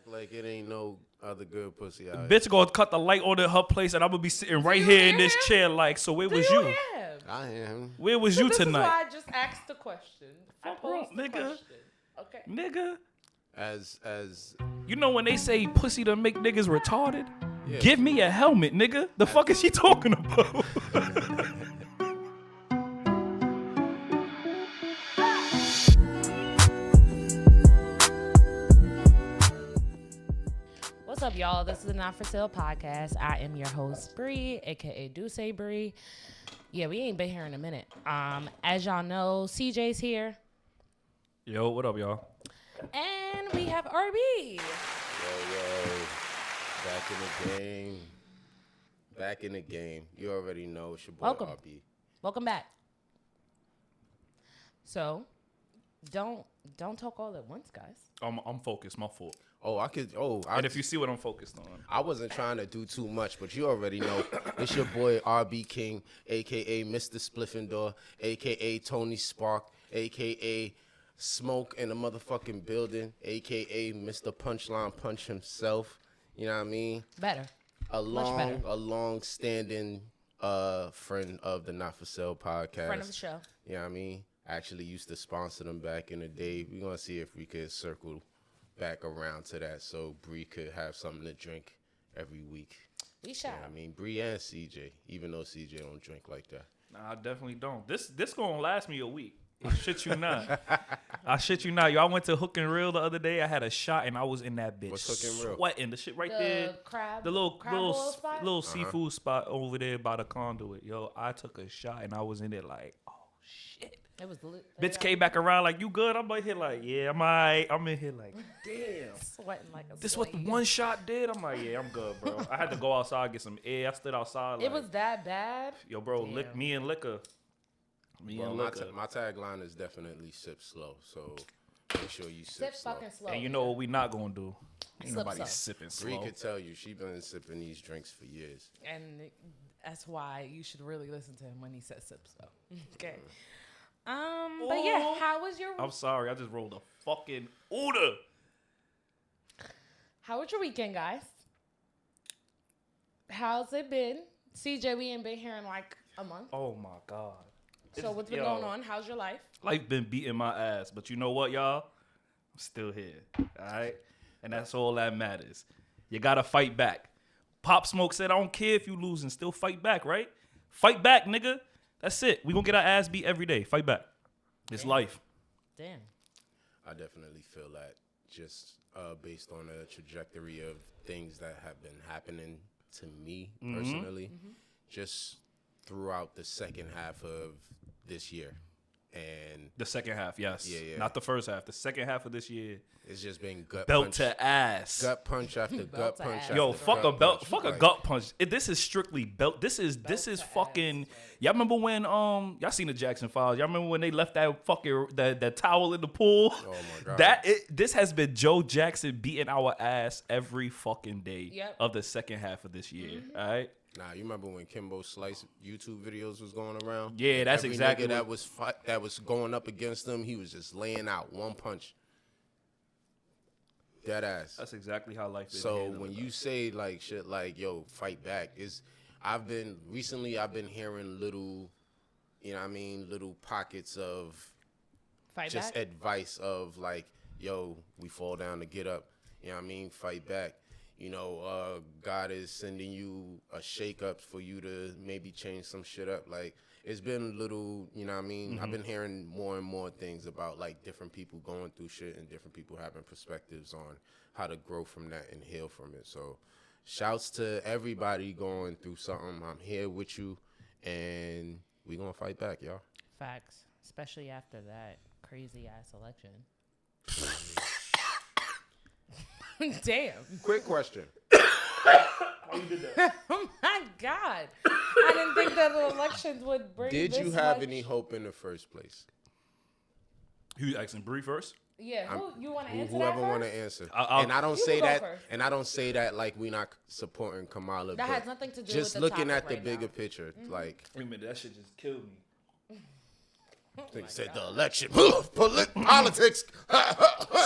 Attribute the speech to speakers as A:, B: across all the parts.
A: Act like it ain't no other good pussy out
B: Bitch gonna cut the light on at her place, and I'm gonna be sitting right here in this chair. Like, so where was you?
A: I am.
B: Where was you tonight?
C: This is why I just asked the question. I posed the
B: nigga.
C: question. Okay.
B: Nigga.
A: As
B: You know when they say pussy to make niggas retarded?
A: Yeah.
B: Give me a helmet, nigga. The fuck is she talking about?
C: What's up, y'all? This is the Not For Sale podcast. I am your host, Bree, aka Duce Bree. Yeah, we ain't been here in a minute. As y'all know, CJ's here.
B: Yo, what up, y'all?
C: And we have RB.
A: yo, back in the game. Back in the game. You already know it's your boy
C: Welcome.
A: RB.
C: Welcome back. So, don't talk all at once, guys.
B: I'm focused. My fault.
A: And
B: if you see what I'm focused on,
A: I wasn't trying to do too much, but you already know it's your boy RB King, aka Mr. Spliffendor, aka Tony Spark, aka Smoke in the motherfucking building, aka Mr. Punchline Punch himself. You know what I mean?
C: Better.
A: A
C: better.
A: long-standing friend of the Not For Sale podcast.
C: Friend of the show.
A: You know what I mean? Actually used to sponsor them back in the day. We're gonna see if we could circle back around to that so Bree could have something to drink every week.
C: We shall.
A: You know what I mean? Bree and CJ, even though CJ don't drink like that.
B: nah, I definitely don't. This gonna last me a week. I shit you not. Yo, I went to Hook and Reel the other day. I had a shot and I was in that bitch.
A: What's Hook and Reel?
B: Sweating. The shit right
C: The
B: there.
C: crab.
B: The little
C: crab boil spot?
B: little seafood spot over there by the conduit. Yo, I took a shot and I was in it like, oh shit.
C: It was lit.
B: Bitch came back around like, you good? I'm like here like, yeah, I'm alright. I'm in here like, damn.
C: Sweating like a
B: This what the one shot did? I'm like, yeah, I'm good, bro. I had to go outside get some air. I stood outside. Like,
C: It was that bad?
B: yo, bro,
C: Damn.
B: lick me and liquor. Me
A: Well,
B: and
A: my
B: liquor.
A: tagline is definitely sip slow, so make sure you
C: Sip
A: sip slow.
C: fucking slow.
B: And you know what we not gonna do? Ain't
C: Slip
B: nobody
C: slow.
B: sipping
A: Bree
B: slow.
A: could tell you she been sipping these drinks for years.
C: And that's why you should really listen to him when he says sip slow. Okay. But yeah, how was your
B: I'm sorry, I just rolled a fucking order.
C: How was your weekend, guys? How's it been? CJ, we ain't been here in like a month.
B: Oh my god.
C: So what's been going on? How's your life?
B: Life been beating my ass, but you know what, y'all? I'm still here. All right, and that's all that matters. You gotta fight back. Pop Smoke said, "I don't care if you lose and still fight back, right? Fight back, nigga. That's it. We gonna get our ass beat every day. Fight back. It's life."
C: Damn.
A: I definitely feel that just based on the trajectory of things that have been happening to me personally, just throughout the second half of this year. And
B: The second half, yes.
A: Yeah.
B: Not the first half. The second half of this year,
A: it's just been gut
B: belt
A: punch,
B: to ass.
A: gut punch after gut
C: to
A: punch
C: ass.
A: after
B: Yo,
A: gut
B: fuck a belt,
A: punch.
B: fuck a
A: Like,
B: gut punch. This is strictly belt. This is
C: to
B: fucking.
C: ass,
B: Y'all remember when y'all seen the Jackson Files? Y'all remember when they left that fucking that towel in the pool?
A: Oh my god.
B: This has been Joe Jackson beating our ass every fucking day
C: Yep.
B: of the second half of this year. All right.
A: Nah, you remember when Kimbo Slice YouTube videos was going around?
B: Yeah, that's
A: Every
B: exactly
A: nigga
B: what-
A: that was going up against him. He was just laying out one punch. Dead ass.
B: That's exactly how life is.
A: So when you say like shit like yo fight back, I've been hearing little, you know what I mean, little pockets of
C: Fight
A: just
C: back?
A: advice of like yo we fall down to get up, you know what I mean, fight back. You know, God is sending you a shake-up for you to maybe change some shit up. Like, it's been little, you know what I mean? I've been hearing more and more things about, like, different people going through shit and different people having perspectives on how to grow from that and heal from it. So, shouts to everybody going through something. I'm here with you, and we gonna fight back, y'all.
C: Facts. Especially after that crazy-ass election. Damn.
A: Quick question.
B: How you did that?
C: Oh my God. I didn't think that the elections would bring
A: Did you
C: this
A: have
C: much-
A: any hope in the first place?
B: You asking Bree first?
C: Yeah, you want to answer
A: Whoever
C: that
A: want to
C: first?
A: answer.
B: I'll-
A: And I don't
C: You
A: say
C: can go
A: that.
C: first.
A: And I don't say that like we not supporting Kamala.
C: That
A: but
C: has nothing to do
A: just
C: with the
A: looking
C: topic
A: at the
C: right
A: bigger
C: now.
A: picture. Like
B: Wait a minute, that shit just killed me.
A: they said, the election, politics.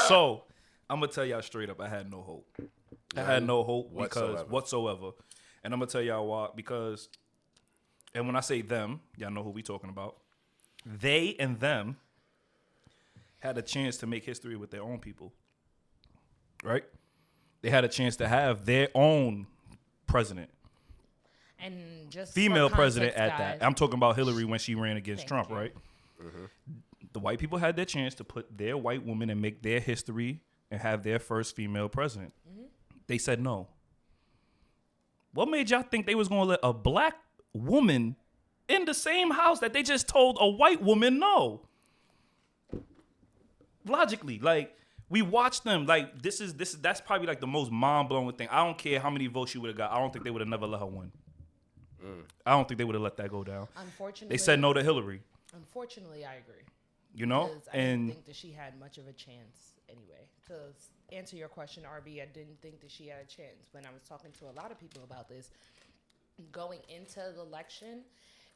B: So, I'm gonna tell y'all straight up, I had no hope. I had no hope because whatsoever. And I'm gonna tell y'all why. Because, and when I say them, y'all know who we talking about. They and them had a chance to make history with their own people. Right? They had a chance to have their own president.
C: And just
B: female
C: context,
B: president at
C: guys,
B: that. I'm talking about Hillary when she ran against
C: Thank
B: Trump,
C: you.
B: right? The white people had their chance to put their white woman and make their history and have their first female president. They said no. What made y'all think they was going to let a black woman in the same house that they just told a white woman no? Logically, like, we watched them. Like, that's probably like the most mind-blowing thing. I don't care how many votes she would have got. I don't think they would have never let her win. I don't think they would have let that go down.
C: Unfortunately,
B: They said no to Hillary.
C: Unfortunately, I agree.
B: You know?
C: Because I didn't think that she had much of a chance anyway. To answer your question, RB, I didn't think that she had a chance. When I was talking to a lot of people about this, going into the election,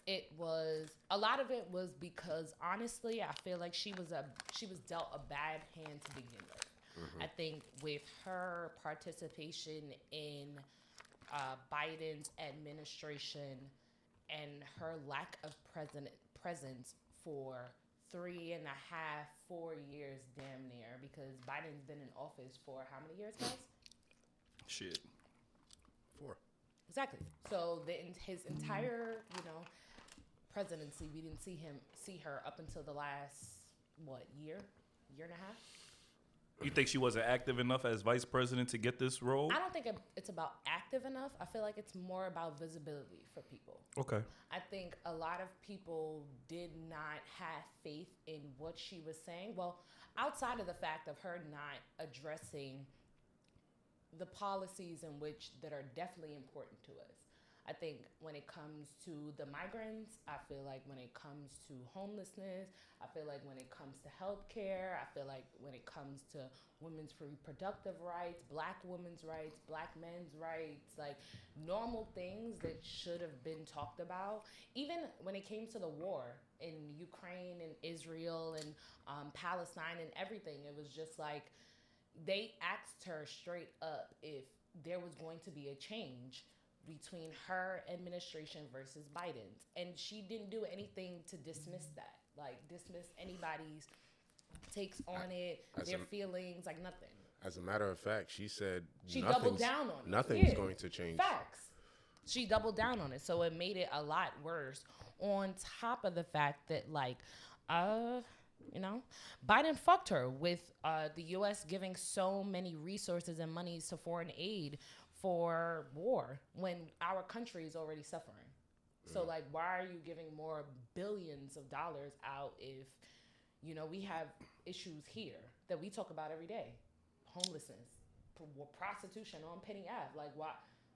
C: a lot of it was because honestly, I feel like she was dealt a bad hand to begin with. I think with her participation in Biden's administration and her lack of presence for 3.5, 4 years, damn near, because Biden's been in office for how many years, guys?
B: Shit.
A: 4.
C: Exactly. So his entire, presidency, we didn't see her up until the last year and a half.
B: You think she wasn't active enough as vice president to get this role?
C: I don't think it's about active enough. I feel like it's more about visibility for people.
B: Okay.
C: I think a lot of people did not have faith in what she was saying. Well, outside of the fact of her not addressing the policies that are definitely important to us. I think when it comes to the migrants, I feel like when it comes to homelessness, I feel like when it comes to healthcare, I feel like when it comes to women's reproductive rights, black women's rights, black men's rights, like normal things that should have been talked about. Even when it came to the war in Ukraine and Israel and Palestine and everything, it was just like they asked her straight up if there was going to be a change between her administration versus Biden's. And she didn't do anything to dismiss that. Like, dismiss anybody's takes on it, their feelings, like nothing.
A: As a matter of fact, she said
C: she doubled down on it.
A: Nothing's going to change.
C: Facts. She doubled down on it. So it made it a lot worse. On top of the fact that, Biden fucked her with the U.S. giving so many resources and monies to foreign aid for war when our country is already suffering. So, why are you giving more billions of dollars out if, we have issues here that we talk about every day? Homelessness, prostitution on Penny Ave. Like, why?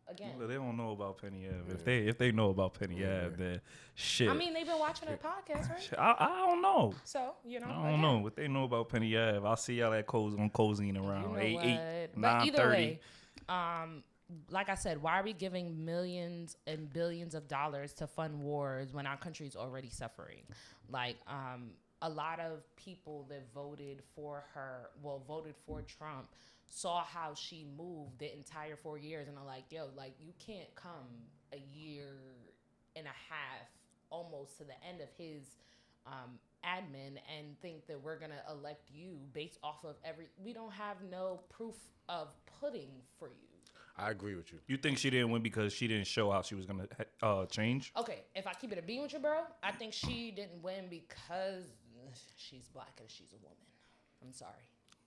C: Again.
B: Well, they don't know about Penny Ave. If they know about Penny Ave, then shit.
C: I mean, they've been watching our podcast, right?
B: I don't know.
C: So,
B: I don't know what they know about Penny Ave. I'll see y'all at Cozying around 8, 9:30.
C: But either way, like I said, why are we giving millions and billions of dollars to fund wars when our country's already suffering? Like, a lot of people that voted for Trump, saw how she moved the entire 4 years and are like, yo, like, you can't come a year and a half almost to the end of his admin and think that we're going to elect you based off of we don't have no proof of pudding for you.
A: I agree with you.
B: You think she didn't win because she didn't show how she was going to change?
C: Okay, if I keep it a bean with you, bro, I think she didn't win because she's black and she's a woman. I'm sorry.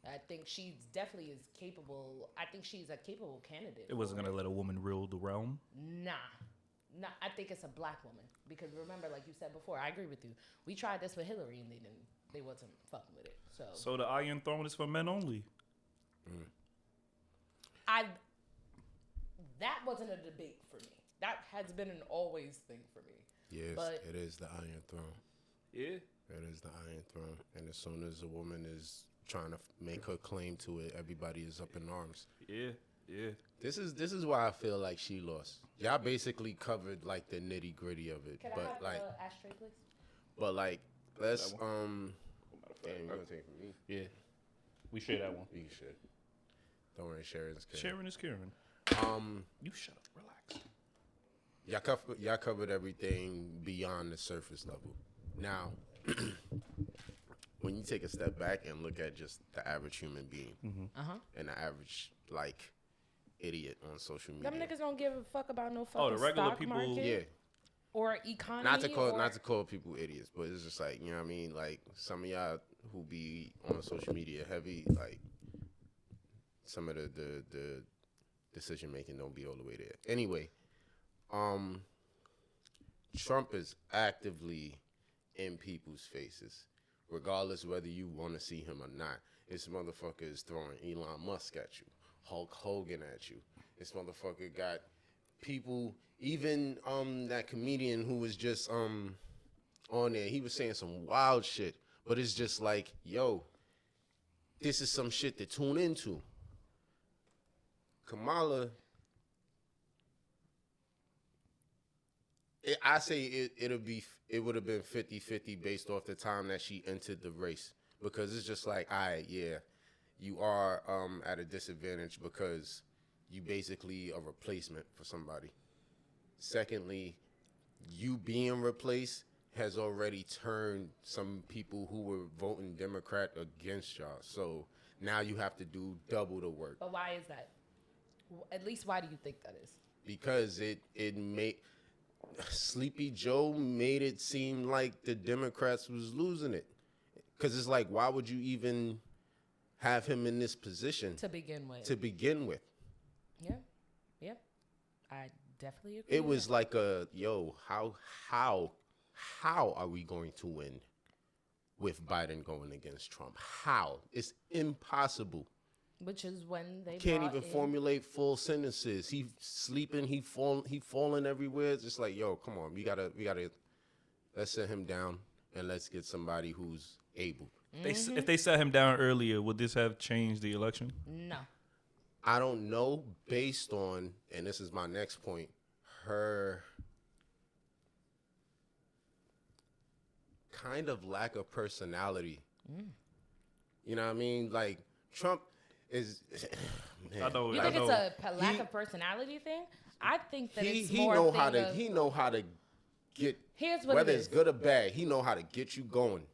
C: I think she definitely is capable. I think she's a capable candidate.
B: It wasn't going to let a woman rule the realm?
C: Nah. I think it's a black woman. Because remember, like you said before, I agree with you. We tried this with Hillary and they wasn't fucking with it. So
B: the Iron Throne is for men only.
C: That wasn't a debate for me. That has been an always thing for me.
A: Yes,
C: but
A: it is the Iron Throne.
B: Yeah?
A: It is the Iron Throne. And as soon as a woman is trying to make her claim to it, everybody is up in arms.
B: Yeah.
A: This is why I feel like she lost. Y'all basically covered like the nitty gritty of it.
C: Can
A: but
C: I have the ashtray, please?
A: But like, let's damn, you gonna take it from me?
B: Yeah. We share that one.
A: You should. Don't worry, Sharon's caring.
B: Sharon is caring. You shut up. Relax.
A: Y'all covered everything beyond the surface level. Now, when you take a step back and look at just the average human being and the average, like, idiot on social media.
C: Them niggas don't give a fuck about no fucking
B: the regular
C: stock
B: people,
C: market.
A: Yeah.
C: Or economy.
A: Not to call people idiots, but it's just like, you know what I mean? Like, some of y'all who be on social media heavy, like, some of the decision making don't be all the way there. Anyway, Trump is actively in people's faces, regardless whether you want to see him or not. This motherfucker is throwing Elon Musk at you, Hulk Hogan at you. This motherfucker got people, even that comedian who was just on there, he was saying some wild shit, but it's just like, yo, this is some shit to tune into. Kamala, I say it would have been 50-50 based off the time that she entered the race, because it's just like, all right, yeah, you are at a disadvantage because you basically a replacement for somebody. Secondly, you being replaced has already turned some people who were voting Democrat against y'all. So now you have to do double the work.
C: But why is that? At least why do you think that is?
A: Because it made Sleepy Joe made it seem like the Democrats was losing it. Because it's like, why would you even have him in this position
C: to begin with? Yeah. I definitely agree.
A: It was like how are we going to win with Biden going against Trump? How? It's impossible.
C: Which is when they
A: can't even formulate full sentences. He's sleeping. He falling everywhere. It's just like, yo, come on. We gotta. Let's set him down and let's get somebody who's able.
B: If they sat him down earlier, would this have changed the election?
C: No.
A: I don't know. Based on, and this is my next point, her kind of lack of personality. You know what I mean? Like, Trump is. Man,
B: I know.
C: You think it's a lack of personality thing? I think that it's more
A: he know how to get.
C: Here's what
A: whether
C: it is.
A: It's good or bad, he know how to get you going.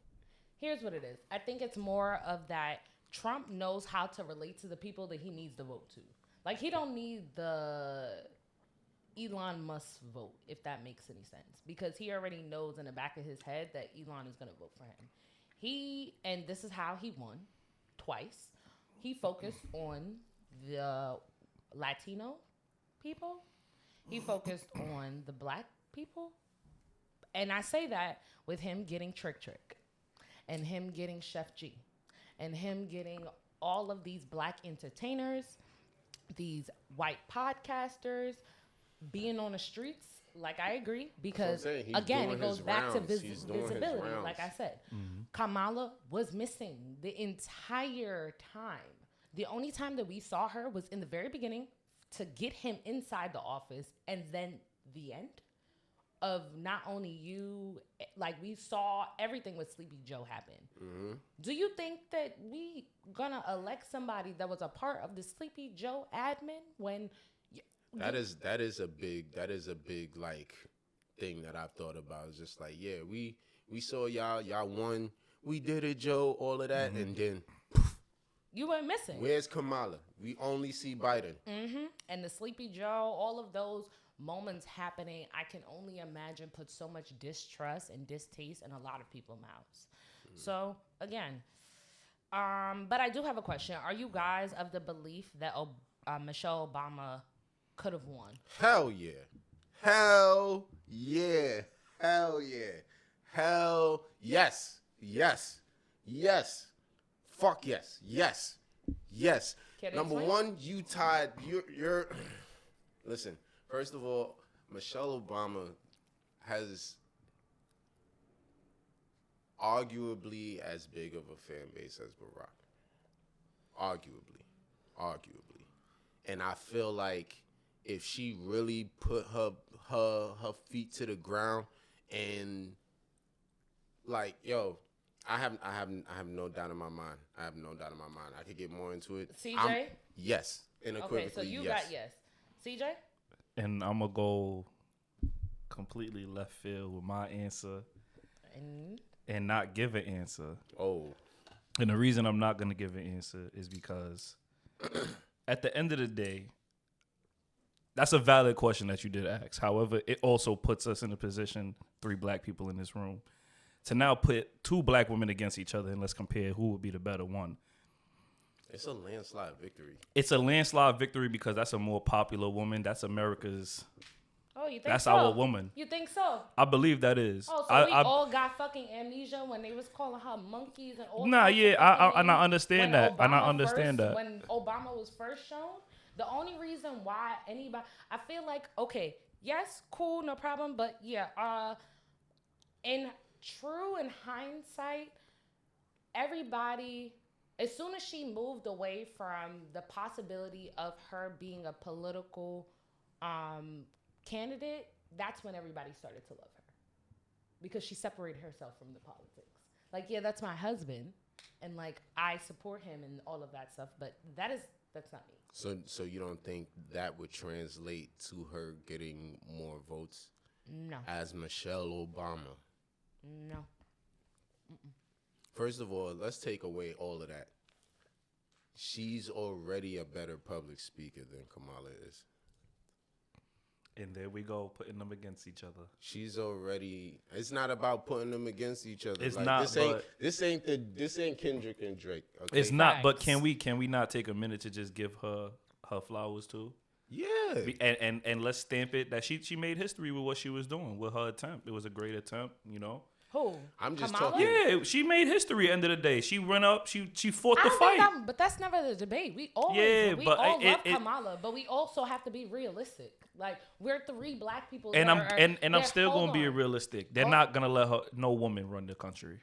C: Here's what it is. I think it's more of that Trump knows how to relate to the people that he needs to vote to. Like, he don't need the Elon Musk vote, if that makes any sense, because he already knows in the back of his head that Elon is going to vote for him. And this is how he won twice. He focused on the Latino people. He focused on the black people. And I say that with him getting Trick, and him getting Chef G, and him getting all of these black entertainers, these white podcasters, being on the streets. Like, I agree, because again, it goes back to visibility. Like I said, Kamala was missing the entire time. The only time that we saw her was in the very beginning to get him inside the office, and then the end of not only you, like, we saw everything with Sleepy Joe happen. Do you think that we gonna elect somebody that was a part of the Sleepy Joe admin when?
A: That is a big like thing that I've thought about. It's just like, yeah, we saw y'all won, we did it, Joe, all of that, and then
C: you went missing.
A: Where's Kamala? We only see Biden.
C: And the Sleepy Joe, all of those moments happening, I can only imagine put so much distrust and distaste in a lot of people's mouths. So again, but I do have a question. Are you guys of the belief that Michelle Obama could have won?
A: Hell yeah. Hell yeah. Hell yeah. Hell yes. Yes. Yes. Fuck yes. Yes. Yes. Number one, you tied. You're. Listen. First of all, Michelle Obama has arguably as big of a fan base as Barack. Arguably. And I feel like if she really put her feet to the ground and, like, yo, I have no doubt in my mind. I could get more into it.
C: CJ,
A: Yes. Unequivocally,
C: Okay, so you
A: yes.
C: got yes. CJ?
B: And I'm gonna go completely left field with my answer and not give an answer.
A: Oh.
B: And the reason I'm not gonna give an answer is because at the end of the day, that's a valid question that you did ask. However, it also puts us in a position, 3 black people in this room, to now put 2 black women against each other and let's compare who would be the better one.
A: It's a landslide victory.
B: It's a landslide victory because that's a more popular woman. That's America's.
C: Oh, you think
B: That's
C: so?
B: our woman.
C: You think so?
B: I believe that is.
C: Oh, so we all got fucking amnesia when they was calling her monkeys and all.
B: Nah, yeah, I
C: names
B: understand
C: when
B: that. And I
C: Obama
B: understand
C: first,
B: that.
C: When Obama was first shown, the only reason why anybody, I feel like, okay, yes, cool, no problem, but yeah, in hindsight, everybody, as soon as she moved away from the possibility of her being a political candidate, that's when everybody started to love her because she separated herself from the politics. Like, yeah, that's my husband, and like I support him and all of that stuff, but that's not me.
A: So you don't think that would translate to her getting more votes?
C: No.
A: As Michelle Obama?
C: No.
A: First of all, let's take away all of that. She's already a better public speaker than Kamala is.
B: And there we go, putting them against each other.
A: She's already. It's not about putting them against each other.
B: It's
A: like,
B: not.
A: This ain't Kendrick and Drake. Okay?
B: It's not. But
C: Facts.
B: can we not take a minute to just give her flowers too?
A: Yeah.
B: And let's stamp it that she made history with what she was doing with her attempt. It was a great attempt, you know.
C: Who?
A: I'm just
C: Kamala?
A: talking.
B: Yeah, she made history. End of the day, she went up. She fought the fight.
C: But that's never the debate. We all love Kamala, but we also have to be realistic. Like, we're 3 black people.
B: And I'm still gonna be realistic. They're not gonna let no woman run the country.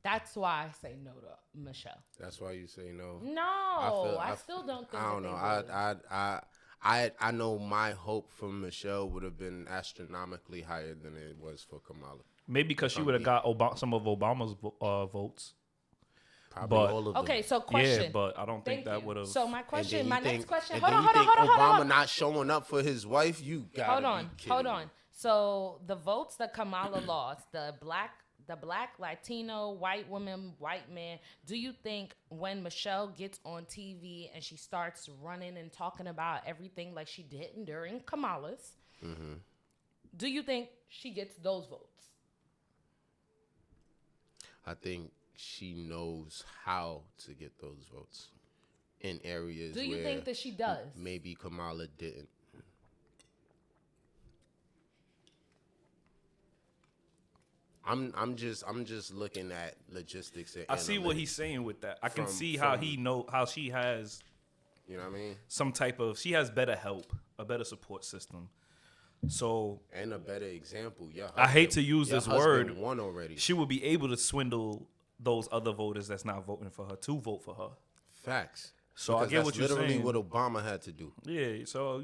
C: That's why I say no to Michelle.
A: That's why you say no.
C: No, I still don't think.
A: I don't know. I know my hope for Michelle would have been astronomically higher than it was for Kamala.
B: Maybe because she would have got some of Obama's votes.
A: Probably
B: But-
A: all of them.
C: Okay, so question.
B: Yeah, but I don't think that would have.
C: So my question, my next question.
A: And
C: Hold
A: then you think
C: on.
A: Obama not showing up for his wife? You gotta be kidding
C: Hold
A: me.
C: on. So the votes that Kamala lost, the black, Latino, white woman, white man. Do you think when Michelle gets on TV and she starts running and talking about everything like she did during Kamala's, do you think she gets those votes?
A: I think she knows how to get those votes in areas
C: Do you
A: where
C: think that she does?
A: maybe Kamala didn't. I'm just looking at logistics and
B: I see what
A: analytics.
B: he's saying with that. I can
A: From-
B: see how
A: from-
B: how she has
A: You know what I mean?
B: some type of she has better help, a better support system. So
A: And a better example. Yeah.
B: I hate to use this word.
A: Won already.
B: she will be able to swindle those other voters that's not voting for her to vote for her.
A: Facts.
B: So I
A: Because
B: get
A: that's
B: what you're
A: literally
B: saying.
A: what Obama had to do.
B: Yeah, so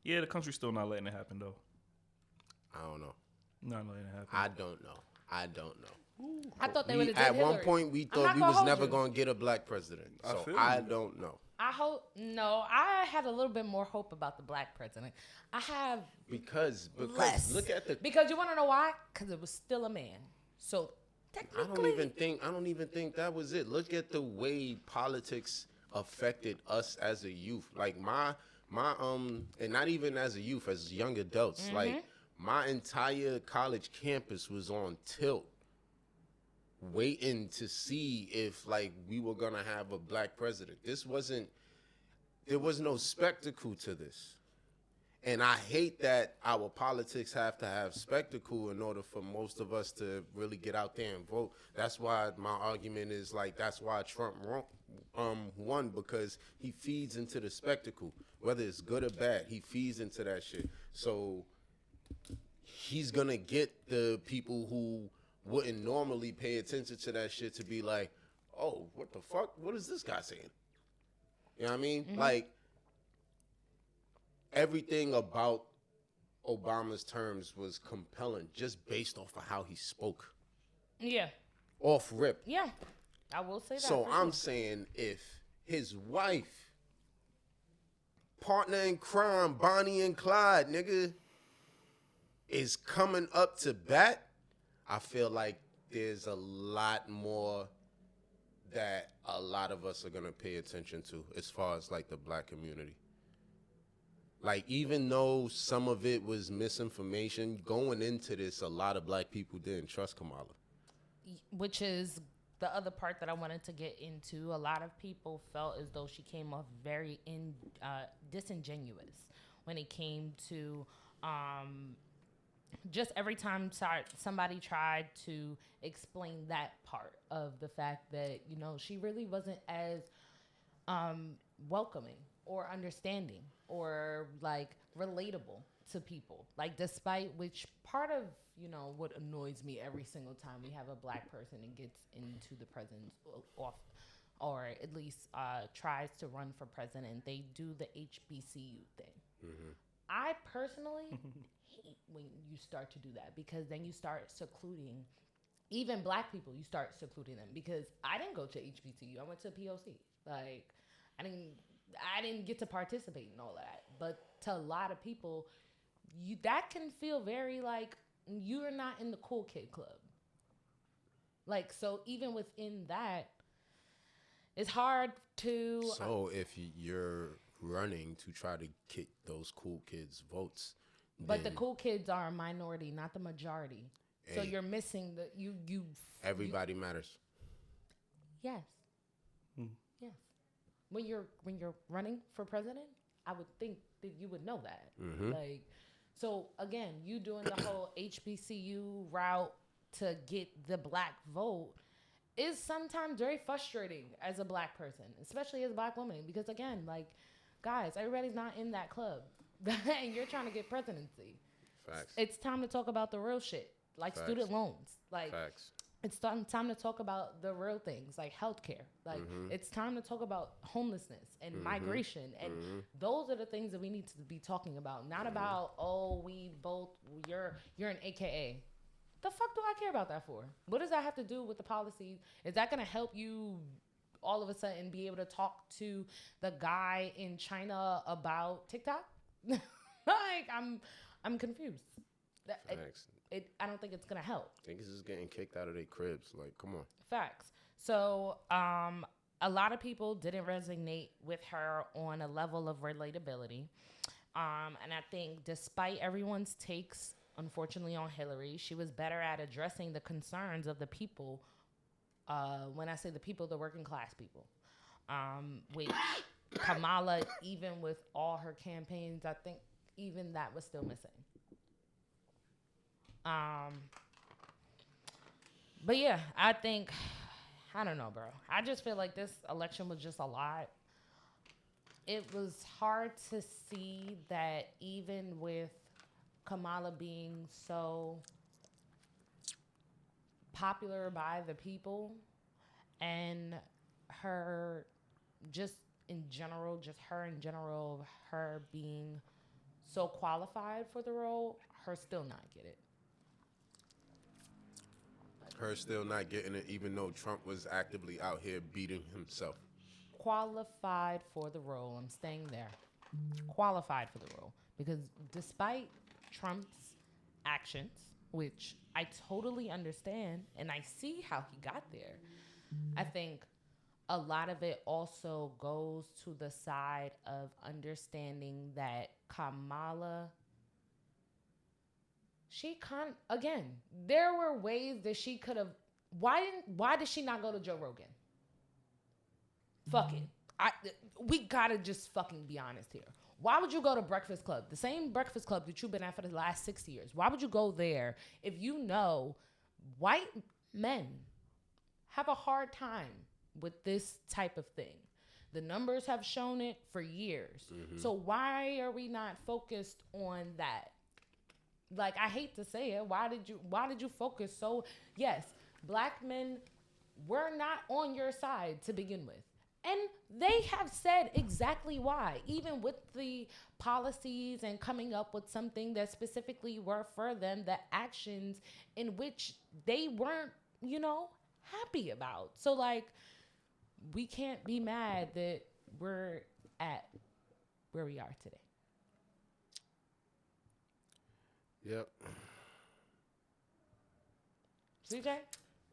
B: yeah, the country's still not letting it happen though.
A: I don't know.
B: Not letting it happen.
A: I don't know.
C: I thought they would have did
A: At one
C: Hillary.
A: point, we
C: I'm
A: thought
C: not
A: we
C: gonna
A: was
C: hold
A: never
C: you.
A: going to get a black president.
B: I
A: So
B: feel
A: I
B: you.
A: don't know.
C: I had a little bit more hope about the black president. I have
A: Because
C: less.
A: look at the
C: Because you want to know why? Because it was still a man. So
A: I
C: technically,
A: don't even think that was it. Look at the way politics affected us as a youth. Like my and not even as a youth, as young adults. Like my entire college campus was on tilt, waiting to see if like we were gonna have a black president. There was no spectacle to this. And I hate that our politics have to have spectacle in order for most of us to really get out there and vote. That's why my argument is like, that's why Trump won, because he feeds into the spectacle. Whether it's good or bad, he feeds into that shit. So he's going to get the people who wouldn't normally pay attention to that shit to be like, oh, what the fuck? What is this guy saying? You know what I mean? Like, everything about Obama's terms was compelling just based off of how he spoke.
C: yeah,
A: Off rip.
C: yeah, I will say that.
A: So
C: for
A: I'm
C: sure.
A: saying if his wife, partner in crime, Bonnie and Clyde, nigga, is coming up to bat, I feel like there's a lot more that a lot of us are gonna pay attention to as far as like the black community. Like, even though some of it was misinformation, going into this, a lot of black people didn't trust Kamala.
C: Which is the other part that I wanted to get into. A lot of people felt as though she came off very disingenuous when it came to just every time somebody tried to explain that part of the fact that, you know, she really wasn't as welcoming or understanding or like relatable to people. Like, despite which part of, you know, what annoys me every single time we have a black person and gets into the president's off, or at least tries to run for president, they do the HBCU thing. Mm-hmm. I personally hate when you start to do that, because then you start secluding even black people. You start secluding them, because I didn't go to HBCU. I went to POC. Like, I didn't get to participate in all that. But to a lot of people, that can feel very like you're not in the cool kid club. Like, so even within that, it's hard to...
A: So if you're running to try to kick those cool kids' votes...
C: But the cool kids are a minority, not the majority. Hey, so you're missing the...
A: Everybody matters.
C: Yes. Yes. When you're running for president, I would think that you would know that. Mm-hmm. Like, so again, you doing the whole HBCU route to get the black vote is sometimes very frustrating as a black person, especially as a black woman, because again, like, guys, everybody's not in that club, and you're trying to get presidency.
A: Facts.
C: It's time to talk about the real shit, like Facts. Student loans, like. Facts. It's time to talk about the real things, like healthcare. Like, it's time to talk about homelessness and migration. And those are the things that we need to be talking about. Not about, you're an AKA. The fuck do I care about that for? What does that have to do with the policies? Is that going to help you all of a sudden be able to talk to the guy in China about TikTok? Like, I'm confused. I don't think it's going to help.
A: Niggas is getting kicked out of their cribs. Like, come on.
C: Facts. So, a lot of people didn't resonate with her on a level of relatability. And I think despite everyone's takes, unfortunately, on Hillary, she was better at addressing the concerns of the people. When I say the people, the working class people. Which Kamala, even with all her campaigns, I think even that was still missing. But yeah, I don't know, bro. I just feel like this election was just a lot. It was hard to see that even with Kamala being so popular by the people, and her her being so qualified for the role, her still not get it.
A: Her still not getting it, even though Trump was actively out here beating himself.
C: Qualified for the role. I'm staying there. Qualified for the role. Because despite Trump's actions, which I totally understand, and I see how he got there, I think a lot of it also goes to the side of understanding that Kamala... again, there were ways that she could have... Why did she not go to Joe Rogan? Fuck it. We gotta just fucking be honest here. Why would you go to Breakfast Club? The same Breakfast Club that you've been at for the last 6 years. Why would you go there if you know white men have a hard time with this type of thing? The numbers have shown it for years. Mm-hmm. So why are we not focused on that? Like, I hate to say it. Why did you focus so... Yes, black men were not on your side to begin with. And they have said exactly why, even with the policies and coming up with something that specifically were for them, the actions in which they weren't, happy about. So, like, we can't be mad that we're at where we are today.
A: Yep.
C: CJ?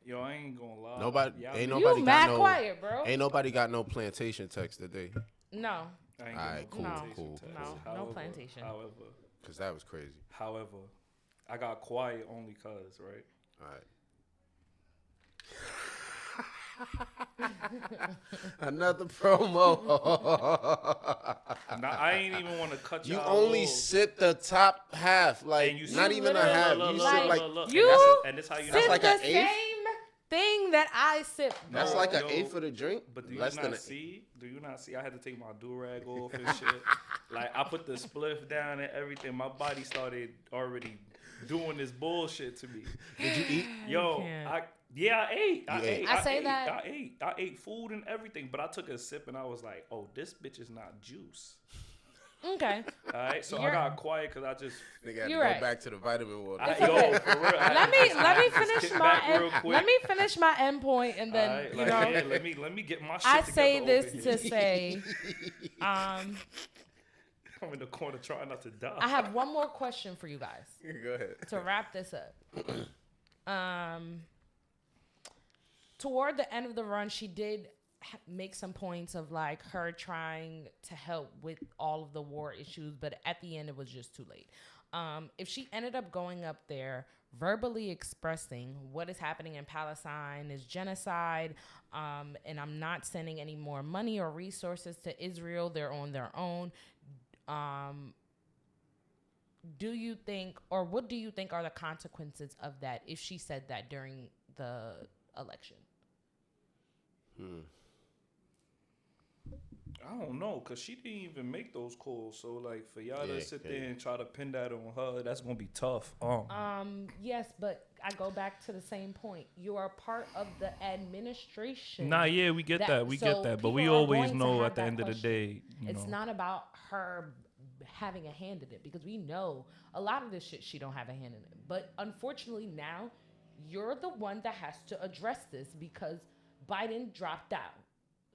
B: Yo, I ain't gonna lie.
A: Ain't
C: You
A: nobody
C: mad
A: got no
C: quiet, bro.
A: Ain't nobody got no plantation text today.
C: No.
B: I ain't
A: Alright,
B: getting
C: No.
A: cool.
C: No plantation.
A: Cause that was crazy.
B: However, I got quiet only cause, right?
A: All right. Another promo.
B: Now, I ain't even want to cut you.
A: You
B: out
A: only
B: all.
A: sip the top half, like
B: And you
A: not
B: sip-
A: even a
B: look,
A: half.
B: look,
A: You
B: look,
A: sip
B: look,
A: like
B: look, look.
C: You
B: and that's how you
C: sip
B: know.
A: like
C: the
A: an eighth?
C: same thing that I sip.
B: No,
A: that's like an
B: yo,
A: eighth of the drink.
B: But do you
A: less than
B: not see? Do you not see? I had to take my do-rag off and shit. Like, I put the spliff down and everything. My body started already doing this bullshit to me.
A: Did you eat?
B: Yo,
C: can't.
B: I ate.
C: I
B: ate food and everything, but I took a sip and I was like, oh, this bitch is not juice.
C: Okay.
B: All right, so I
C: You're-
B: got quiet because I just.
A: Nigga had
C: You're
A: to
C: right.
A: go back to the vitamin water.
C: It's
B: Yo,
C: okay.
B: for real.
C: Let me finish
B: kick
C: my
B: back real quick.
C: let me finish my end point and then
B: Alright,
C: you
B: like,
C: know
B: yeah, let me get my shit
C: I
B: together
C: say
B: over
C: this
B: here.
C: to say
B: I'm in the corner trying not to die.
C: I have one more question for you guys
A: Go ahead.
C: to wrap this up. Toward the end of the run, she did make some points of like her trying to help with all of the war issues, but at the end it was just too late. If she ended up going up there verbally expressing what is happening in Palestine is genocide, and I'm not sending any more money or resources to Israel, they're on their own, do you think, or what do you think are the consequences of that if she said that during the election?
B: I don't know, cause she didn't even make those calls. So like for y'all
A: Yeah,
B: to sit
A: yeah.
B: there and try to pin that on her, that's gonna be tough.
C: Yes, but I go back to the same point. You are part of the administration.
B: Nah, yeah, we get that, we
C: so
B: get that, but we
C: people are
B: always
C: going to
B: know
C: have
B: at the
C: that
B: end of the
C: question.
B: day,
C: It's
B: know.
C: not about her having a hand in it, because we know a lot of this shit she don't have a hand in it. But unfortunately now, you're the one that has to address this because Biden dropped out.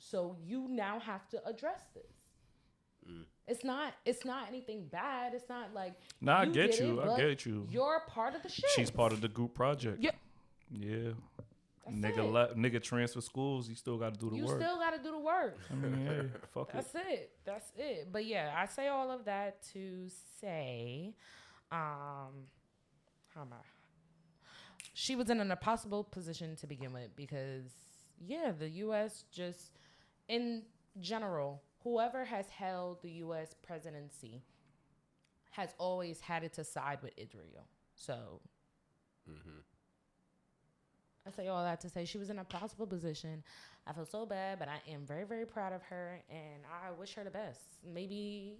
C: So you now have to address this. It's not anything bad. It's not like
B: Nah, I
C: you
B: get
C: did
B: you.
C: it,
B: I
C: but
B: get you.
C: You're part of the shit.
B: She's part of the group project.
C: Yeah.
B: Yeah.
C: That's
B: Nigga transfer schools. You still got to do the
C: You
B: work.
C: still got to do the work.
B: I mean, hey, fuck it.
C: That's it. But yeah, I say all of that to say, how am I? She was in an impossible position to begin with because, yeah, the U.S. just, in general, whoever has held the U.S. presidency has always had it to side with Israel. So, I say all that to say she was in a possible position. I feel so bad, but I am very, very proud of her, and I wish her the best. Maybe,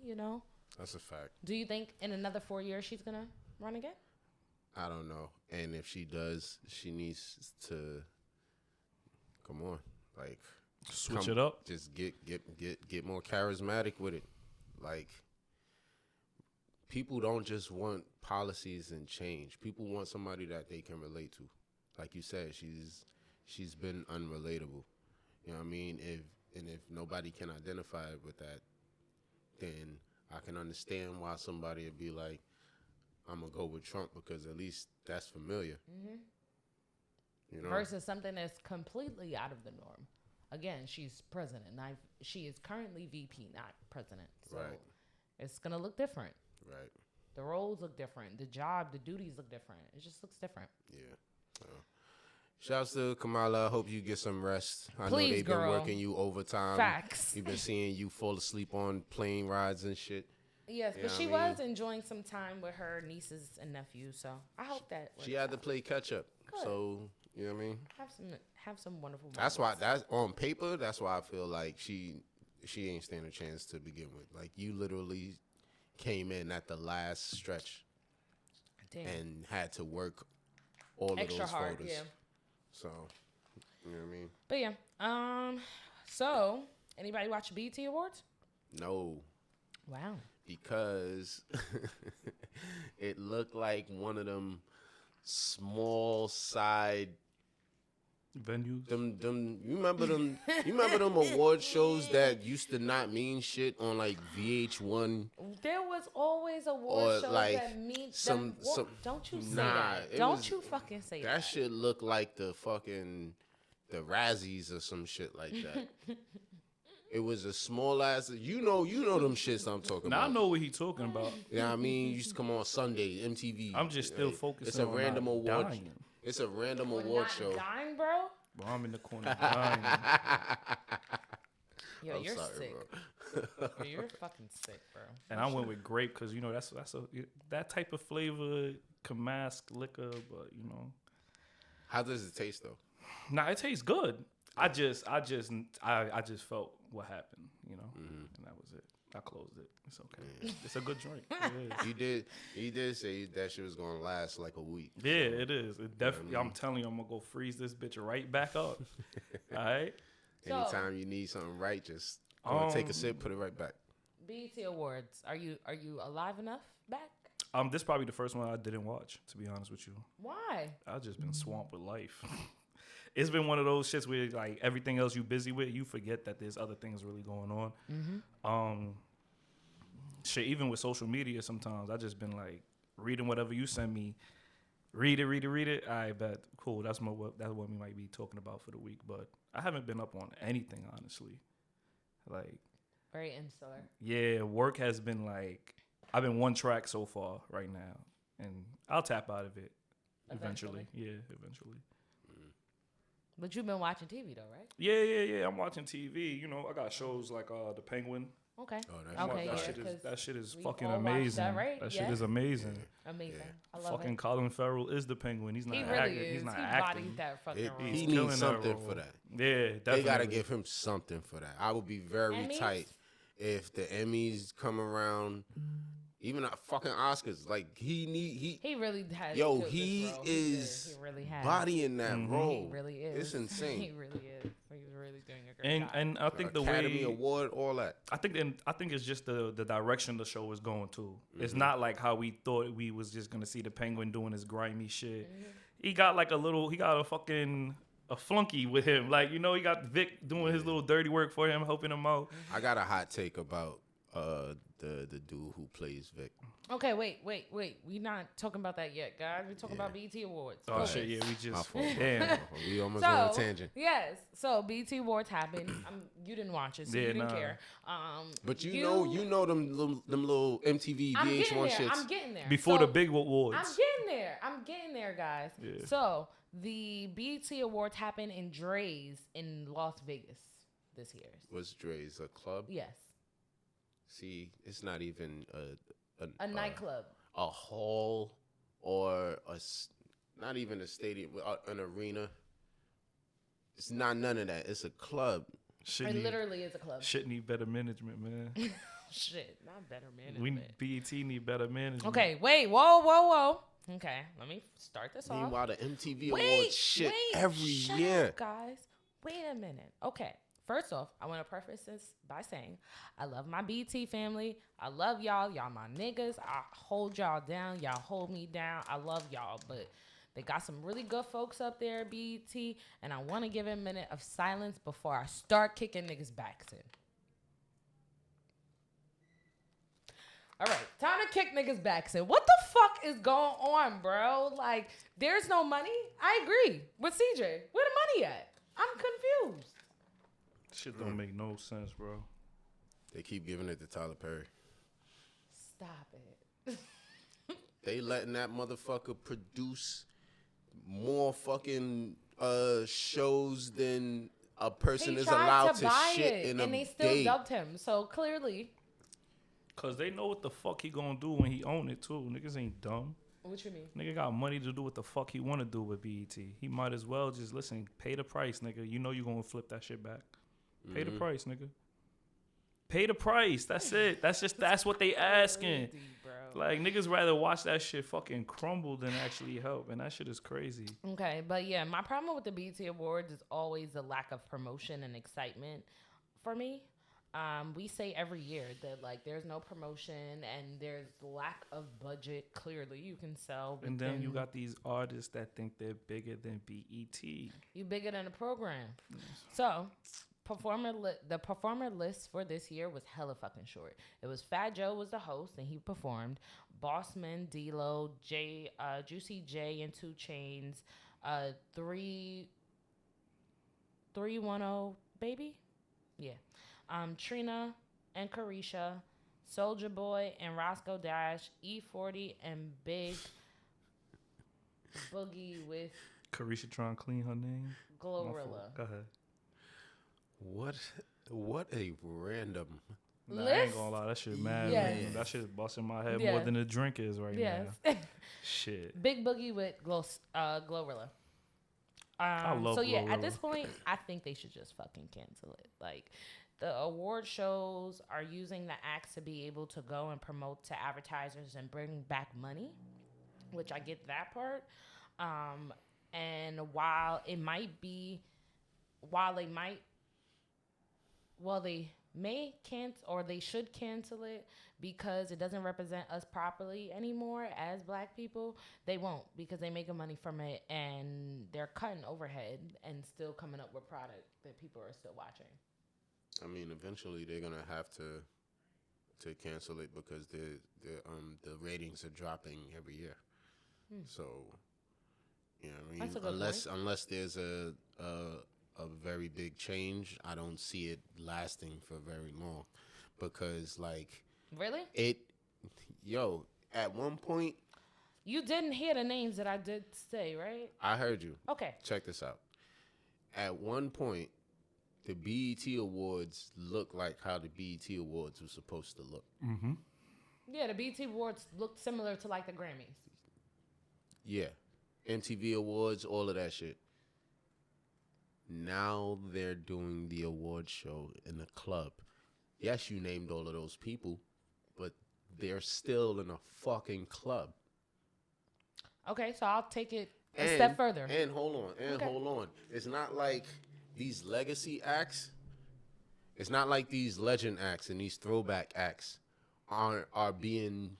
A: That's a fact.
C: do you think in another 4 years she's going to run again?
A: I don't know. And if she does, she needs to come on, like
B: Switch it up.
A: Just get more charismatic with it. Like, people don't just want policies and change. People want somebody that they can relate to. Like you said, she's been unrelatable. You know what I mean? If nobody can identify with that, then I can understand why somebody would be like, I'm gonna go with Trump because at least that's familiar. You know?
C: Versus something that's completely out of the norm. Again, she's president. She is currently VP, not president. So
A: Right.
C: it's going to look different.
A: Right.
C: The roles look different. The job, the duties look different. It just looks different.
A: Yeah. So, shouts to Kamala. I hope you get some rest. I know
C: Please,
A: they've
C: girl.
A: been working you overtime.
C: Facts.
A: You've been seeing you fall asleep on plane rides and shit.
C: Yes,
A: Yeah,
C: but
A: I
C: she
A: mean-
C: was enjoying some time with her nieces and nephews. So I hope that
A: She
C: works
A: had to
C: out.
A: play catch up.
C: Good.
A: So, you know what I mean?
C: have some wonderful
A: That's
C: moments.
A: why that's on paper. That's why I feel like she ain't stand a chance to begin with. Like, you literally came in at the last stretch
C: Damn.
A: and had to work all
C: Extra
A: of those
C: hard,
A: photos.
C: yeah.
A: So, you know what I mean?
C: But yeah, so anybody watch the BET Awards?
A: No,
C: Wow.
A: because it looked like one of them small side
B: Venues.
A: You remember them? You remember them award shows that used to not mean shit on like VH1?
C: There was always award
A: Or,
C: shows
A: like,
C: that mean
A: some-
C: don't you say
A: Nah,
C: that.
A: it
C: Don't
A: was-
C: you fucking say that.
A: That shit looked like the Razzies or some shit like that. It was a small ass. You know them shits I'm talking
B: Now I
A: about.
B: know what he talking about.
A: Yeah, I mean, used to come on Sunday, MTV.
B: I'm just still
A: Like,
B: focusing
A: It's a
B: on
A: random
B: not
A: award.
B: dying.
A: It's a random
C: We're
A: award
C: not
A: show.
C: dying, bro.
B: Bro, I'm in the corner dying.
C: Yo,
A: I'm
C: you're
A: sorry,
C: sick.
A: bro.
C: Yo, you're fucking sick, bro.
B: And I went with grape because, you know, that's that type of flavor can mask liquor, but, you know.
A: How does it taste though?
B: Nah, it tastes good. I just felt what happened, you know, and that was it. I closed it. It's okay.
A: Yeah.
B: It's a good drink. It is.
A: He did say that shit was gonna last like a week.
B: Yeah, it is. It definitely. I'm telling you, I'm gonna go freeze this bitch right back up. All right.
A: Anytime you need something right, just go and take a sip, put it right back.
C: BET Awards. Are you alive enough back?
B: This is probably the first one I didn't watch, to be honest with you.
C: Why?
B: I've just been swamped with life. It's been one of those shits where like everything else you busy with, you forget that there's other things really going on. Shit, even with social media, sometimes I just been like reading whatever you send me. Read it. I bet cool. That's what we might be talking about for the week. But I haven't been up on anything, honestly. Like,
C: very insular.
B: Yeah, work has been like I've been one track so far right now, and I'll tap out of it eventually. Yeah, eventually.
C: But you've been watching TV though, right?
B: Yeah. I'm watching TV. You know, I got shows like The Penguin.
C: Okay.
A: Oh,
C: Okay.
B: That shit is
C: we
B: fucking
C: all watched
B: amazing.
C: that, right?
B: That
C: Yeah.
B: shit is amazing.
C: Amazing.
A: Yeah.
C: I love
B: Fucking
C: it.
B: Colin Farrell is the Penguin. He's not
C: He really
B: acting.
C: is.
B: He's not
C: he
B: acting.
C: bodies that fucking role.
B: He's
A: He
B: killing
A: needs
B: that
A: something
B: role.
A: for that.
B: Yeah, definitely.
A: They gotta give him something for that. I would be very
C: Emmys?
A: tight if the Emmys come around. Even fucking Oscars, like he
C: really has.
A: Yo,
C: killed this
A: he
C: role.
A: is
C: He really has.
A: bodying that role.
C: He really is.
A: It's insane.
C: He really is. He's really doing a great job.
B: And I think the
A: Academy
B: way
A: Award, all that.
B: I think it's just the direction the show is going to. It's not like how we thought we was just gonna see the Penguin doing his grimy shit. He got a fucking a flunky with him. Like, you know, he got Vic doing his little dirty work for him, helping him out.
A: I got a hot take about the dude who plays Vic.
C: Okay, wait. We not talking about that yet, guys. We're talking about BET Awards.
B: Oh
C: Focus.
B: shit, yeah, we
A: My
B: just
A: fault.
B: damn.
A: We almost on a tangent.
C: Yes. So BET Awards happened. You didn't watch it, so you didn't care.
A: But you know them little MTV
C: I'm getting
A: VH1
C: there.
A: shits.
C: I'm getting there.
B: Before
C: So,
B: the big awards.
C: I'm getting there, guys.
B: Yeah.
C: So the BET Awards happened in Dre's in Las Vegas this year.
A: Was Dre's a club?
C: Yes.
A: See, it's not even
C: A nightclub.
A: a hall, or not even a stadium, an arena. It's not none of that. It's a club.
B: Shit
C: It literally is a club.
B: Shit need better management, man.
C: Shit, not better management.
B: BET need better management.
C: Okay, wait, whoa. Okay, let me start this off.
A: Meanwhile, the MTV Awards shit every
C: shut
A: year.
C: up, guys. Wait a minute. Okay, first off, I want to preface this by saying I love my BT family. I love y'all. Y'all my niggas. I hold y'all down. Y'all hold me down. I love y'all, but they got some really good folks up there at BET, and I want to give a minute of silence before I start kicking niggas' backs in. All right, time to kick niggas' backs in. What the fuck is going on, bro? Like, there's no money? I agree with CJ. Where the money at? I'm confused.
B: Shit don't make no sense, bro.
A: They keep giving it to Tyler Perry.
C: Stop it.
A: They letting that motherfucker produce more fucking shows than a person
C: He
A: is
C: tried
A: allowed
C: to
A: to
C: buy
A: shit
C: it,
A: in a
C: and they still
A: day.
C: dubbed him. So clearly,
B: Cause they know what the fuck he gonna do when he own it too. Niggas ain't dumb.
C: what you mean?
B: Nigga got money to do what the fuck he wanna do with BET. He might as well just listen, pay the price, nigga. You know you gonna flip that shit back. Pay the price, nigga. Pay the price. That's it. That's what they asking.
C: Crazy, bro.
B: Like, niggas rather watch that shit fucking crumble than actually help. And that shit is crazy.
C: Okay, but yeah, my problem with the BET Awards is always the lack of promotion and excitement for me. We say every year that like there's no promotion and there's lack of budget. Clearly, you can sell.
B: And then you got these artists that think they're bigger than BET.
C: You bigger than the program. So, the performer list for this year was hella fucking short. It was Fat Joe was the host and he performed. Bossman, D-Lo, Juicy J and 2 Chainz, 310 Baby, yeah. Trina and Carisha, Soulja Boy and Roscoe Dash, E40 and Big Boogie with
B: Carisha trying to clean her name.
C: Glorilla.
B: Go ahead.
A: What a random.
B: Nah, I ain't gonna lie, that shit mad.
C: Yes.
B: Man. That shit is busting my head
C: Yes.
B: more than the drink is right
C: Yes.
B: now. Shit.
C: Big Boogie with Glorilla.
B: I love
C: so yeah,
B: Glorilla.
C: at this point, I think they should just fucking cancel it. Like, the award shows are using the acts to be able to go and promote to advertisers and bring back money, which I get that part. And while they may cancel or they should cancel it because it doesn't represent us properly anymore as black people, they won't, because they making money from it and they're cutting overhead and still coming up with product that people are still watching.
A: I mean, eventually they're gonna have to cancel it because the ratings are dropping every year. So, you know what I mean? Unless there's a very big change, I don't see it lasting for very long, because like
C: Really?
A: At one point,
C: You didn't hear the names that I did say, right?
A: I heard you.
C: Okay.
A: Check this out. At one point, the BET Awards looked like how the BET Awards were supposed to look.
B: Mm-hmm.
C: Yeah, the BET Awards looked similar to like the Grammys.
A: Yeah. MTV Awards, all of that shit. Now they're doing the award show in a club. Yes, you named all of those people, but they're still in a fucking club.
C: Okay, so I'll take it a step further.
A: And hold on. It's not like these legacy acts. It's not like these legend acts and these throwback acts are being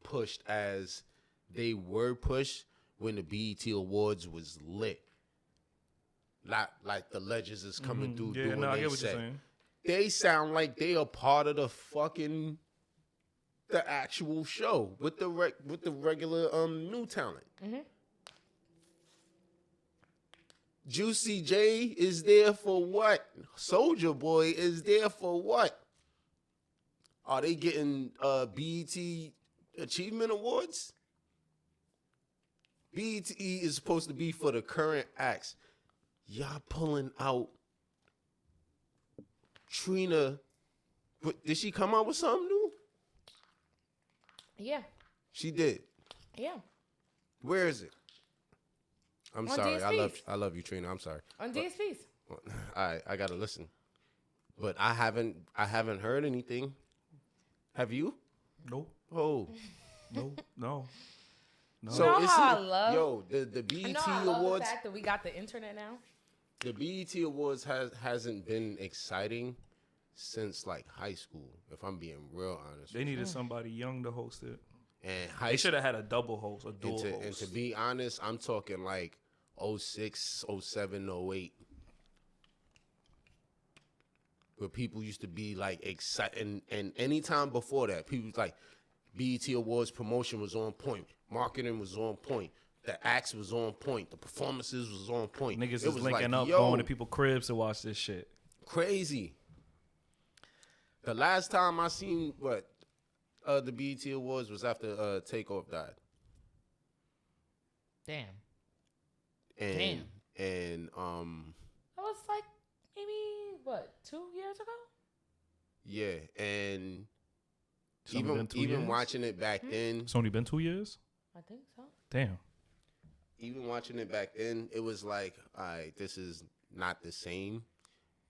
A: pushed as they were pushed when the BET Awards was lit. Not like the legends is coming through doing
B: I
A: they
B: get what
A: say.
B: you're saying.
A: They sound like they are part of the actual show with the regular new talent.
C: Mm-hmm.
A: Juicy J is there for what? Soulja Boy is there for what? Are they getting BET Achievement Awards? BET is supposed to be for the current acts. Y'all pulling out Trina. Did she come out with something new?
C: Yeah.
A: She did.
C: Yeah.
A: Where is it? I'm
C: On
A: sorry.
C: DSPs.
A: I love you, Trina. I'm sorry.
C: On DSPs.
A: I gotta listen. But I haven't heard anything. Have you?
B: Nope.
A: Oh.
B: No.
A: So
C: You know
A: it's
C: how I love
A: the BET
C: I love
A: Awards.
C: the fact that we got the internet now.
A: The BET Awards hasn't been exciting since like high school, if I'm being real honest.
B: They needed somebody young to host it.
A: And
B: They should have had a double host, a dual host.
A: And to be honest, I'm talking like 06, 07, 08. Where people used to be like excited, and any time before that, people was like, BET Awards promotion was on point, marketing was on point, the acts was on point, the performances was on point.
B: Niggas
A: It
B: is
A: was
B: linking
A: like,
B: up,
A: yo,
B: going to people's cribs to watch this shit.
A: crazy. The last time I seen the BET Awards was after Takeoff died.
C: Damn.
A: And
C: That was like maybe 2 years ago?
A: yeah, and
B: It's only been 2
A: even
B: years?
A: watching it back then,
B: It's only been 2 years?
C: I think so.
B: Damn.
A: even watching it back then, it was like, all right, this is not the same.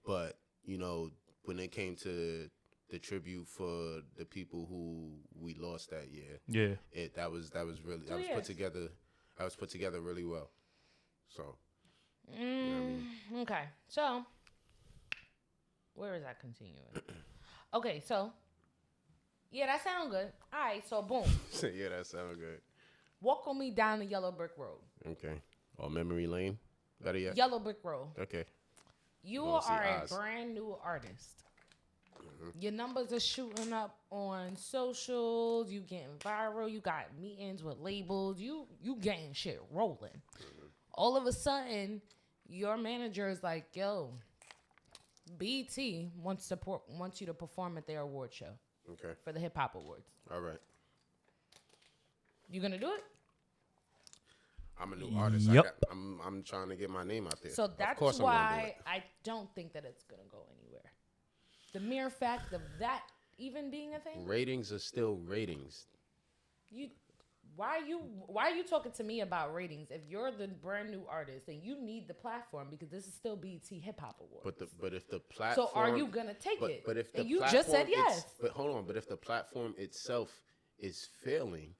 A: But, you know, when it came to the tribute for the people who we lost that year,
B: Yeah.
A: that was really put together really well. So, you know what I mean?
C: Okay. So, Where is that continuing? Okay, so yeah, that sounds good. All right, so boom.
A: Yeah, that sounds good.
C: Walk on me down the yellow brick road.
A: Okay. Or memory lane. Better yet.
C: Yellow brick road.
A: Okay.
C: You
A: Wanna see
C: are a
A: Oz.
C: brand new artist. Your numbers are shooting up on socials. You getting viral. You got meetings with labels. You getting shit rolling. All of a sudden, your manager is like, "Yo, BT wants you to perform at their award show
A: Okay.
C: for the Hip Hop Awards.
A: All right.
C: You gonna do it?"
A: I'm a new artist.
B: Yep.
A: I'm trying to get my name out there.
C: So
A: Of
C: that's
A: course I'm gonna do
C: why
A: it.
C: I don't think that it's gonna go anywhere. The mere fact of that even being a thing.
A: Ratings are still ratings.
C: Why are you talking to me about ratings if you're the brand new artist and you need the platform because this is still BET Hip Hop Awards?
A: But if the platform.
C: So are you gonna take it?
A: But if the
C: and you just said
A: platform
C: yes.
A: But hold on. But if the platform itself is failing,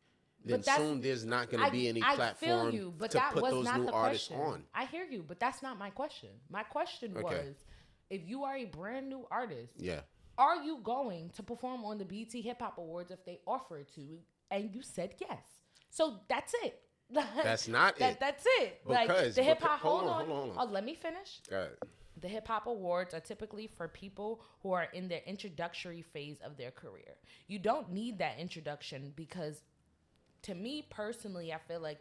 A: then
C: But that's-
A: soon there's not going to be any
C: I
A: platform
C: feel you, but
A: to
C: that
A: put
C: was
A: those
C: not
A: new
C: the
A: artists
C: question.
A: on.
C: I hear you, but that's not my question. My question was, if you are a brand new artist,
A: Yeah.
C: are you going to perform on the BET Hip Hop Awards if they offer it to? And you said yes. So that's it.
A: That's not it.
C: That's it. Like the hip hop. Hold on. Oh, let me finish.
A: Go ahead.
C: The hip hop awards are typically for people who are in their introductory phase of their career. You don't need that introduction because, to me personally, I feel like,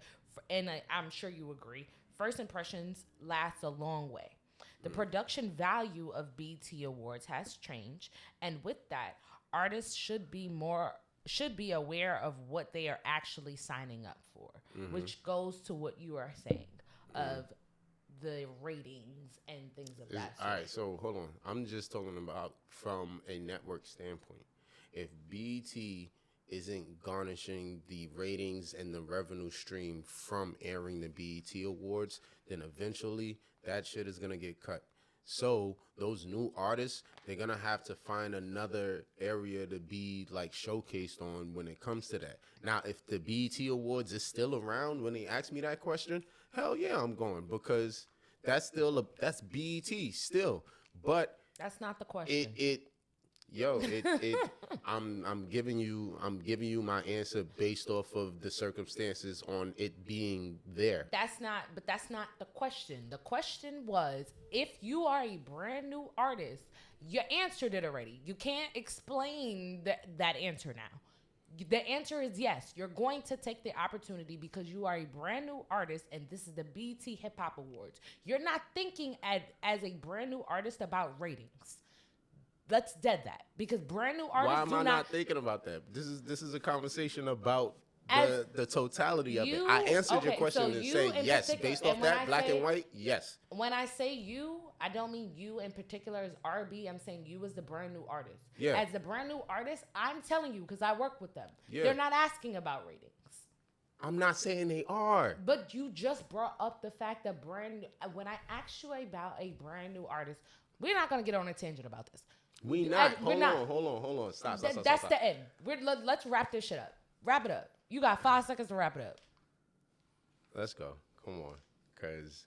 C: and I'm sure you agree, first impressions last a long way. The production value of BET Awards has changed, and with that, artists should be aware of what they are actually signing up for, which goes to what you are saying of the ratings and things of that sort.
A: All right, so hold on. I'm just talking about from a network standpoint. If BET isn't garnishing the ratings and the revenue stream from airing the BET Awards, then eventually that shit is going to get cut. So those new artists, they're going to have to find another area to be like showcased on when it comes to that. Now, if the BET Awards is still around when they ask me that question, hell yeah, I'm going because that's that's BET still. But
C: That's not the question.
A: I'm giving you my answer based off of the circumstances on it being there.
C: That's not the question. The question was, if you are a brand new artist, you answered it already. You can't explain that answer now. The answer is yes. You're going to take the opportunity because you are a brand new artist and this is the BET Hip Hop Awards. You're not thinking as a brand new artist about ratings. Let's dead that because brand new artists.
A: Why am I not thinking about that? This is a conversation about the totality of it.
C: You-
A: I answered your
C: okay,
A: question
C: so
A: and
C: you
A: say
C: in
A: yes
C: particular-
A: based
C: and
A: off
C: when
A: that
C: I
A: black
C: say-
A: and white. Yes.
C: When I say you, I don't mean you in particular as RB. I'm saying you as the brand new artist.
A: Yeah.
C: As the brand new artist, I'm telling you because I work with them.
A: Yeah.
C: They're not asking about ratings.
A: I'm not saying they are.
C: But you just brought up the fact that when I asked you about a brand new artist, we're not going to get on a tangent about this.
A: Hold on. Stop.
C: That's the end. Let's wrap this shit up. Wrap it up. You got 5 seconds to wrap it up.
A: Let's go. Come on. Because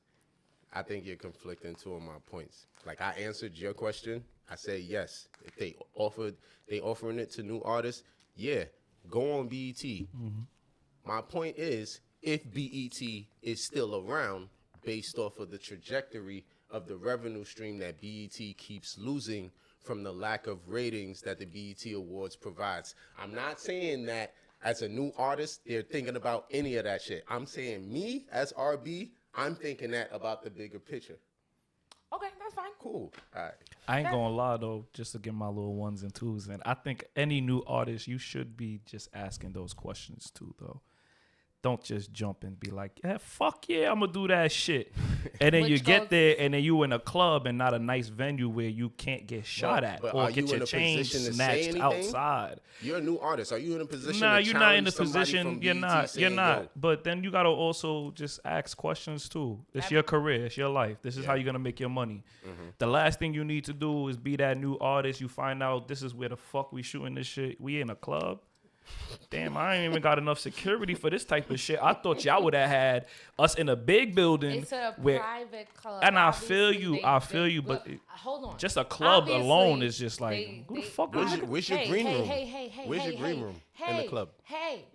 A: I think you're conflicting two of my points. Like, I answered your question. I said yes. If they offering it to new artists, yeah, go on BET. My point is, if BET is still around based off of the trajectory of the revenue stream that BET keeps losing from the lack of ratings that the BET Awards provides. I'm not saying that as a new artist, they're thinking about any of that shit. I'm saying me as RB, I'm thinking that about the bigger picture.
C: Okay, that's fine.
A: Cool. All right.
B: I ain't gonna lie though, just to get my little ones and twos in. I think any new artist, you should be just asking those questions too, though. Don't just jump and be like, yeah, fuck yeah, I'm gonna do that shit. And then
C: Which
B: you get
C: goes-
B: there and then you in a club and not a nice venue where you can't get shot at
A: but
B: or
A: are
B: get
A: you in
B: your
A: a
B: chain
A: position to say
B: snatched
A: anything?
B: outside.
A: You're a new artist. Are you in a position
B: Nah,
A: to
B: you're not in the
A: challenge somebody
B: position.
A: from
B: You're
A: BET
B: not. You're
A: saying,
B: not.
A: yo,
B: But then you gotta also just ask questions too. It's your career. It's your life. This is how you're gonna make your money. The last thing you need to do is be that new artist. You find out this is where the fuck we shooting this shit. We in a club. damn, I ain't even got enough security for this type of shit. I thought y'all would have had us in a big building.
C: It's a
B: where,
C: private club.
B: and I
C: Obviously,
B: feel you, but
C: hold on.
B: just a club
C: Obviously,
B: alone is just like, who the fuck was it?
A: Where's your green room?
C: Hey,
A: Where's your green room in the club?
C: Hey,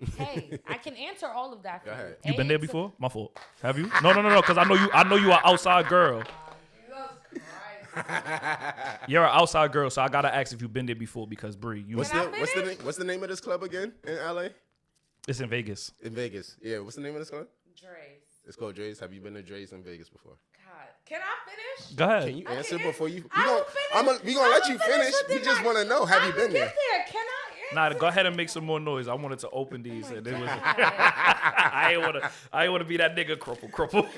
C: I can answer all of that for
A: Go ahead.
C: you.
B: You been there before? My fault. Have you? No, because I know you are outside girl.
C: Jesus Christ.
B: You're an outside girl, so I gotta ask if you've been there before because Bree,
A: What's the name of this club again in LA?
B: it's in Vegas.
A: In Vegas. Yeah, what's the name of this club?
C: Dre's.
A: It's called Dre's. Have you been to Dre's in Vegas before?
C: God. Can I finish?
B: Go ahead.
A: Can you answer
C: can-
A: before you?
C: I will finish.
A: We gonna let you finish.
C: but
A: We
C: then
A: just want to know. Have you been there?
C: Get there. Can I answer?
B: Nah, go ahead and make some more noise. I wanted to open these, and it was.
C: God.
B: I ain't wanna be that nigga crumple.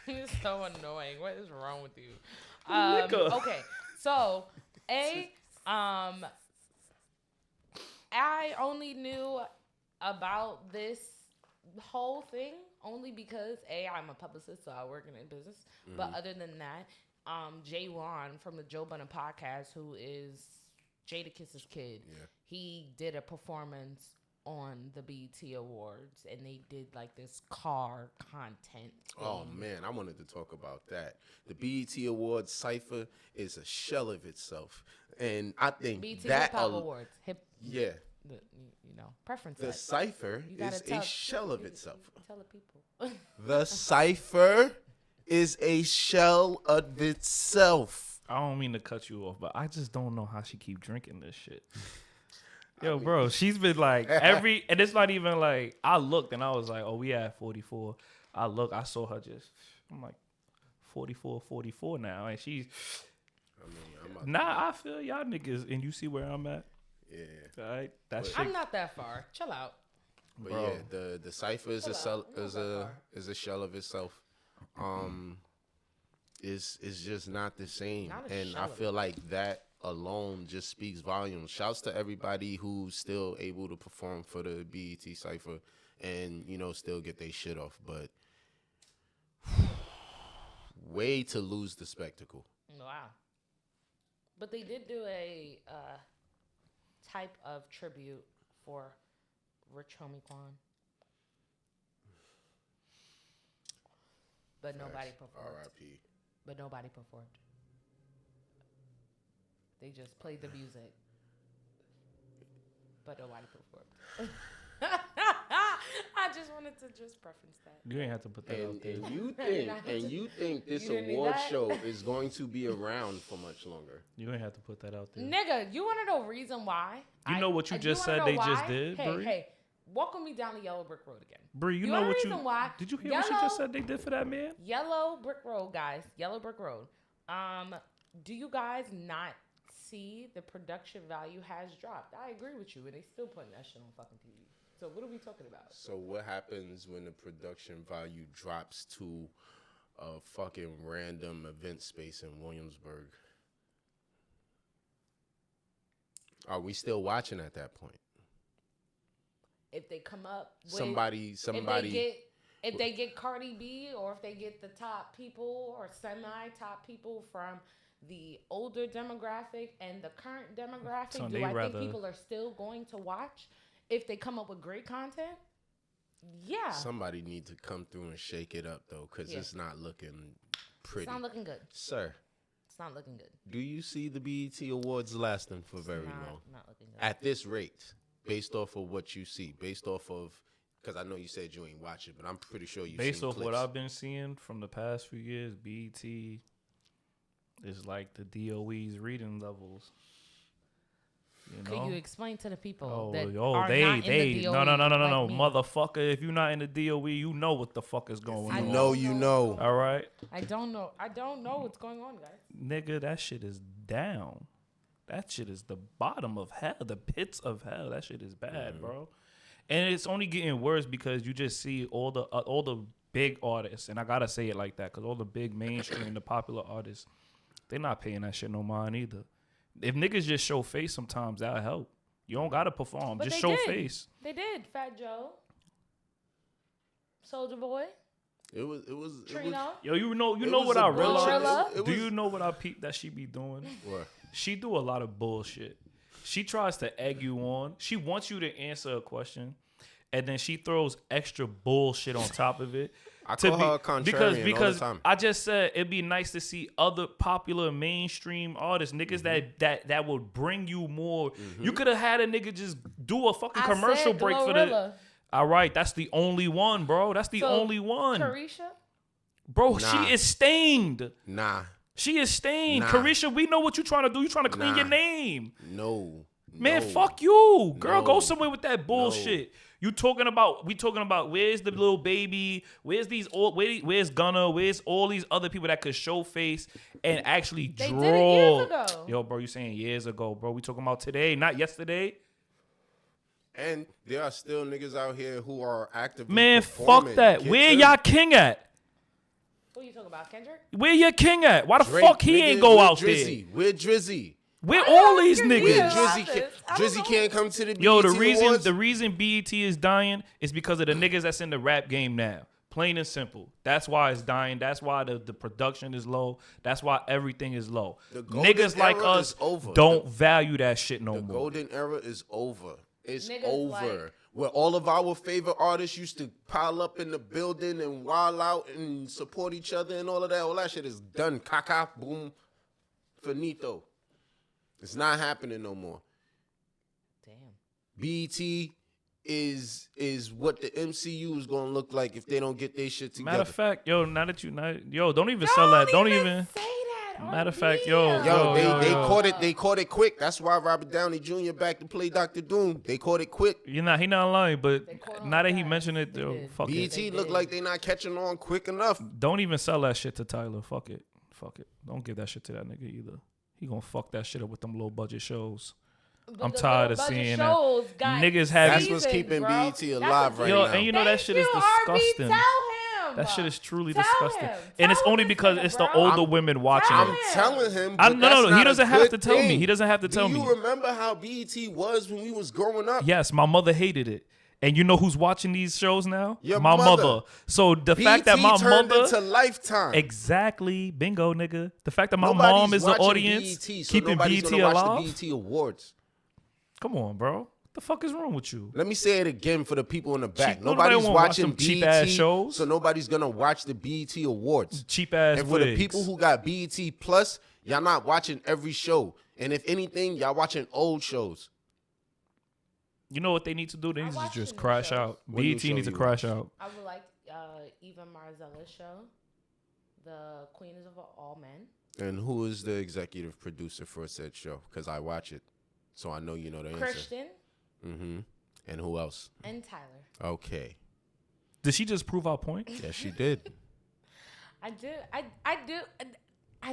C: It's so annoying. What is wrong with you?
B: Nigga.
C: Okay, so I only knew about this whole thing only because I'm a publicist, so I work in a business. But other than that, Jay Ron from the Joe Budden podcast, who is Jadakiss's kid, he did a performance on the BET Awards, and they did like this car content thing.
A: Oh man, I wanted to talk about that. The BET Awards cipher is a shell of itself, and I think
C: BET
A: that
C: Hip Hop Awards,
A: yeah,
C: preference.
A: the cipher is a shell of itself.
C: Tell the people.
A: The cipher is a shell of itself.
B: I don't mean to cut you off, but I just don't know how she keep drinking this shit. Yo, bro, she's been like and it's not even like, I looked and I was like, oh, we at 44. I saw her I'm like 44 now. And she's, I feel y'all niggas, and you see where I'm at.
A: Yeah.
B: All right, that shit.
C: I'm not that far. Chill out.
A: But
B: Bro.
A: yeah, the cipher is a shell of itself. Is just not the same,
C: Not a
A: and
C: shell
A: I
C: of
A: feel like that alone just speaks volumes. Shouts to everybody who's still able to perform for the BET cipher and still get their shit off, but way to lose the spectacle.
C: Wow. But they did do a type of tribute for Rich Homie Quan. But nobody performed.
A: R.I.P.
C: But nobody performed. They just played the music. But nobody performed. I just wanted to just preference that.
B: You ain't have to put that out there.
A: And you think this
C: You didn't need
A: award
C: that?
A: show is going to be around for much longer?
B: You ain't have to put that out there.
C: Nigga, you want to know reason why?
B: You know what you just said they just did, Bree?
C: Hey, welcome me down the Yellow Brick Road again.
B: Bree, you
C: You
B: know
C: know
B: what
C: the reason why?
B: Did you hear what she just said they did for that man?
C: Yellow Brick Road, guys. Yellow Brick Road. Do you guys not see the production value has dropped? I agree with you, and they still putting that shit on fucking TV. So what are we talking about?
A: So what happens when the production value drops to a fucking random event space in Williamsburg? Are we still watching at that point?
C: If they come up with
A: Somebody.
C: if they get Cardi B, or if they get the top people or semi-top people from the older demographic and the current demographic,
B: So
C: do
B: they
C: I
B: rather-
C: think people are still going to watch if they come up with great content? Yeah.
A: Somebody need to come through and shake it up though, because
C: Yeah.
A: it's not looking pretty.
C: It's not looking good.
A: Sir,
C: It's not looking good.
A: do you see the BET Awards lasting for very long?
C: Not looking good.
A: At this rate, based off of what you see, based off of, because I know you said you ain't watch it, but I'm pretty sure you've
B: Based
A: seen
B: off
A: clips.
B: what I've been seeing from the past few years, BET is like the DOE's reading levels. You know?
C: Could you explain to the people
B: Oh,
C: that
B: yo,
C: are
B: they,
C: not in the DOE
B: no,
C: like me?
B: motherfucker. If you're not in the DOE, you know what the fuck is going
C: I
B: on.
C: know.
A: you know.
B: All right,
C: I don't know. I don't know what's going on, guys.
B: nigga, that shit is down. That shit is the bottom of hell, the pits of hell. That shit is bad, bro. And it's only getting worse because you just see all the big artists, and I gotta say it like that because all the big mainstream, the popular artists, they're not paying that shit no mind either. If niggas just show face, sometimes that'll help. You don't gotta perform,
C: But
B: just
C: they
B: show
C: did.
B: face.
C: They did. Fat Joe, Soldier Boy,
A: It was
C: Trino.
B: Yo, you know
A: It
B: what
A: was
B: I
A: a
B: realized?
C: Glorilla?
A: it
B: Do
A: was-
B: you know what I peep that she be doing?
A: What?
B: She do a lot of bullshit. She tries to egg you on. She wants you to answer a question, and then she throws extra bullshit on top of it.
A: I call her a contrarian
B: because
A: all the time.
B: I just said it'd be nice to see other popular mainstream artists, niggas that would bring you more. You could have had a nigga just do a fucking commercial break for the. All right, that's the only one, bro. That's the only one.
C: Carisha?
B: Bro, she is stained.
A: Nah.
B: She is stained.
A: Nah.
B: Carisha, we know what you're trying to do. You're trying to clean your name.
A: No.
B: Man, fuck you. Girl, go somewhere with that bullshit. We talking about where's the little baby? Where's where's Gunna? Where's all these other people that could show face and actually draw?
C: They did it years ago.
B: Yo, bro, you saying years ago, bro. We talking about today, not yesterday.
A: And there are still niggas out here who are actively
B: Man, fuck that. Where y'all king at?
C: Who you talking about, Kendrick?
B: Where your king at? Why the
A: Drake,
B: fuck he ain't go out
A: Drizzy.
B: there?
A: Where Drizzy?
B: Where all these
A: Where
B: niggas?
A: Drizzy can't come to the BET
B: Yo,
A: Awards?
B: the reason BET is dying is because of the niggas that's in the rap game now. Plain and simple. That's why it's dying. That's why the production is low. That's why everything is low. Niggas like us don't value that shit no more.
A: The golden era is over. It's
C: Niggas
A: over.
C: like-
A: Where all of our favorite artists used to pile up in the building and wild out and support each other and all of that. All that shit is done. Caca, boom, finito. It's not happening no more.
C: Damn.
A: BET is what the MCU is gonna look like if they don't get their shit together.
B: Matter of fact, yo, don't even sell that. Don't even
C: say that.
B: Matter of fact, yo,
A: They caught it quick. That's why Robert Downey Jr. back to play Dr. Doom. They caught it quick.
B: he not lying, but now that he
C: fast.
B: mentioned it,
C: They
B: yo,
C: did.
B: fuck it.
A: BET look like they not catching on quick enough.
B: Don't even sell that shit to Tyler. Fuck it. Don't give that shit to that nigga either. He gonna fuck that shit up with them low budget shows. I'm tired of seeing that. Niggas have
A: That's what's keeping BET alive right
B: yo,
A: now.
B: and you know that shit is disgusting.
C: Tell him.
B: That shit is truly
C: Tell
B: disgusting.
C: him.
B: And it's
C: Tell
B: only
C: this
B: because
C: nigga,
B: it's the
C: bro.
B: older women watching
C: Tell
B: it.
C: him.
A: I'm telling him.
B: I,
A: But
B: no,
A: that's
B: he
A: not
B: doesn't
A: a
B: have
A: good
B: to tell me.
A: thing.
B: He doesn't have to tell
A: Do
B: me.
A: you remember how BET was when we was growing up?
B: Yes, my mother hated it. And you know who's watching these shows now?
A: Your
B: my
A: mother.
B: So the fact that
A: BET
B: my
A: turned
B: mother
A: into Lifetime.
B: exactly, bingo, nigga. The fact that my
A: Nobody's
B: mom is the
A: watching
B: audience,
A: BET, so
B: keeping
A: nobody's
B: BET
A: gonna watch
B: alive.
A: the BET Awards.
B: Come on, bro. What the fuck is wrong with you?
A: Let me say it again for the people in the back.
B: Cheap- nobody
A: Nobody's
B: wanna watch
A: watching
B: them
A: BET,
B: cheap-ass shows.
A: so nobody's gonna watch the BET Awards.
B: Cheap ass
A: And for the
B: wigs.
A: people who got BET Plus, y'all not watching every show. And if anything, y'all watching old shows.
B: You know what they need to do? They need to
C: watch
B: just
C: the new
B: crash
C: shows.
B: out.
A: What new
B: BET
A: show
B: needs to
A: you
B: crash
A: watch?
B: out.
C: I would like Eva Marzella's show, The Queens of All Men.
A: And who is the executive producer for said show? Because I watch it, so I know you know the answer.
C: Christian
A: Mm-hmm. And who else?
C: and Tyler.
A: Okay.
B: Did she just prove our point?
A: Yes, she did.
C: I do.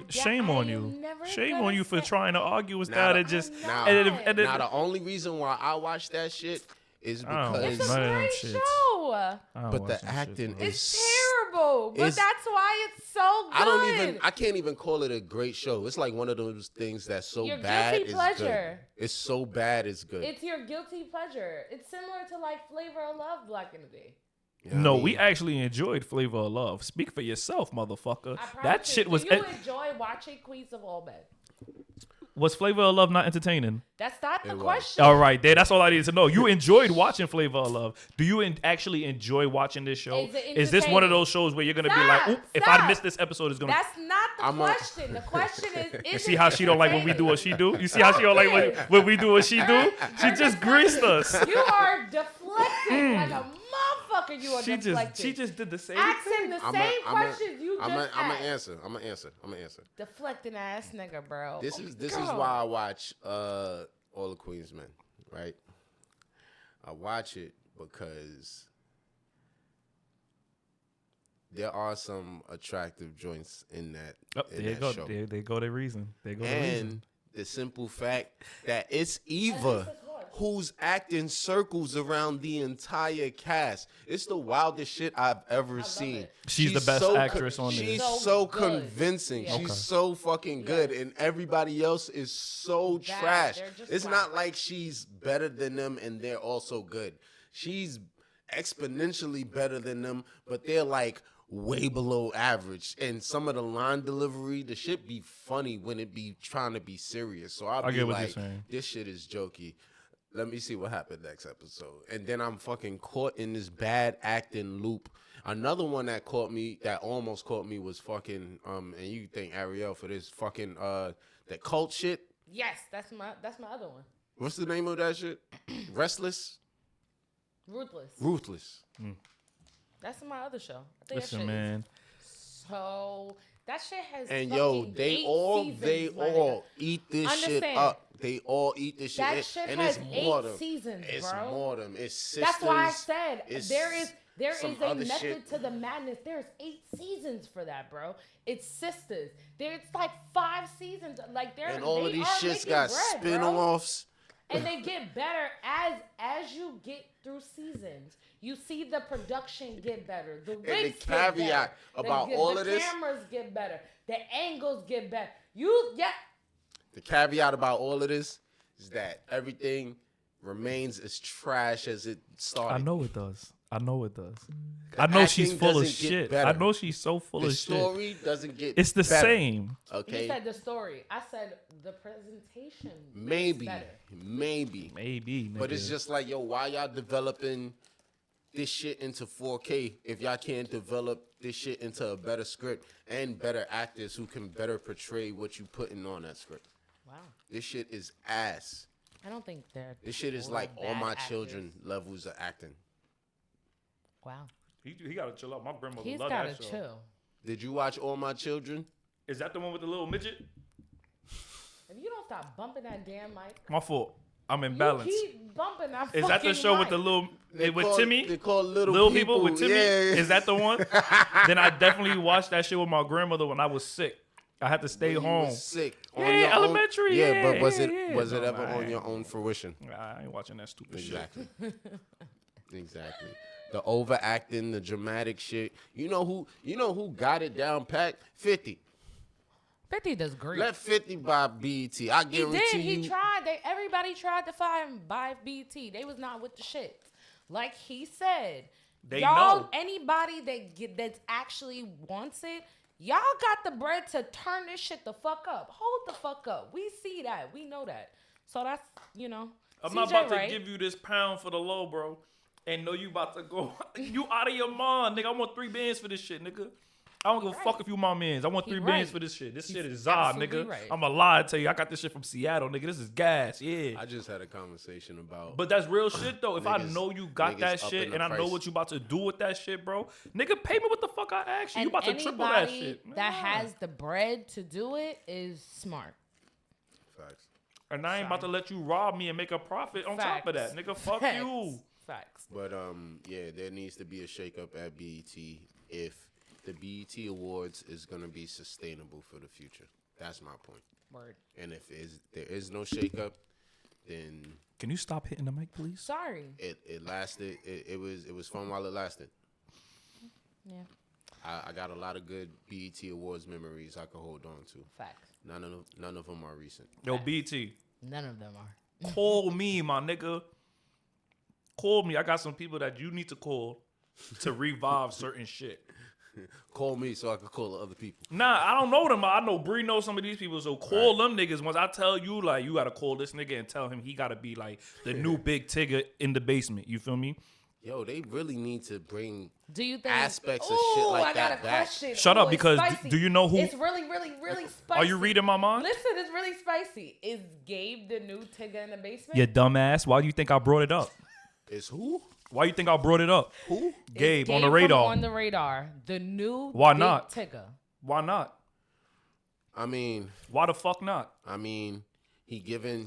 B: Shame on you. Shame on you for trying to argue with that and just.
A: Now,
B: and then-
A: now the only reason why I watch that shit is
B: I don't
A: because
C: It's a
B: None of them
C: great
B: shits.
C: show.
B: I don't
A: but
B: watch
A: the
B: that shit,
A: acting
B: bro.
A: is
C: It's terrible, but
A: it's-
C: that's why it's so good.
A: I can't even call it a great show. It's like one of those things that's so
C: Your
A: bad
C: guilty
A: it's
C: pleasure.
A: good. It's so bad it's good.
C: It's your guilty pleasure. It's similar to like Flavor of Love back in the day.
A: You know what
B: No,
A: I mean?
B: we actually enjoyed Flavor of Love. Speak for yourself, motherfucker.
C: I promise
B: That
C: you.
B: shit was.
C: Do you enjoy watching Queens of All Men?
B: Was Flavor of Love not entertaining?
C: That's not the
A: It was.
C: question.
B: All right, there. That's all I needed to know. You enjoyed watching Flavor of Love. Do you actually enjoy watching this show?
C: Is it
B: Is this one of
C: entertaining?
B: those shows where you're gonna be
C: Stop,
B: like, "Oop, if
C: stop.
B: I miss this episode, it's gonna."
C: That's not the
A: I'm a-
C: question. The question is
B: You see how she don't like when we do what she do? You see how she don't like
C: Stop
B: when we do what she do? She just greased us.
C: You are deflecting like a motherfucker. You are deflecting.
B: She just did the same
C: Ask
B: thing.
C: him the same questions you just
A: I'm
C: asked.
A: I'm gonna answer.
C: Deflecting ass nigga, bro.
A: This is
C: Girl.
A: why I watch All the Queens Men, right? I watch it because there are some attractive joints in that,
B: Oh,
A: in
B: there you
A: that
B: go.
A: show.
B: There go the reason. There go the reason.
A: And the simple fact that it's Eva who's acting circles around the entire cast. It's the wildest shit I've ever seen.
C: it.
B: She's the best actress on there.
A: She's
C: So
A: so
C: good.
A: convincing.
C: Yeah.
A: She's
B: Okay.
A: so fucking good. And everybody else is so
C: Bad.
A: trash.
C: They're just
A: It's
C: bad.
A: not like she's better than them and they're also good. She's exponentially better than them, but they're like way below average. And some of the line delivery, the shit be funny when it be trying to be serious. So I'll be like, this shit is jokey. Let me see what happened next episode. And then I'm fucking caught in this bad acting loop. Another one that almost caught me was fucking, and you think Ariel for this fucking, that cult shit?
C: Yes, that's my other one.
A: What's the name of that shit? Restless? Ruthless.
C: That's my other show. I think
B: Listen, man.
C: So that shit has.
A: And yo, they all eat this shit up. They all eat this shit.
C: That shit
A: and
C: has
A: it's
C: 8 seasons, bro.
A: It's more them. It's sisters.
C: That's why I said there is a method
A: shit.
C: to the madness. There's 8 seasons for that, bro. It's sisters. There's like 5 seasons. Like
A: and all of these shits got spin-offs.
C: And they get better as you get through seasons. You see the production get better. The wigs
A: the caveat
C: get better.
A: about all of this.
C: The cameras get better. The angles get better.
A: The caveat about all of this is that everything remains as trash as it started.
B: I know it does. I know she's full of shit.
A: Better.
B: I know she's so full of shit.
A: The story doesn't get
B: It's the
A: better.
B: same.
A: Okay.
C: You said the story. I said the presentation.
A: Maybe.
B: Nigga.
A: But it's just like, yo, why y'all developing this shit into 4K if y'all can't develop this shit into a better script and better actors who can better portray what you putting on that script?
C: Wow.
A: This shit is ass.
C: I don't think that.
A: This shit is like All My Children levels of acting.
C: Wow.
B: He gotta chill out. My grandmother
C: He's
B: loved
C: gotta
B: that show.
C: chill.
A: Did you watch All My Children?
B: Is that the one with the little midget?
C: If you don't stop bumping that damn mic.
B: My fault. I'm imbalanced.
C: You keep bumping that
B: Is that the show
C: mic.
B: with the little with Timmy?
A: They call little
B: people with Timmy.
A: Yeah.
B: Is that the one? Then I definitely watched that shit with my grandmother when I was sick. I had to stay home.
A: Sick.
B: Yeah,
A: on your
B: elementary.
A: Own,
B: yeah,
A: but was it
B: No,
A: ever on your own fruition?
B: I ain't watching that stupid
A: Exactly. Exactly. The overacting, the dramatic shit. You know who got it down pat? 50.
C: 50 does great.
A: Let 50 buy BET. I guarantee you.
C: He tried. Everybody tried to find him buy BET. They was not with the shit. Like he said,
B: know.
C: Anybody that actually wants it, y'all got the bread to turn this shit the fuck up. Hold the fuck up. We see that. We know that. So that's,
B: I'm
C: CJ,
B: not about
C: right?
B: to give you this pound for the low, bro. And know you about to go. You out of your mind, nigga. I want 3 bands for this shit, nigga. I don't give a fuck if you my mans. I want 3 bands for this shit. This shit is Zod, nigga.
C: Right.
B: I'm a lie to tell you. I got this shit from Seattle, nigga. This is gas, yeah.
A: I just had a conversation about.
B: But that's real shit, though. If I
A: niggas-
B: know you got that
A: niggas
B: shit
A: upping
B: and
A: the
B: I know
A: price.
B: what you about to do with that shit, bro, nigga, pay me what the fuck I asked you. You
C: And
B: about to triple that
C: anybody
B: shit.
C: that has the bread to do it is smart.
A: Facts.
B: And I ain't about to let you rob me and make a profit on top of that, nigga. Fuck
C: Facts.
B: you.
C: Facts.
A: But yeah, there needs to be a shakeup at BET if the BET Awards is gonna be sustainable for the future. That's my point.
C: Word.
A: And if there is no shakeup, then
B: Can you stop hitting the mic, please?
C: Sorry.
A: it lasted. It was fun while it lasted.
C: Yeah.
A: I got a lot of good BET Awards memories I could hold on to.
C: Facts.
A: None of them are recent.
B: Yo, BT,
C: None of them are.
B: call me, my nigga. Call me. I got some people that you need to call to revive certain shit.
A: Call me so I can call the other people.
B: Nah, I don't know them. I know Bree knows some of these people, so call them niggas. Once I tell you, like, you gotta call this nigga and tell him he gotta be like the new Big Tigga in the basement. You feel me?
A: Yo, they really need to bring
C: Do you think
A: aspects of shit like
C: I got
A: that
C: a
A: back.
C: question.
B: Shut up,
C: It's
B: because
C: spicy.
B: do you know who?
C: It's really, really, really spicy.
B: Are you reading my mind?
C: Listen, it's really spicy. Is Gabe the new Tigga in the basement?
B: You dumbass. Why do you think I brought it up?
A: Is who?
B: Why you think I brought it up?
A: Who?
C: Is
B: Gabe on the
C: from
B: radar.
C: On the radar. The new
B: Why
C: Big
B: not?
C: Tigga.
B: Why not?
A: I mean,
B: Why the fuck not?
A: he giving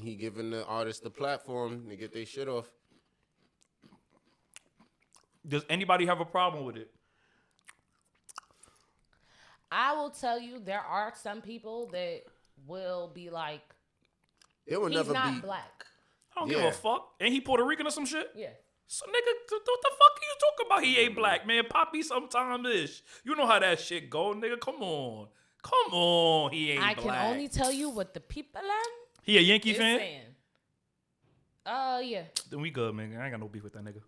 A: the artist the platform to get their shit off.
B: Does anybody have a problem with it?
C: I will tell you, there are some people that will be like,
A: There will
C: he's
A: never
C: not
A: be.
C: black.
B: I don't give
A: Yeah.
B: a fuck. Ain't he Puerto Rican or some shit?
C: Yeah.
B: So nigga, what the fuck are you talking about? He ain't black, man. Poppy sometimes ish. You know how that shit go, nigga. Come on. He ain't
C: I
B: black.
C: can only tell you what the people
B: He a Yankee
C: is
B: fan?
C: saying. Yeah.
B: Then we good, man. I ain't got no beef with that nigga.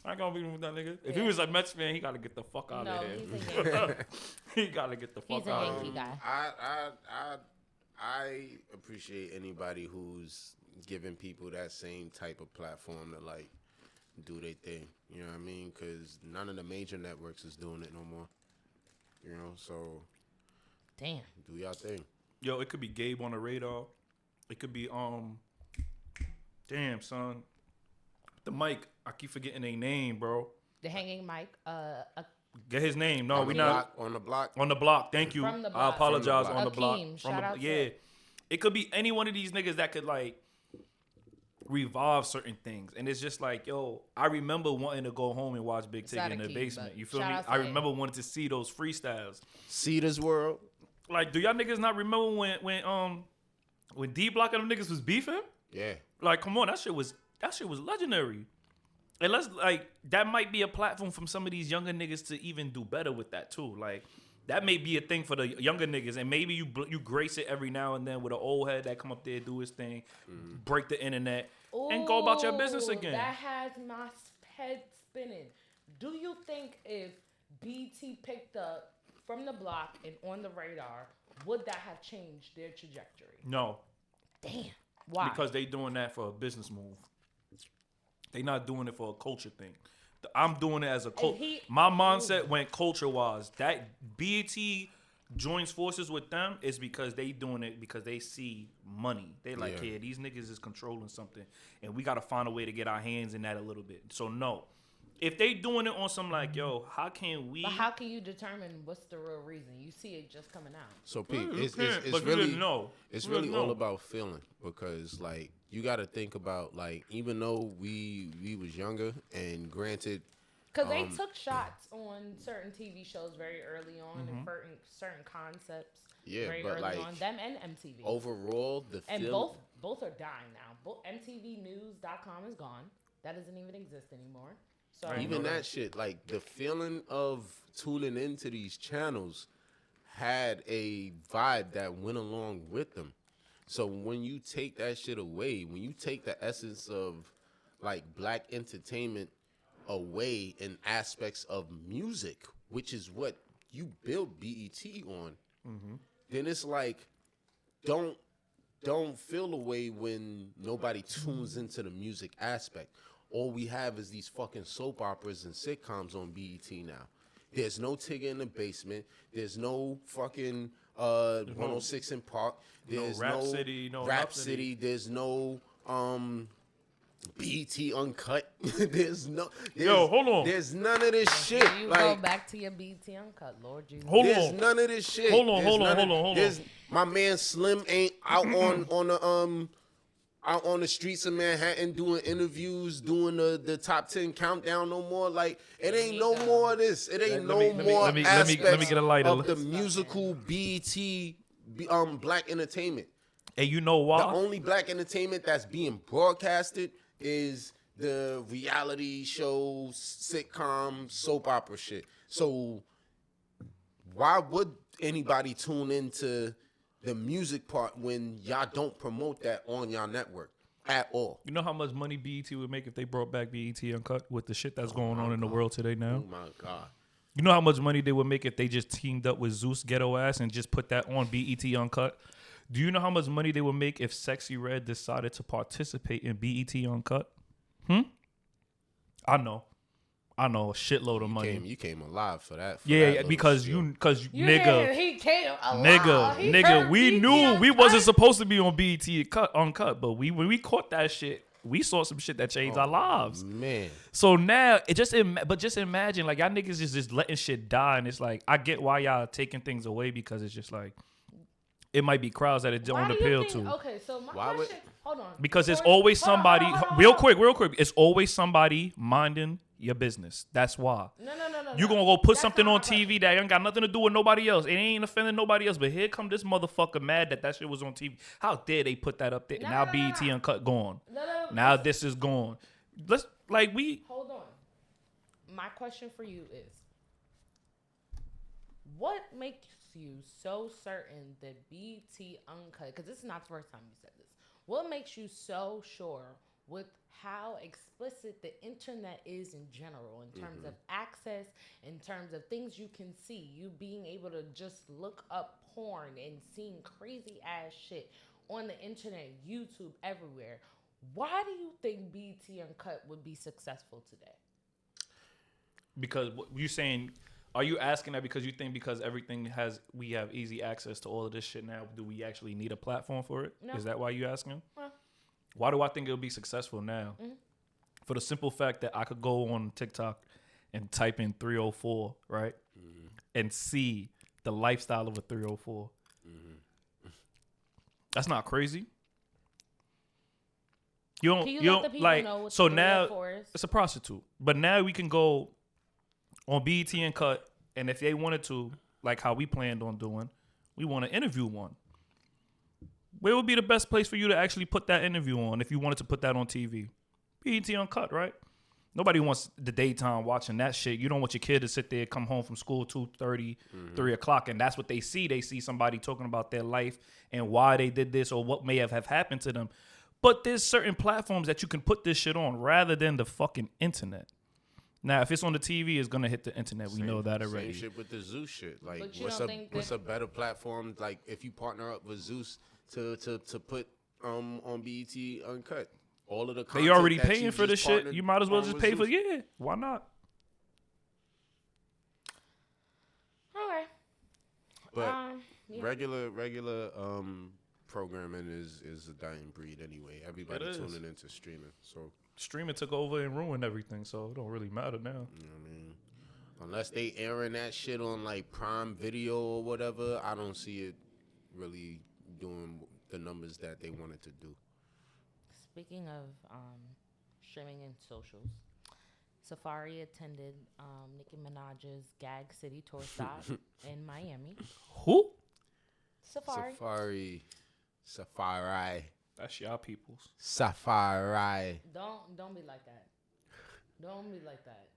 B: I ain't gonna be with that nigga. If he was a Mets fan, he gotta get the fuck out of here.
C: He's a Yankee.
B: He gotta get the fuck
C: He's a
B: out.
C: Yankee guy.
A: I appreciate anybody who's giving people that same type of platform to like do their thing. You know what I mean? Because none of the major networks is doing it no more. You know, so
C: Damn.
A: do y'all thing.
B: Yo, it could be Gabe on the radar. It could be damn son, the mic. I keep forgetting their name, bro.
C: The hanging mic.
B: Get his name. No, we
A: not
B: not
A: on the block.
B: on the block. Thank you.
C: From the
B: I
C: block.
B: apologize.
A: From
B: On
A: the
B: the block.
C: Akeem,
B: From
C: shout
B: the
C: out to
B: yeah.
C: it.
B: It could be any one of these niggas that could like revive certain things, and it's just like, yo, I remember wanting to go home and watch Big Tigga in the
C: Akeem,
B: basement.
C: but
B: You feel me?
C: shout out to
B: I
C: him.
B: remember wanting to see those freestyles.
A: Cedar's World.
B: Like, do y'all niggas not remember when D Block and them niggas was beefing?
A: Yeah.
B: Like, come on, that shit was legendary. And let's like that might be a platform from some of these younger niggas to even do better with that too. Like that may be a thing for the younger niggas, and maybe you grace it every now and then with an old head that come up there, do his thing, break the internet, and go about your business
C: Ooh,
B: again.
C: That has my head spinning. Do you think if BT picked up From the Block and On the Radar, would that have changed their trajectory?
B: No,
C: Damn. Why?
B: because they doing that for a business move. They not doing it for a culture thing. I'm doing it as a culture. My mindset went culture-wise. That BET joins forces with them is because they doing it because they see money. They like, yeah, these niggas is controlling something, and we got to find a way to get our hands in that a little bit. So no. If they doing it on some like, yo, how can we?
C: But how can you determine what's the real reason? You see it just coming out.
A: So Pete, it's
B: but
A: really
B: you didn't know.
A: It's
B: You
A: really
B: didn't
A: all
B: know.
A: about feeling, because like you got to think about like, even though we was younger, and granted,
C: Because they took shots on certain TV shows very early on and certain concepts very
A: but
C: early
A: like
C: on. Them and MTV.
A: overall the
C: and
A: feel,
C: both are dying now. MTVnews.com is gone. That doesn't even exist anymore. So
A: even that shit, like the feeling of tuning into these channels had a vibe that went along with them. So when you take that shit away, when you take the essence of like black entertainment away in aspects of music, which is what you build BET on, then it's like, don't feel the way when nobody tunes into the music aspect. All we have is these fucking soap operas and sitcoms on BET now. There's no Tigga in the Basement. There's no fucking 106 in Park. There's
B: Rap City, no
A: Rap
B: Rhapsody.
A: City. There's no BET Uncut. There's
B: hold on.
A: There's none of this shit.
C: you
A: Like,
C: go back to your BT Uncut, Lord Jesus.
B: Hold
A: there's
B: on.
A: none of this shit.
B: Hold on,
A: There's
B: hold on,
A: none of-
B: hold on.
A: there's- My man Slim ain't out on the streets of Manhattan doing interviews, doing the top 10 countdown no more. Like, it ain't no more of this. It ain't
B: Let me get a lighter.
A: of the musical BET black entertainment.
B: And you know why?
A: The only black entertainment that's being broadcasted is the reality show, sitcom, soap opera shit. So why would anybody tune into the music part when y'all don't promote that on y'all network at all?
B: You know how much money BET would make if they brought back BET Uncut with the shit that's going on in the world today now?
A: Oh my God.
B: You know how much money they would make if they just teamed up with Zeus Ghetto Ass and just put that on BET Uncut? Do you know how much money they would make if Sexy Red decided to participate in BET Uncut? I know a shitload of money.
A: You came alive for that. For
B: Yeah,
A: that little
B: because
A: shit.
B: nigga,
C: he came
B: nigga, we knew we wasn't supposed to be on BET Uncut, but when we caught that shit, we saw some shit that changed our lives.
A: Man.
B: So now just imagine like y'all niggas is just letting shit die, and it's like I get why y'all taking things away, because it's just like it might be crowds that it don't appeal to.
C: Okay, so my question, hold on.
B: Because it's
C: Hold on,
B: always
C: hold on,
B: somebody,
C: hold on,
B: real
C: hold on.
B: quick, it's always somebody minding your business. That's why.
C: No.
B: You gonna go put
C: That's
B: something
C: not
B: on
C: my question.
B: TV that ain't got nothing to do with nobody else. It ain't offending nobody else. But here come this motherfucker mad that shit was on TV. How dare they put that up there?
C: No,
B: Now
C: no,
B: BET
C: no.
B: Uncut gone.
C: No.
B: Now this is gone. Let's like we.
C: Hold on. My question for you is, what makes you so certain that BT Uncut, because this is not the first time you said this, what makes you so sure with how explicit the internet is in general, in terms of access, in terms of things you can see, you being able to just look up porn and seeing crazy ass shit on the internet, YouTube, everywhere. Why do you think BET Uncut would be successful today?
B: Because what you saying, are you asking that because you think because we have easy access to all of this shit now, do we actually need a platform for it?
C: No.
B: Is that why you asking?
C: Well,
B: Why do I think it'll be successful now? For the simple fact that I could go on TikTok and type in 304, right? And see the lifestyle of a 304. That's not crazy. You don't,
C: can you
B: you
C: let
B: don't
C: the people
B: like,
C: know what
B: so
C: the
B: now
C: 304 is?
B: it's a prostitute. But now we can go on BET and Cut, and if they wanted to, like how we planned on doing, we want to interview one. Where would be the best place for you to actually put that interview on if you wanted to put that on TV? BET Uncut, right? Nobody wants the daytime watching that shit. You don't want your kid to sit there, come home from school 2:30, 3 o'clock, and that's what they see. They see somebody talking about their life and why they did this or what may have happened to them. But there's certain platforms that you can put this shit on rather than the fucking internet. Now, if it's on the TV, it's gonna hit the internet. We know that already.
A: Same shit with the Zeus shit. Like,
C: But you
A: what's
C: don't
A: a
C: think
A: what's
C: that-
A: a better platform? Like, if you partner up with Zeus to put on BET Uncut, all of the content
B: They already
A: that
B: paying
A: you
B: for this
A: just
B: shit.
A: partnered
B: You might as well
A: on
B: just
A: with
B: pay for
A: Zeus.
B: yeah. Why not?
C: Okay.
A: But
C: Yeah.
A: regular programming is a dying breed anyway. Everybody
B: It is.
A: tuning into streaming. So
B: Streaming took over and ruined everything, so it don't really matter now.
A: you know what I mean, unless they airing that shit on like Prime Video or whatever, I don't see it really doing the numbers that they wanted to do.
C: Speaking of streaming and socials, Safaree attended Nicki Minaj's Gag City tour stop in Miami.
B: Who?
C: Safaree.
A: Safaree.
B: That's y'all peoples.
A: Safaree.
C: Don't be like that. Don't be like that.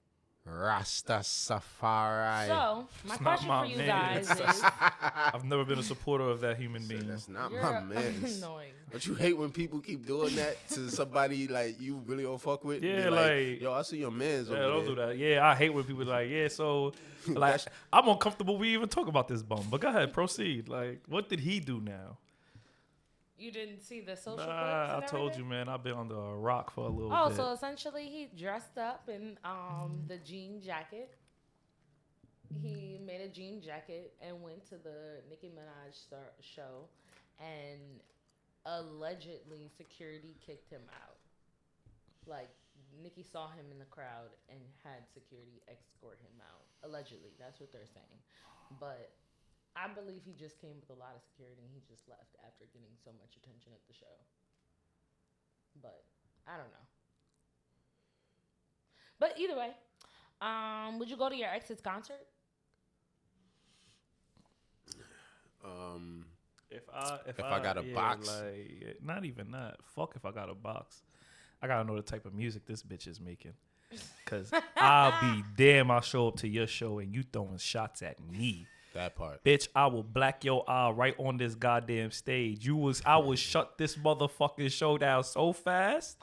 A: Rasta Safaree.
C: So my
B: It's not
C: question
B: my
C: for you
B: man.
C: guys is,
B: I've never been a supporter of that human being.
A: That's not
C: you're
A: my man.
C: annoying.
A: Don't you hate when people keep doing that to somebody like you really don't fuck with?
B: Yeah,
A: Be
B: like-
A: yo, I see your man's
B: Yeah,
A: over
B: don't
A: there.
B: do that. Yeah, I hate when people like, yeah, so like I'm uncomfortable we even talk about this bum. But go ahead, proceed. Like, what did he do now?
C: You didn't see the social clips
B: Nah,
C: and
B: I told
C: everything?
B: you, man. I've been under a rock for a little
C: Oh,
B: bit.
C: so essentially he dressed up in the jean jacket. He made a jean jacket and went to the Nicki Minaj show, and allegedly security kicked him out. Like, Nicki saw him in the crowd and had security escort him out. Allegedly, that's what they're saying. But I believe he just came with a lot of security and he just left after getting so much attention at the show. But I don't know. But either way, would you go to your ex's concert?
B: If
A: I got a box.
B: like, not even that. Fuck if I got a box. I gotta know the type of music this bitch is making. Cause I'll be damn, I'll show up to your show and you throwing shots at me.
A: That part.
B: Bitch, I will black your eye right on this goddamn stage. I will shut this motherfucking show down so fast.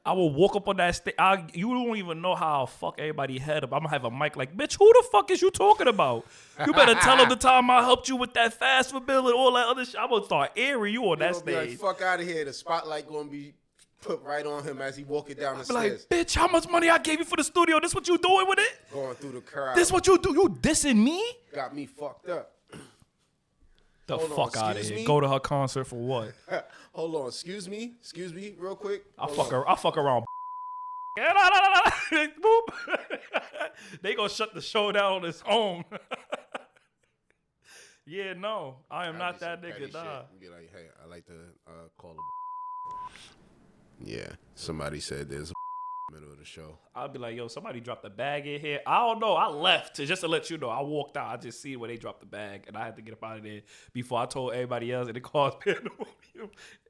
B: I will walk up on that stage. You don't even know how I'll fuck everybody head up. I'm gonna have a mic like, bitch, who the fuck is you talking about? You better tell them the time I helped you with that fast for bill and all that other shit. I'm gonna start airing you on that
A: Be like,
B: stage.
A: fuck out of here. The spotlight gonna be put right on him as he walking down the
B: Be like,
A: stairs.
B: bitch, how much money I gave you for the studio? This what you doing with it?
A: Going through the crowd.
B: This what you do? You dissing me?
A: Got me fucked up.
B: The
A: Hold on,
B: fuck out of
A: excuse
B: here.
A: me?
B: Go to her concert for what?
A: Hold on. Excuse me, real quick.
B: I
A: Hold
B: fuck
A: on.
B: around. Boop. They gonna shut the show down on its own. Yeah, no, I am not that
A: Gotta be
B: nigga.
A: some petty
B: Nah.
A: shit. Be like, hey, I like to call a. Yeah, somebody said there's a middle of the show.
B: I'll be like, yo, somebody dropped the bag in here. I don't know. I left just to let you know. I walked out. I just see where they dropped the bag, and I had to get up out of there before I told everybody else, and it caused pandemonium.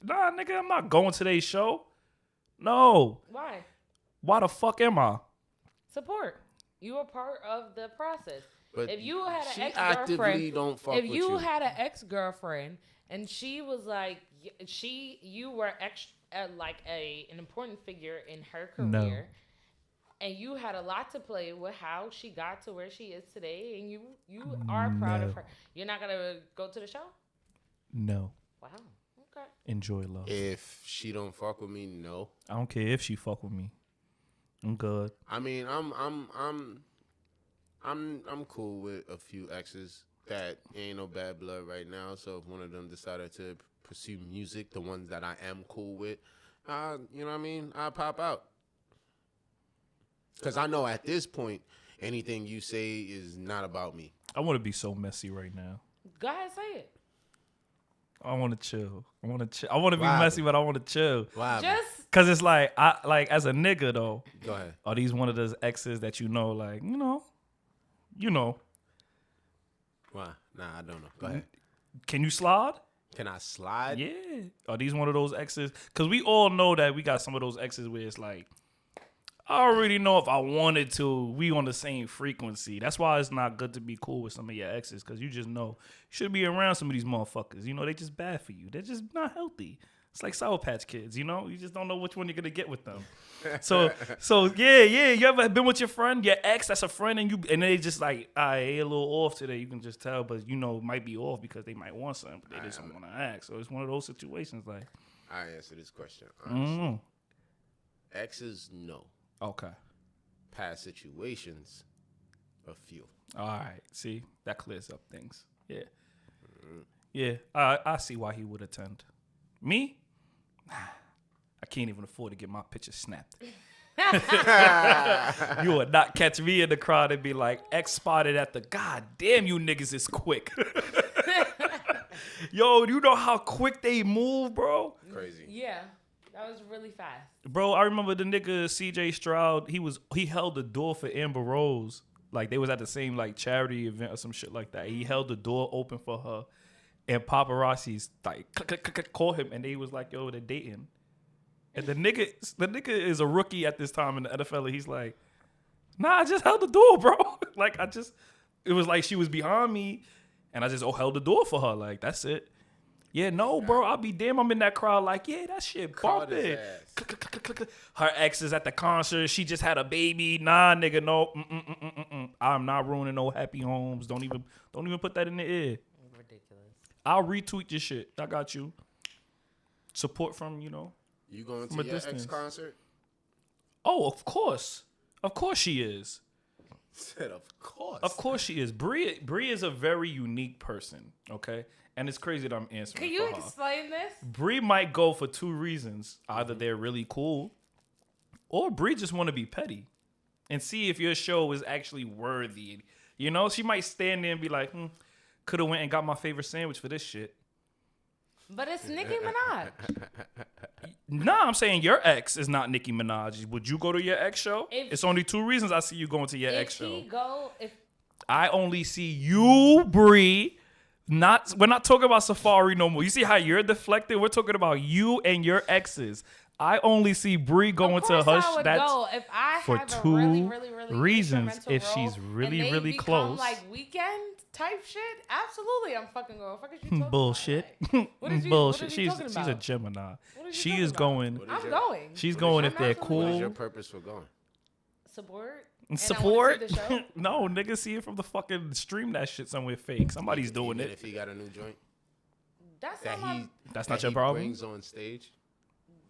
B: Nah, nigga, I'm not going to today's show. No.
C: Why?
B: Why the fuck am I?
C: Support. You were part of the process.
A: But
C: if you had
A: she
C: an
A: actively
C: ex-girlfriend,
A: don't fuck
C: if
A: with
C: you
A: you.
C: had an ex-girlfriend and she was like, you were an important figure in her
B: No.
C: career. And you had a lot to play with how she got to where she is today, and you are proud of her. You're not gonna go to the show?
B: No.
C: Wow. Okay.
B: Enjoy love.
A: If she don't fuck with me, no.
B: I don't care if she fuck with me. I'm good.
A: I mean, I'm cool with a few exes that ain't no bad blood right now. So if one of them decided to pursue music, the ones that I am cool with, you know what I mean, I'll pop out. Because I know at this point, anything you say is not about me.
B: I want to be so messy right now.
C: Go ahead, say it.
B: I want to chill. I want to be
A: Wow.
B: messy, but I want to chill.
A: Wow.
C: Just
B: Cause it's like as a nigga though.
A: Go ahead.
B: Are these one of those exes that you know, like you know?
A: Why? Nah, I don't know. Go ahead.
B: Can you slide?
A: Can I slide?
B: Yeah. Are these one of those exes? Cause we all know that we got some of those exes where it's like, I already know if I wanted to, we on the same frequency. That's why it's not good to be cool with some of your exes, because you just know you should be around some of these motherfuckers. You know, they just bad for you. They're just not healthy. It's like Sour Patch Kids, you know? You just don't know which one you're going to get with them. So yeah. You ever been with your friend, your ex that's a friend, and they just like, they a little off today. You can just tell, but you know, might be off because they might want something, but they just don't want to act. So it's one of those situations like.
A: I answer this question honestly.
B: Mm-hmm.
A: Exes, no.
B: Okay.
A: Past situations, a few.
B: All right. See, that clears up things. Yeah. Yeah. I see why he would attend. Me? I can't even afford to get my picture snapped. You would not catch me in the crowd and be like, X spotted at the, God damn, you niggas is quick. Yo, you know how quick they move, bro?
A: Crazy.
C: yeah, that was really fast.
B: Bro, I remember the nigga CJ Stroud, he held the door for Amber Rose. Like they was at the same like charity event or some shit like that. He held the door open for her. And paparazzi's like call him, and they was like, "Yo, they're dating." And the nigga is a rookie at this time in the NFL. And he's like, "Nah, I just held the door, bro. Like it was like she was behind me, and I just held the door for her. Like that's it. Yeah, no, bro. I'll be damn. I'm in that crowd. Like, yeah, that shit
A: Caught
B: bumping.
A: his ass.
B: Her ex is at the concert. She just had a baby. Nah, nigga, no. I'm not ruining no happy homes. Don't even put that in the air.
C: Ridiculous.
B: I'll retweet your shit. I got you. Support from,
A: You going
B: from a
A: to your
B: distance.
A: ex concert?
B: Oh, of course. Of course she is.
A: Said of course.
B: Of course she is. Bree is a very unique person, okay? And it's crazy that I'm answering
C: Can you
B: for her.
C: explain this?
B: Bree might go for two reasons. Either they're really cool, or Bree just want to be petty and see if your show is actually worthy. You know, she might stand there and be like, could have went and got my favorite sandwich for this shit.
C: But it's Nicki Minaj.
B: Nah, I'm saying your ex is not Nicki Minaj. Would you go to your ex show? It's only two reasons I see you going to your ex show. I only see you, Bree. We're not talking about Safaree no more. You see how you're deflected? We're talking about you and your exes. I only see Bree going to Hush. That's
C: go if I
B: for
C: have
B: two
C: a really
B: reasons.
C: instrumental
B: If
C: role
B: she's really,
C: and they
B: really
C: become
B: close.
C: like weekend type shit, absolutely, I'm fucking going. What the fuck is you talking
B: Bullshit.
C: about? Like, what is you,
B: Bullshit.
C: What is you talking
B: She's a
C: about?
B: Gemini.
C: What is you
B: She
C: talking
B: is
C: about?
B: going.
C: I'm going.
B: She's going if they're
C: absolutely
A: What is
B: cool.
A: your purpose for going?
C: Support.
B: Support?
C: And I wanna see the show.
B: No, nigga, see it from the fucking stream that shit somewhere fake. Somebody's doing
A: Even
B: it.
A: if he got a new joint
C: That's
A: that
C: not
A: he
C: my.
B: That's
A: that
B: not your
A: he
B: problem?
A: brings on stage.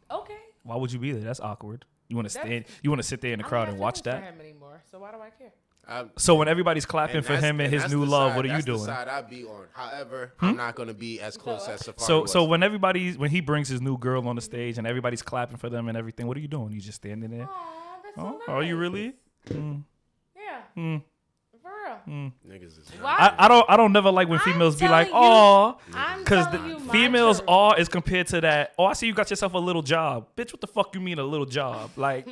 C: Okay.
B: Why would you be there? That's awkward. You want to
C: That's-
B: stand? You want to sit there in the crowd
C: I'm
B: and
C: not
B: watch
C: feeling
B: that?
C: for him anymore. So why do I care?
B: So when everybody's clapping for him and his
A: that's
B: new
A: the
B: love,
A: side-
B: what are you
A: that's
B: doing?
A: The side I be on. However, I'm not gonna be as close as Safaree
B: So
A: was.
B: so when he brings his new girl on the stage and everybody's clapping for them and everything, what are you doing? You just standing there?
C: Aw, that's so
B: Oh,
C: nice.
B: are you really?
C: Yeah. For real.
A: niggas is
C: Why?
B: I don't never like when
C: I'm
B: females be like,
C: telling you-
B: oh,
C: I'm
B: because
C: telling you my
B: females
C: truth.
B: is compared to that. Oh, I see you got yourself a little job, bitch. What the fuck you mean a little job? Like,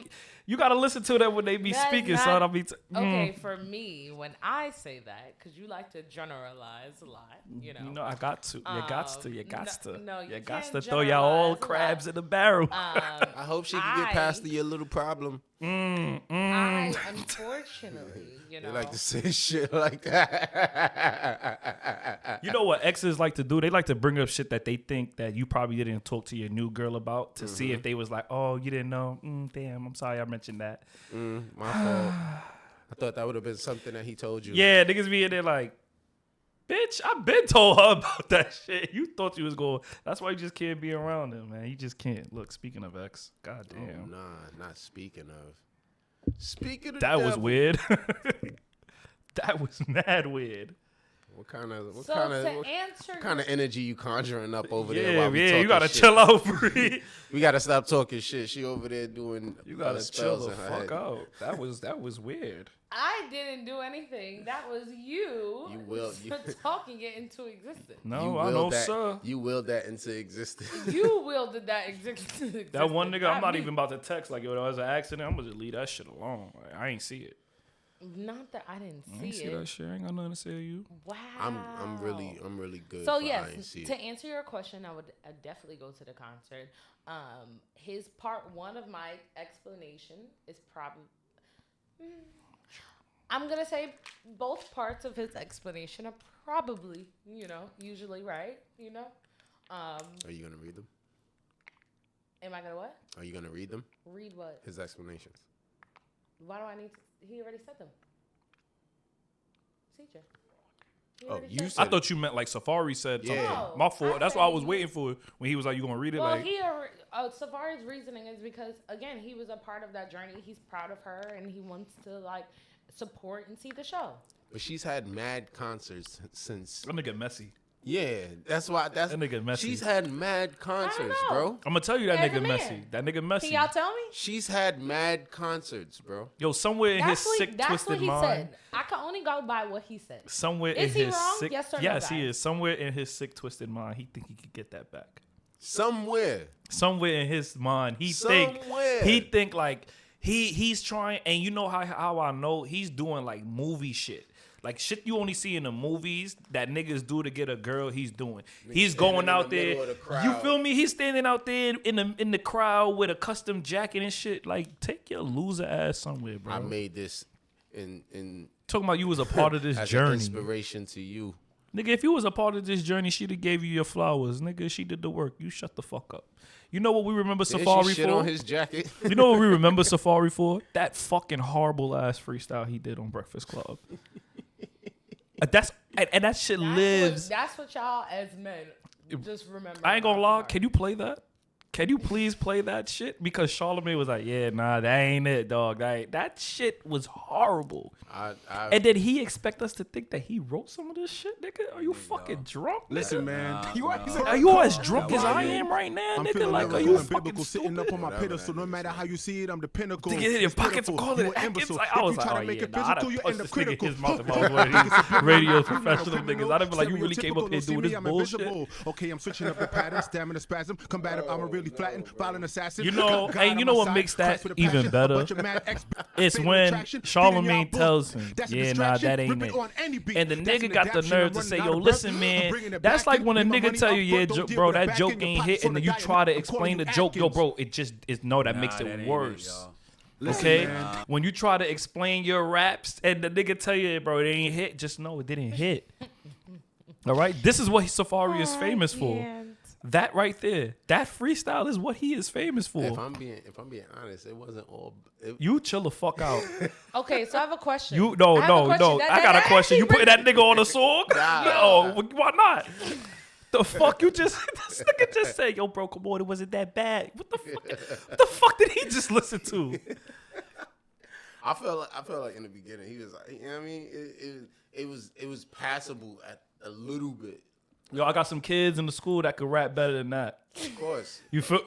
B: You gotta listen to them when they be
C: That's
B: speaking,
C: not-
B: son. I'll be
C: Okay, for me, when I say that, because you like to generalize a lot,
B: You know, I got to. You got to.
C: no, you
B: got
C: can't
B: to throw y'all all
C: generalize a lot.
B: crabs in the barrel.
A: I hope she can get past your little problem.
C: I unfortunately,
A: They like to say shit like that.
B: You know what exes like to do? They like to bring up shit that they think that you probably didn't talk to your new girl about to see if they was like, oh, you didn't know. Damn, I'm sorry I mentioned that.
A: My fault. I thought that would have been something that he told you.
B: Yeah, niggas be in there like, bitch, I been told her about that shit. You thought you was going. That's why you just can't be around him, man. You just can't. Look, speaking of ex, goddamn.
A: Oh, nah, not speaking of. Speaking of
B: That was
A: devil,
B: weird. That was mad weird.
A: What kind of
C: answer
A: energy you conjuring up over there?
B: Yeah,
A: While we
B: yeah, you
A: talking
B: gotta
A: shit?
B: chill out, Bree.
A: We gotta stop talking shit. She over there doing.
B: You gotta
A: spells
B: chill the
A: in her
B: fuck
A: head.
B: out. That was weird.
C: I didn't do anything. That was you. Talking it into existence.
B: No, I know, sir.
A: You willed that into existence.
C: You wielded that existence.
B: That one nigga, I'm not
C: me.
B: even about to text like, yo, that was an accident. I'm gonna just leave that shit alone. Like, I ain't see it.
C: Not that I didn't
B: I ain't see that shit. I ain't got nothing to say to you.
C: Wow.
A: I'm really good.
C: So
A: for I ain't
C: yes,
A: see
C: to
A: it.
C: answer your question, I would definitely go to the concert. His part one of my explanation is probably. I'm gonna say both parts of his explanation are probably, usually right.
A: Are you gonna read them?
C: Am I gonna what?
A: Are you gonna read them?
C: Read what?
A: His explanations.
C: Why do I need to? He already said them. CJ.
A: Oh, you
B: I
A: said.
B: thought you meant like Safaree said something.
A: Yeah.
B: My fault. That's what I was
C: said-
B: waiting for when he was like, you gonna read it?
C: Well,
B: Like,
C: Safaree's reasoning is because, again, he was a part of that journey. He's proud of her, and he wants to, support and see the show.
A: But she's had mad concerts since.
B: that nigga messy.
A: Yeah, that's why. That
B: nigga messy.
A: She's had mad concerts,
C: know.
A: bro.
B: I'm gonna tell you that
C: As a
B: nigga
C: man.
B: messy. That nigga messy.
C: Can y'all tell me?
A: She's had mad concerts, bro.
B: Yo, somewhere in his sick,
C: That's
B: twisted
C: what he
B: mind.
C: said. I can only go by what he said.
B: Somewhere
C: Is
B: in
C: he
B: his
C: wrong?
B: sick,
C: Yes or no,
B: yes, he
C: guys?
B: is. Somewhere in his sick, twisted mind, he think he could get that back.
A: Somewhere.
B: Somewhere in his mind, he think like he's trying. And you know how I know he's doing like movie shit. Like shit you only see in the movies that niggas do to get a girl, he's doing. He's going out there. You feel me? He's standing out there in the crowd with a custom jacket and shit. Like, take your loser ass somewhere, bro.
A: I made this in
B: Talking about you was a part of this
A: as
B: journey.
A: an inspiration to you.
B: Nigga, if you was a part of this journey, she'd have gave you your flowers. Nigga, she did the work. You shut the fuck up. You know what we remember
A: Did
B: Safaree
A: she shit
B: for?
A: on his jacket?
B: You know what we remember Safaree for? That fucking horrible ass freestyle he did on Breakfast Club. That shit lives.
C: That's what y'all as men just remember.
B: I ain't gonna
C: about
B: lie.
C: Safaree.
B: Can you play that? Can you please play that shit? Because Charlamagne was like, yeah, nah, that ain't it, dog. That shit was horrible. And did he expect us to think that he wrote some of this shit, nigga? Are you fucking drunk?
D: Listen, man.
B: Are you as drunk as I am right now,
D: I'm
B: nigga?
D: feeling
B: Like, are
D: lyrical
B: you
D: and
B: fucking
D: biblical, sitting up on my
A: Whatever
D: pedestal.
A: that
D: No
A: is,
D: matter how you see it, I'm the pinnacle.
B: To get in your
D: It's
B: pockets and
D: pitiful.
B: call
D: You
B: it
D: an
B: Atkins.
D: imbecile.
B: Like,
D: If
B: I was
D: you
B: like,
D: try
B: oh
D: to make
B: yeah,
D: it
B: nah, I'd
D: physical,
B: have
D: you're
B: punched
D: in the
B: this nigga in
D: critical.
B: his mouth if I was one of these radio professional niggas. I'd have been like, you really came up here doing this bullshit?
D: Okay, I'm switching up the pattern, stamina spasm, combative, I'm a really flattened, violent assassin.
B: You know,
D: God
B: and
D: on
B: you know
D: my
B: what
D: side,
B: makes that
D: Christ with a
B: even
D: passion, a
B: better?
D: bunch of mad
B: It's
D: fatal
B: when
D: attraction,
B: Charlamagne
D: beating y'all
B: tells
D: book.
B: him,
D: That's a
B: yeah, nah,
D: distraction,
B: that ain't
D: rip
B: it.
D: on any beat.
B: And the
D: That's
B: nigga
D: an
B: got the
D: adaptation,
B: nerve
D: I'm
B: to say,
D: running
B: yo,
D: out of
B: listen,
D: breath.
B: man,
D: I'm bringing it
B: that's
D: back
B: like
D: in,
B: when a
D: leave my
B: nigga
D: money
B: tell you,
D: up
B: yeah,
D: front, don't deal
B: bro,
D: with it
B: that
D: back
B: joke
D: in your
B: ain't
D: pockets
B: hitting,
D: on
B: and
D: the
B: you
D: diet.
B: try to
D: I'm
B: explain
D: calling
B: the
D: you
B: joke, yo,
D: Atkins.
B: bro, that makes
E: that
B: it
E: ain't
B: worse.
D: Listen,
B: Okay,
D: man.
B: when you try to explain your raps and the nigga tell you, bro, it ain't hit, just know it didn't hit. All right, this is what Safaree is famous for. That right there, that freestyle is what he is famous for.
A: If I'm being honest, it wasn't all.
B: You chill the fuck out.
C: Okay, so I have a question.
B: You no.
C: I got
B: a question. You putting that nigga on a song?
A: Nah.
B: No, why not? The fuck you just this nigga just said, yo, bro, come on, it wasn't that bad. What the fuck did he just listen to?
A: I felt like in the beginning he was like, you know what I mean? It was passable at a little bit.
B: Yo, I got some kids in the school that could rap better than that.
A: Of course.
B: You feel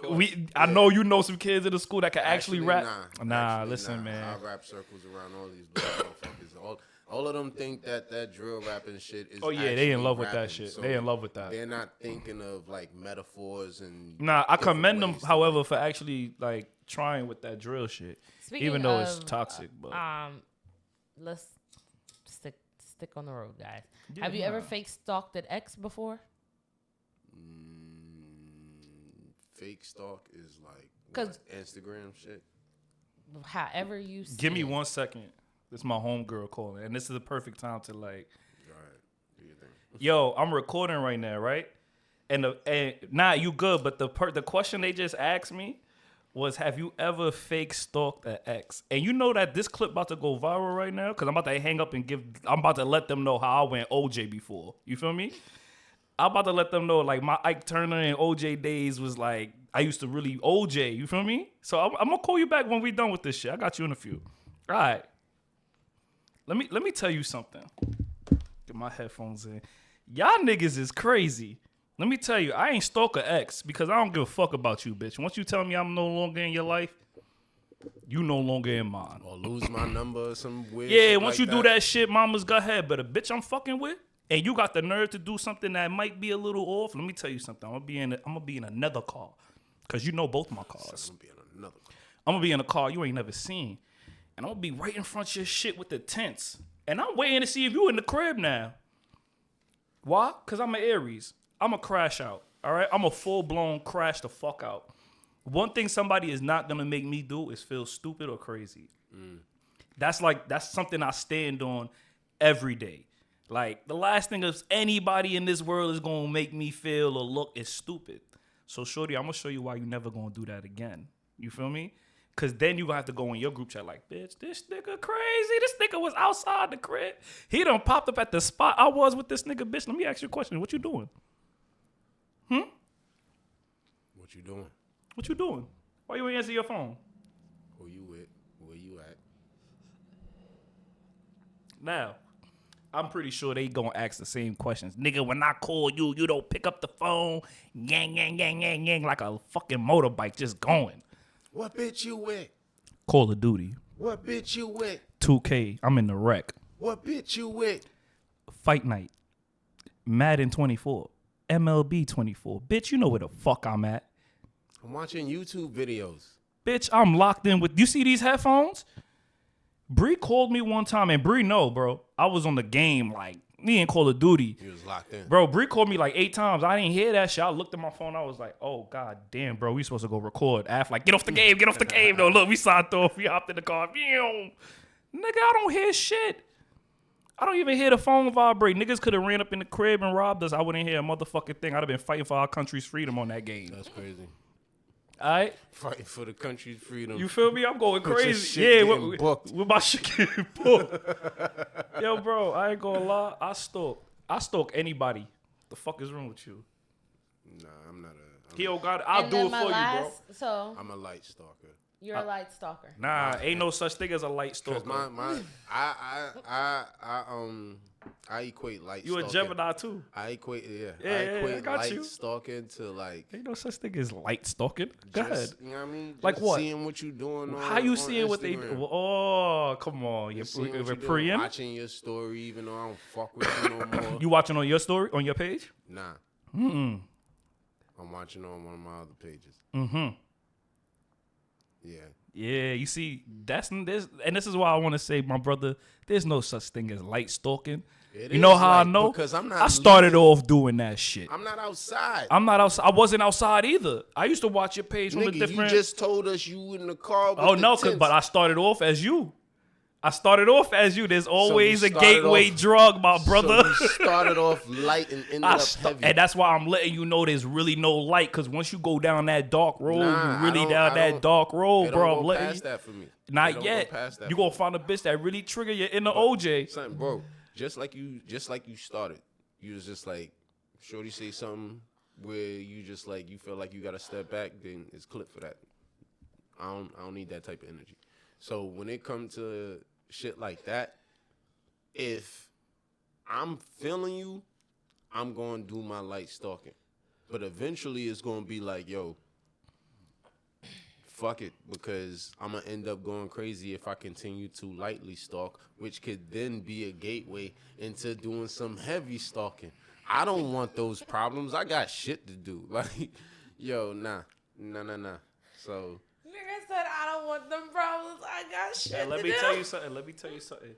B: I know you know some kids in the school that can actually rap.
A: Nah,
B: Listen, man.
A: I rap circles around all these black motherfuckers. All of them think that drill rapping shit is.
B: Oh yeah, they in
A: actually
B: love with
A: rapping,
B: that shit.
A: so
B: They in love with that.
A: They're not thinking of like metaphors and.
B: Nah, I
A: different
B: commend them,
A: ways to,
B: however,
A: like-
B: for actually like trying with that drill shit,
C: Speaking
B: even though it's
C: of,
B: toxic. But
C: let's stick on the road, guys.
B: Yeah,
C: Have you ever
B: nah.
C: fake stalked an ex before?
A: Fake stalk is like
C: 'Cause-
A: what, Instagram shit.
C: However you see
B: Give me
C: it.
B: 1 second. This is my homegirl calling, and this is the perfect time to like,
A: All right, do your thing.
B: yo, I'm recording right now, right? And nah, you good? But the question they just asked me was, have you ever fake stalked an ex? And you know that this clip about to go viral right now because I'm about to hang up and I'm about to let them know how I went OJ before. You feel me? I'm about to let them know like my Ike Turner and OJ days was like I used to really OJ. You feel me? So I'm gonna call you back when we done with this shit. I got you in a few. All right. Let me tell you something. Get my headphones in. Y'all niggas is crazy. Let me tell you, I ain't stalk a ex because I don't give a fuck about you, bitch. Once you tell me I'm no longer in your life, you no longer in mine.
A: Or lose my number or some weird.
B: Yeah,
A: shit
B: once
A: like
B: you do that shit, mama's go ahead. But a bitch I'm fucking with, and you got the nerve to do something that might be a little off. Let me tell you something. I'm gonna be in another car, cause you know both my cars.
A: I'm gonna be on another.
B: I'm gonna be in a car you ain't never seen, and I'm gonna be right in front of your shit with the tents, and I'm waiting to see if you in the crib now. Why? Cause I'm an Aries. I'm a crash out. All right, I'm a full blown crash the fuck out. One thing somebody is not gonna make me do is feel stupid or crazy. That's something I stand on every day. Like the last thing of anybody in this world is gonna make me feel or look is stupid. So shorty, I'm gonna show you why you never gonna do that again. You feel me? Cause then you gonna have to go in your group chat like, bitch, this nigga crazy. This nigga was outside the crib. He done popped up at the spot I was with this nigga, bitch. Let me ask you a question. What you doing?
A: What you doing?
B: What you doing? Why you ain't answer your phone?
A: Who you with? Where you at?
B: Now, I'm pretty sure they gonna ask the same questions. Nigga, when I call you, you don't pick up the phone. Yang, yang, yang, yang, yang, like a fucking motorbike just going.
A: What bitch you with?
B: Call of Duty.
A: What bitch you with?
B: 2K. I'm in the wreck.
A: What bitch you with?
B: Fight Night. Madden 24. MLB 24. Bitch, you know where the fuck I'm at.
A: I'm watching YouTube videos.
B: Bitch, I'm locked in with... You see these headphones? Bree called me one time, and Bree know, bro. I was on the game, like, me and Call of Duty.
A: You was locked in.
B: Bro, Bree called me like 8 times. I didn't hear that shit. I looked at my phone. I was like, oh, god damn, bro. We supposed to go record. Af like, get off the game. Get off the game. No, look, we signed off. We hopped in the car. Nigga, I don't hear shit. I don't even hear the phone vibrate. Niggas could have ran up in the crib and robbed us. I wouldn't hear a motherfucking thing. I'd have been fighting for our country's freedom on that game.
A: That's crazy.
B: All right?
A: Fighting for the country's freedom.
B: You feel me? I'm going
A: With your
B: crazy.
A: shit
B: Yeah,
A: getting booked.
B: with my shit getting booked. Yo, bro, I ain't gonna lie. I stalk anybody. The fuck is wrong with you?
A: Nah, I'm not a.
B: Yo, God, I'll
C: And
B: do
C: then
B: it for
C: my
B: you, bro.
C: last- So
A: I'm a light stalker.
C: you're a light stalker.
B: Nah, ain't no such thing as a light
A: Cause
B: stalker.
A: I equate light.
B: You a
A: stalking.
B: Gemini too.
A: I equate
B: Yeah,
A: I equate
B: I got
A: light
B: you.
A: stalking to like.
B: Ain't no such thing as light stalking. Go ahead.
A: Just, you know what I mean? Just
B: Like what?
A: Seeing what you doing.
B: How you
A: on
B: seeing what they
A: Instagram.
B: do? Oh, come on.
A: Just seeing
B: You're
A: what you doing,
B: preying?
A: watching your story, even though I don't fuck with you no more.
B: You watching on your story, on your page?
A: Nah.
B: Mm-mm.
A: I'm watching on one of my other pages.
B: Mm-hmm.
A: Yeah.
B: Yeah, you see, this is why I want to say, my brother, there's no such thing as light stalking.
A: It
B: You know
A: is
B: how I
A: light
B: know?
A: because I'm not
B: I started
A: leaving.
B: off doing that shit.
A: I'm not outside.
B: I'm not outside. I wasn't outside either. I used to watch your page from a
A: Nigga,
B: different.
A: you just told us you in the car with
B: Oh
A: the
B: no,
A: tents.
B: but I started off as you. There's always a
A: started
B: gateway
A: off-
B: drug, my brother.
A: So you started off light and ended up heavy.
B: And that's why I'm letting you know there's really no light. Because once you go down that dark road,
A: Nah,
B: you really
A: I
B: down that
A: don't-
B: dark road,
A: It
B: bro.
A: don't
B: I'm
A: go
B: letting
A: past
B: you.
A: that for me. It
B: Not
A: don't
B: yet.
A: Go past that
B: You
A: for
B: gonna
A: me.
B: find a bitch that really trigger your inner OJ.
A: Something, bro. Just like you started. You was just like, shorty say something where you just like you feel like you gotta step back, then it's clip for that. I don't need that type of energy. So when it comes to shit like that, if I'm feeling you, I'm gonna do my light stalking. But eventually it's gonna be like, yo, fuck it, because I'm going to end up going crazy if I continue to lightly stalk, which could then be a gateway into doing some heavy stalking. I don't want those problems. I got shit to do. Like, yo, nah. So...
C: Nigga said, I don't want them problems. I got shit to do.
B: Let me tell you something.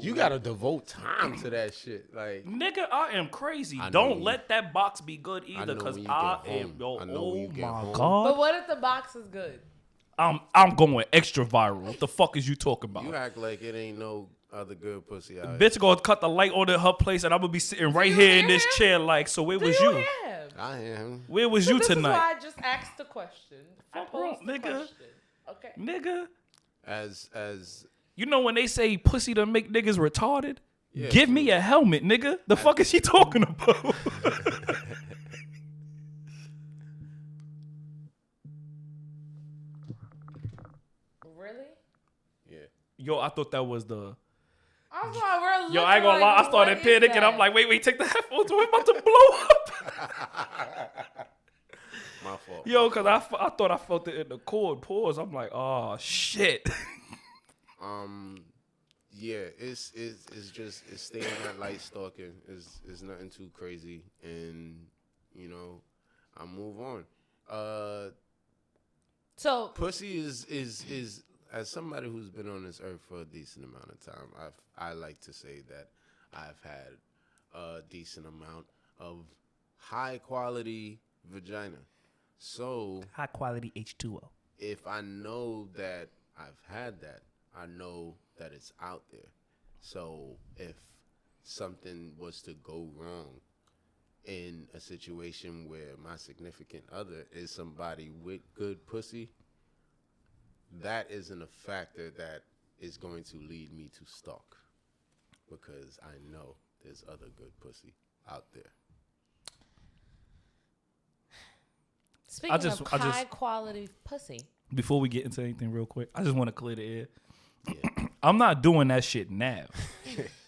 A: You gotta devote time to that shit. Like,
B: nigga, I am crazy. Don't let that box be good either, because I am. Yo, oh my god.
C: But what if the box is good?
B: I'm going extra viral. What the fuck is you talking about?
A: You act like it ain't no other good pussy out
B: Bitch gonna cut the light on at her place, and I'm gonna be sitting right here in this chair. Like, so where was you?
A: I am.
B: Where was you
C: this
B: tonight?
C: This is why I just asked the question.
B: Nigga.
C: Okay.
B: Nigga.
A: As
B: you know when they say pussy to make niggas retarded?
A: Yeah,
B: give me a helmet, nigga. The fuck is she talking about?
C: Really?
A: Yeah.
B: Yo, I thought that was the...
C: Yo,
B: I ain't gonna lie. I started panicking. I'm like, wait, take the headphones. We're about to blow up.
A: My fault.
B: Yo, because I thought I felt it in the cord. Pause. I'm like, oh, shit.
A: Yeah, it's staying at light stalking is nothing too crazy, and you know, I move on.
C: So
A: pussy is as somebody who's been on this earth for a decent amount of time, I like to say that I've had a decent amount of high quality vagina. So
B: high quality H2O.
A: If I know that I've had that, I know that it's out there. So if something was to go wrong in a situation where my significant other is somebody with good pussy, that isn't a factor that is going to lead me to stalk, because I know there's other good pussy out there.
C: Speaking of high quality pussy.
B: Before we get into anything real quick, I just want to clear the air. Yeah. I'm not doing that shit now.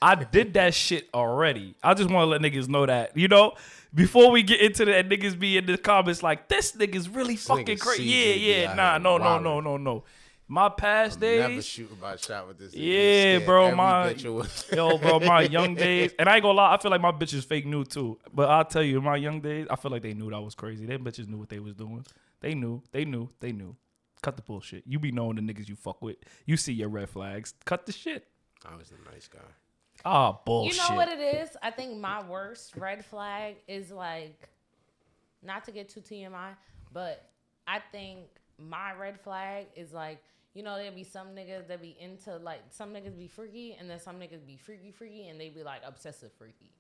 B: I did that shit already. I just want to let niggas know that, you know, before we get into that, niggas be in the comments like, this nigga's really fucking crazy. Yeah. Nah, no. My past days.
A: Never shoot about shot with this.
B: Yeah, bro. My young days. And I ain't gonna lie, I feel like my bitches fake knew too. But I'll tell you, in my young days, I feel like they knew that I was crazy. Them bitches knew what they was doing. They knew. Cut the bullshit. You be knowing the niggas you fuck with. You see your red flags. Cut the shit.
A: I was a nice guy.
B: Ah, bullshit.
C: You know what it is? I think my worst red flag is like, not to get too TMI, but I think my red flag is like, you know, there'll be some niggas that be into, like, some niggas be freaky, and then some niggas be freaky, and they be like obsessive freaky.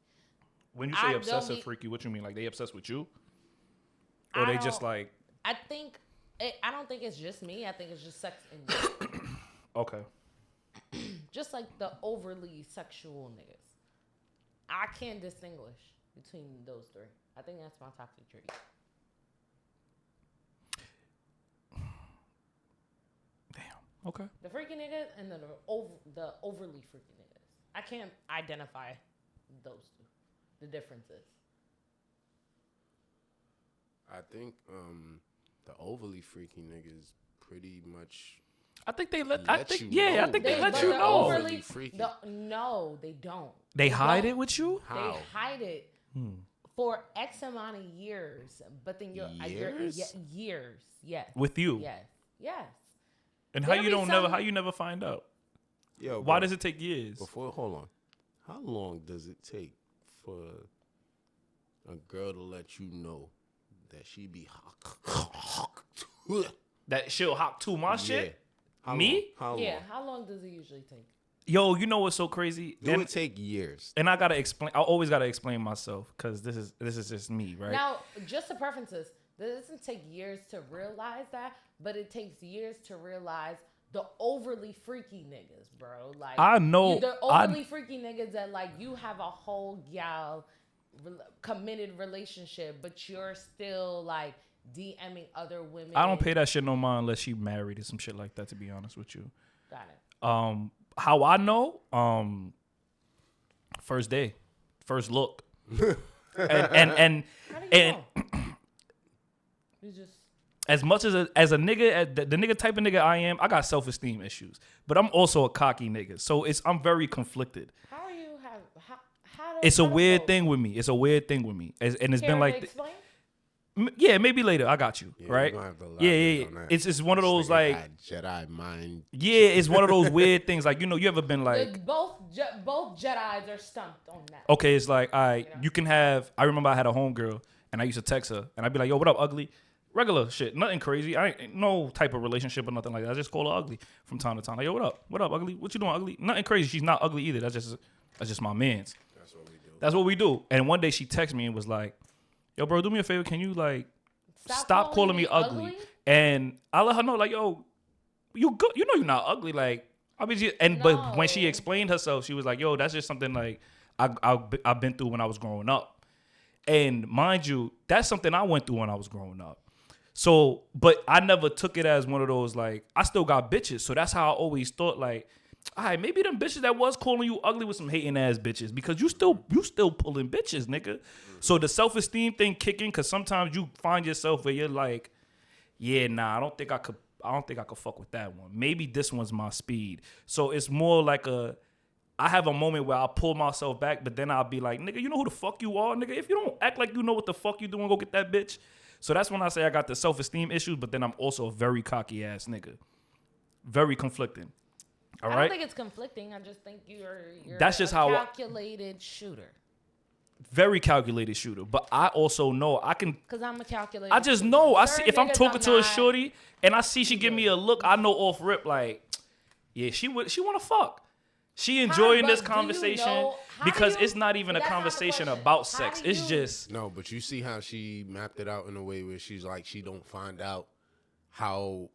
B: When you say obsessive freaky, what you mean? Like they obsessed with you? Or they just like...
C: I don't think it's just me. I think it's just sex in general.
B: Okay.
C: Just like the overly sexual niggas. I can't distinguish between those three. I think that's my toxic trait.
B: Damn. Okay.
C: The freaky niggas and then the overly freaky niggas. I can't identify those two. The differences.
A: I think the overly freaky niggas pretty much.
B: I think they let you know.
C: Overly freaky. No, they don't.
B: They hide it with you?
A: How?
C: They hide it for X amount of years, but then you're years. Yes.
B: With you?
C: Yes.
B: And how you never find out?
A: Yo,
B: why does it take years?
A: Hold on. How long does it take for a girl to let you know that she be hawk?
B: That she'll hawk to my shit? Me?
A: How long?
C: How long does it usually take?
B: Yo, you know what's so crazy?
A: It would take years.
B: And I gotta explain. I always gotta explain myself because this is just me, right?
C: Now, just the preferences. It doesn't take years to realize that, but it takes years to realize the overly freaky niggas, bro. Like
B: I know
C: the overly freaky niggas that like you have a whole gal committed relationship, but you're still like DMing other women.
B: I don't pay that shit no mind unless she married or some shit like that. To be honest with you,
C: got it.
B: How I know? First day, first look, and
C: How do you know? You just
B: as much as a nigga, the nigga type of nigga I am, I got self-esteem issues. But I'm also a cocky nigga. So I'm very conflicted.
C: How are you how
B: It's a weird thing with me. It's a weird thing with me. And it's been like
C: explain?
B: yeah, maybe later. I got you.
A: Yeah,
B: right?
A: you gonna have to
B: Yeah.
A: elaborate on that.
B: It's one of those
A: Nigga
B: like
A: had Jedi mind.
B: yeah, it's one of those weird things. Like, you ever been like
C: Both Jedis are stumped on that.
B: okay, it's like, all right, you can have. I remember I had a homegirl, and I used to text her, and I'd be like, yo, what up, ugly? Regular shit, nothing crazy. I ain't no type of relationship or nothing like that. I just call her ugly from time to time. Like, yo, what up? What up, ugly? What you doing, ugly? Nothing crazy. She's not ugly either. That's just my man's. That's what we do. And one day she texted me and was like, yo, bro, do me a favor. Can you like stop calling me ugly? And I let her know, like, yo, you good? You know you're not ugly. Like, I mean, but when she explained herself, she was like, yo, that's just something like I've been through when I was growing up. And mind you, that's something I went through when I was growing up. So, but I never took it as one of those, like, I still got bitches. So that's how I always thought, like, all right, maybe them bitches that was calling you ugly with some hating ass bitches, because you still pulling bitches, nigga. So the self-esteem thing kicking, because sometimes you find yourself where you're like, yeah, nah, I don't think I could fuck with that one. Maybe this one's my speed. So it's more like I have a moment where I'll pull myself back, but then I'll be like, nigga, you know who the fuck you are, nigga? If you don't act like you know what the fuck you doing, go get that bitch. So that's when I say I got the self-esteem issues, but then I'm also a very cocky ass nigga. Very conflicting. All right?
C: I don't think it's conflicting. I just think you're
B: that's just how
C: calculated shooter.
B: Very calculated shooter. But I also know I can.
C: Because I'm a calculated
B: I just
C: shooter.
B: know. I see if I'm
C: Niggas,
B: talking to a
C: not-
B: shorty and I see she give me a look, I know off rip, like, yeah, she want to fuck. She enjoying this conversation because it's not even a conversation about sex. It's just
A: No, but you see how she mapped it out in a way where she's like, she don't find out how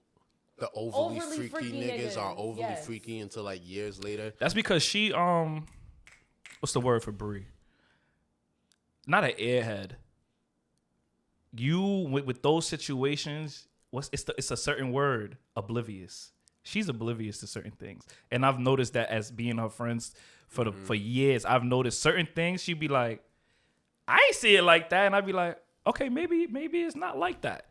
A: the overly freaky niggas are overly freaky until like years later.
B: that's because she what's the word for Brie? Not an airhead. You with those situations, it's a certain word, oblivious. She's oblivious to certain things. And I've noticed that as being her friends for years. I've noticed certain things she'd be like, I ain't see it like that. And I'd be like, okay, maybe it's not like that.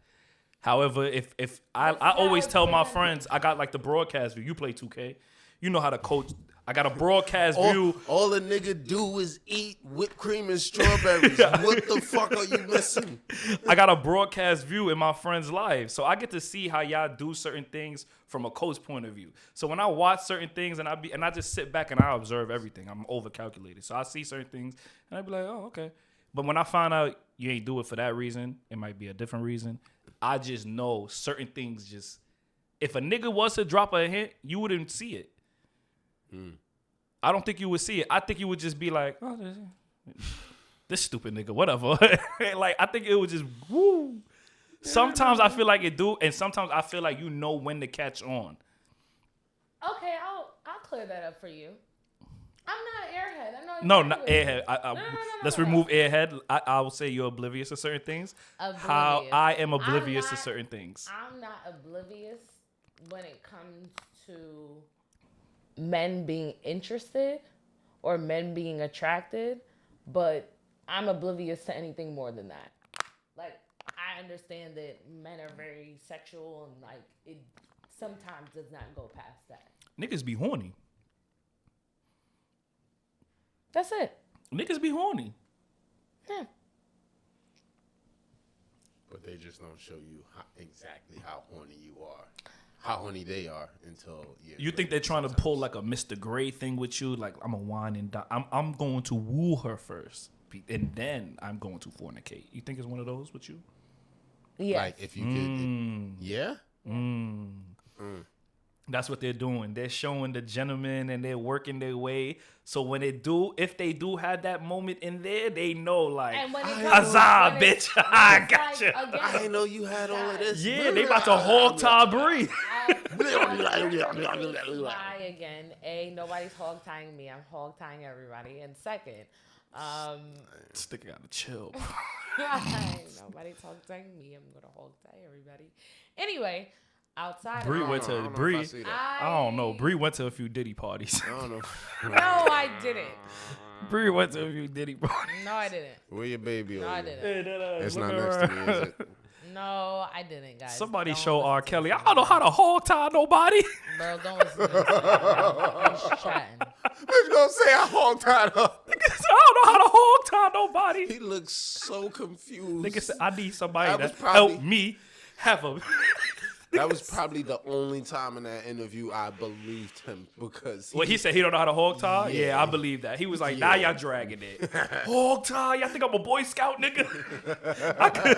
B: However, if I always tell my friends, I got like the broadcast view. You play 2K. You know how to coach. I got a broadcast view.
A: All a nigga do is eat whipped cream and strawberries. What the fuck are you missing?
B: I got a broadcast view in my friends' lives. So I get to see how y'all do certain things from a coach point of view. So when I watch certain things and I just sit back and I observe everything. I'm over calculated. So I see certain things and I be like, oh, okay. But when I find out you ain't do it for that reason, it might be a different reason. I just know certain things just, if a nigga was to drop a hint, you wouldn't see it. I don't think you would see it. I think you would just be like, oh, this stupid nigga, whatever. Like, I think it would just, woo. Sometimes I feel like it do, and sometimes I feel like you know when to catch on.
C: Okay, I'll clear that up for you. I'm not an airhead. I know.
B: No, not airhead. Let's remove airhead. I will say you're oblivious to certain things. How I am oblivious to certain things.
C: I'm not oblivious when it comes to men being interested or men being attracted, but I'm oblivious to anything more than that. Like, I understand that men are very sexual and like it sometimes does not go past that.
B: Niggas be horny.
C: That's it.
B: Niggas be horny.
C: Yeah.
A: But they just don't show you exactly how horny you are. How horny they are until
B: you think they're trying to pull like a Mr. Grey thing with you? Like, I'm a wine and I'm going to woo her first, and then I'm going to fornicate. You think it's one of those with you?
C: Yeah.
A: Like if you could, yeah.
B: That's what they're doing. They're showing the gentleman and they're working their way. So when if they do have that moment in there, they know like, huzzah, bitch, I got you.
A: I didn't know you had all of this.
B: Yeah, they about to hog tie Brie.
C: Lie again. A, nobody's hog tying me. I'm hog tying everybody. And second,
B: Stick gotta chill.
C: nobody's hog tying me. I'm gonna hog tie everybody. Anyway. Outside
B: Bree
C: of
B: went
C: that,
B: to Bree.
C: I
B: don't know. Bree went to a few Diddy parties.
A: I don't know.
C: No, I didn't.
B: Bree went to a few Diddy parties.
C: No, I didn't.
A: Where your baby?
C: No, I didn't.
A: It's not next to me, is it?
C: No, I didn't, guys.
B: Somebody
C: Don't
B: show
C: listen
B: R.
C: to
B: Kelly.
C: this
B: I don't know how to hog tie nobody.
C: Bro, don't listen to this. Nigga. He's chatting.
A: Bitch gonna say I hog tied up.
B: I don't know how to hog tie nobody.
A: He looks so confused.
B: Nigga said, I need somebody
A: That
B: to
A: was probably-
B: help me have a.
A: That was probably the only time in that interview I believed him because
B: What he said, he don't know how to hog tie?
A: Yeah.
B: Yeah, I believe that. He was like, now y'all dragging it. Hog tie? Y'all think I'm a Boy Scout, nigga? I could.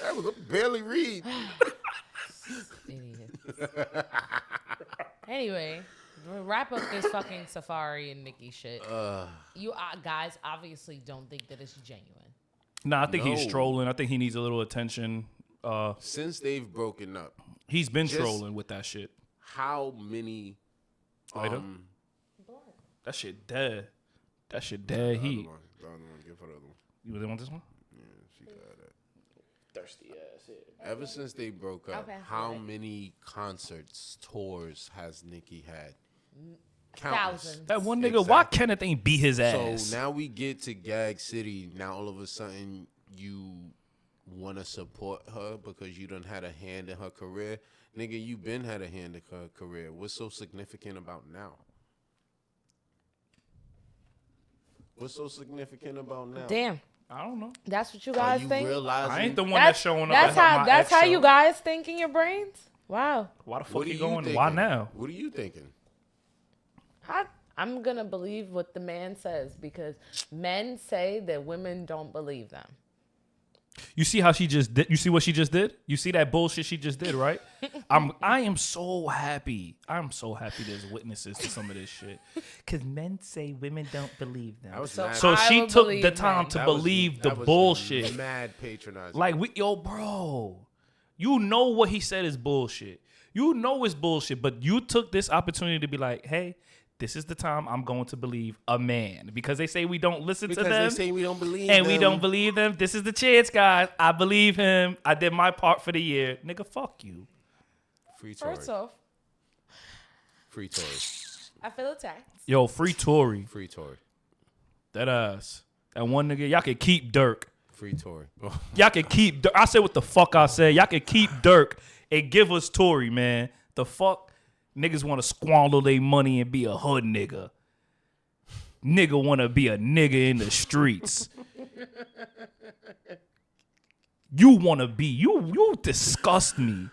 A: that was a barely read.
C: Idiot. Anyway, we'll wrap up this fucking Safaree and Nicki shit. You guys obviously don't think that it's genuine.
B: Nah, I think he's
A: No.
B: trolling. I think he needs a little attention.
A: Since they've broken up,
B: He's been
A: Just-
B: trolling with that shit.
A: how many
B: Lighter? That shit dead. That shit dead heat.
A: The other one, give her the other one.
B: You really want this one?
A: Yeah, she got that.
B: Thirsty ass hit.
A: Ever since they broke up,
C: Okay,
A: how
C: right.
A: many concerts, tours has Nicki had? Countless.
C: Thousands.
B: That one nigga, why
A: Exactly.
B: Kenneth ain't beat his ass?
A: So now we get to Gag City. Now all of a sudden you want to support her because you done had a hand in her career. Nigga, you been had a hand in her career. What's so significant about now? What's so significant about now?
C: Damn,
B: I don't know.
C: that's what you
A: Are
C: guys
A: you
C: think.
A: realizing?
B: I ain't the one that's showing up.
C: That's
B: at
C: how.
B: my
C: That's
B: ex
C: how
B: show.
C: you guys think in your brains. Wow.
B: Why the fuck
A: What are
B: you
A: you
B: going?
A: thinking?
B: Why now?
A: What are you thinking?
C: I'm gonna believe what the man says because men say that women don't believe them.
B: You see how she just did? You see what she just did? You see that bullshit she just did, right? I am so happy. I'm so happy there's witnesses to some of this shit. Cause men say women don't believe them.
A: That was
C: So
A: mad,
B: So
C: I
B: she
C: would
B: took
C: believe
B: the time
C: men.
B: to
A: that was-
B: believe the
A: that was
B: bullshit.
A: Mad patronizing.
B: Like bro, you know what he said is bullshit. You know it's bullshit, but you took this opportunity to be like, hey, this is the time I'm going to believe a man because they say we don't listen
A: because
B: to them.
A: they say we don't believe
B: And we
A: them.
B: don't believe them. This is the chance, guys. I believe him. I did my part for the year. Nigga, fuck you.
A: Free Tory.
C: First off,
A: Free Tory.
C: I feel attacked.
B: Yo, free Tory.
A: Free Tory.
B: That ass. That one nigga, y'all can keep Durk.
A: Free Tory.
B: Y'all can keep Durk. I said what the fuck I said. Y'all can keep Durk and give us Tory, man. The fuck? Niggas want to squander their money and be a hood nigga. Nigga want to be a nigga in the streets. You want to be. You disgust me.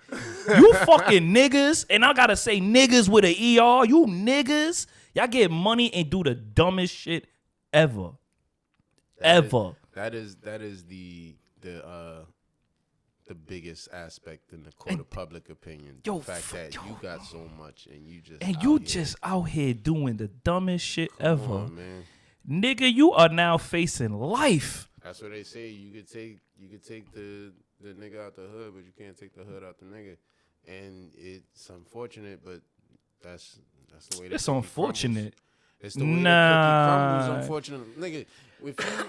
B: You fucking niggas. And I got to say niggas with an ER. You niggas. Y'all get money and do the dumbest shit ever. Ever.
A: That is the biggest aspect in the court of public opinion.
B: Yo,
A: the fact that you got so much and you just
B: And
A: out
B: you
A: here.
B: just out here doing the dumbest shit
A: Come
B: ever.
A: on, man.
B: Nigga, you are now facing life.
A: That's what they say. You could take the nigga out the hood, but you can't take the hood out the nigga. And it's unfortunate, but that's the way.
B: It's
A: the cookie
B: unfortunate.
A: crumbles. It's the way
B: Nah.
A: the cookie crumbles. Unfortunate, nigga.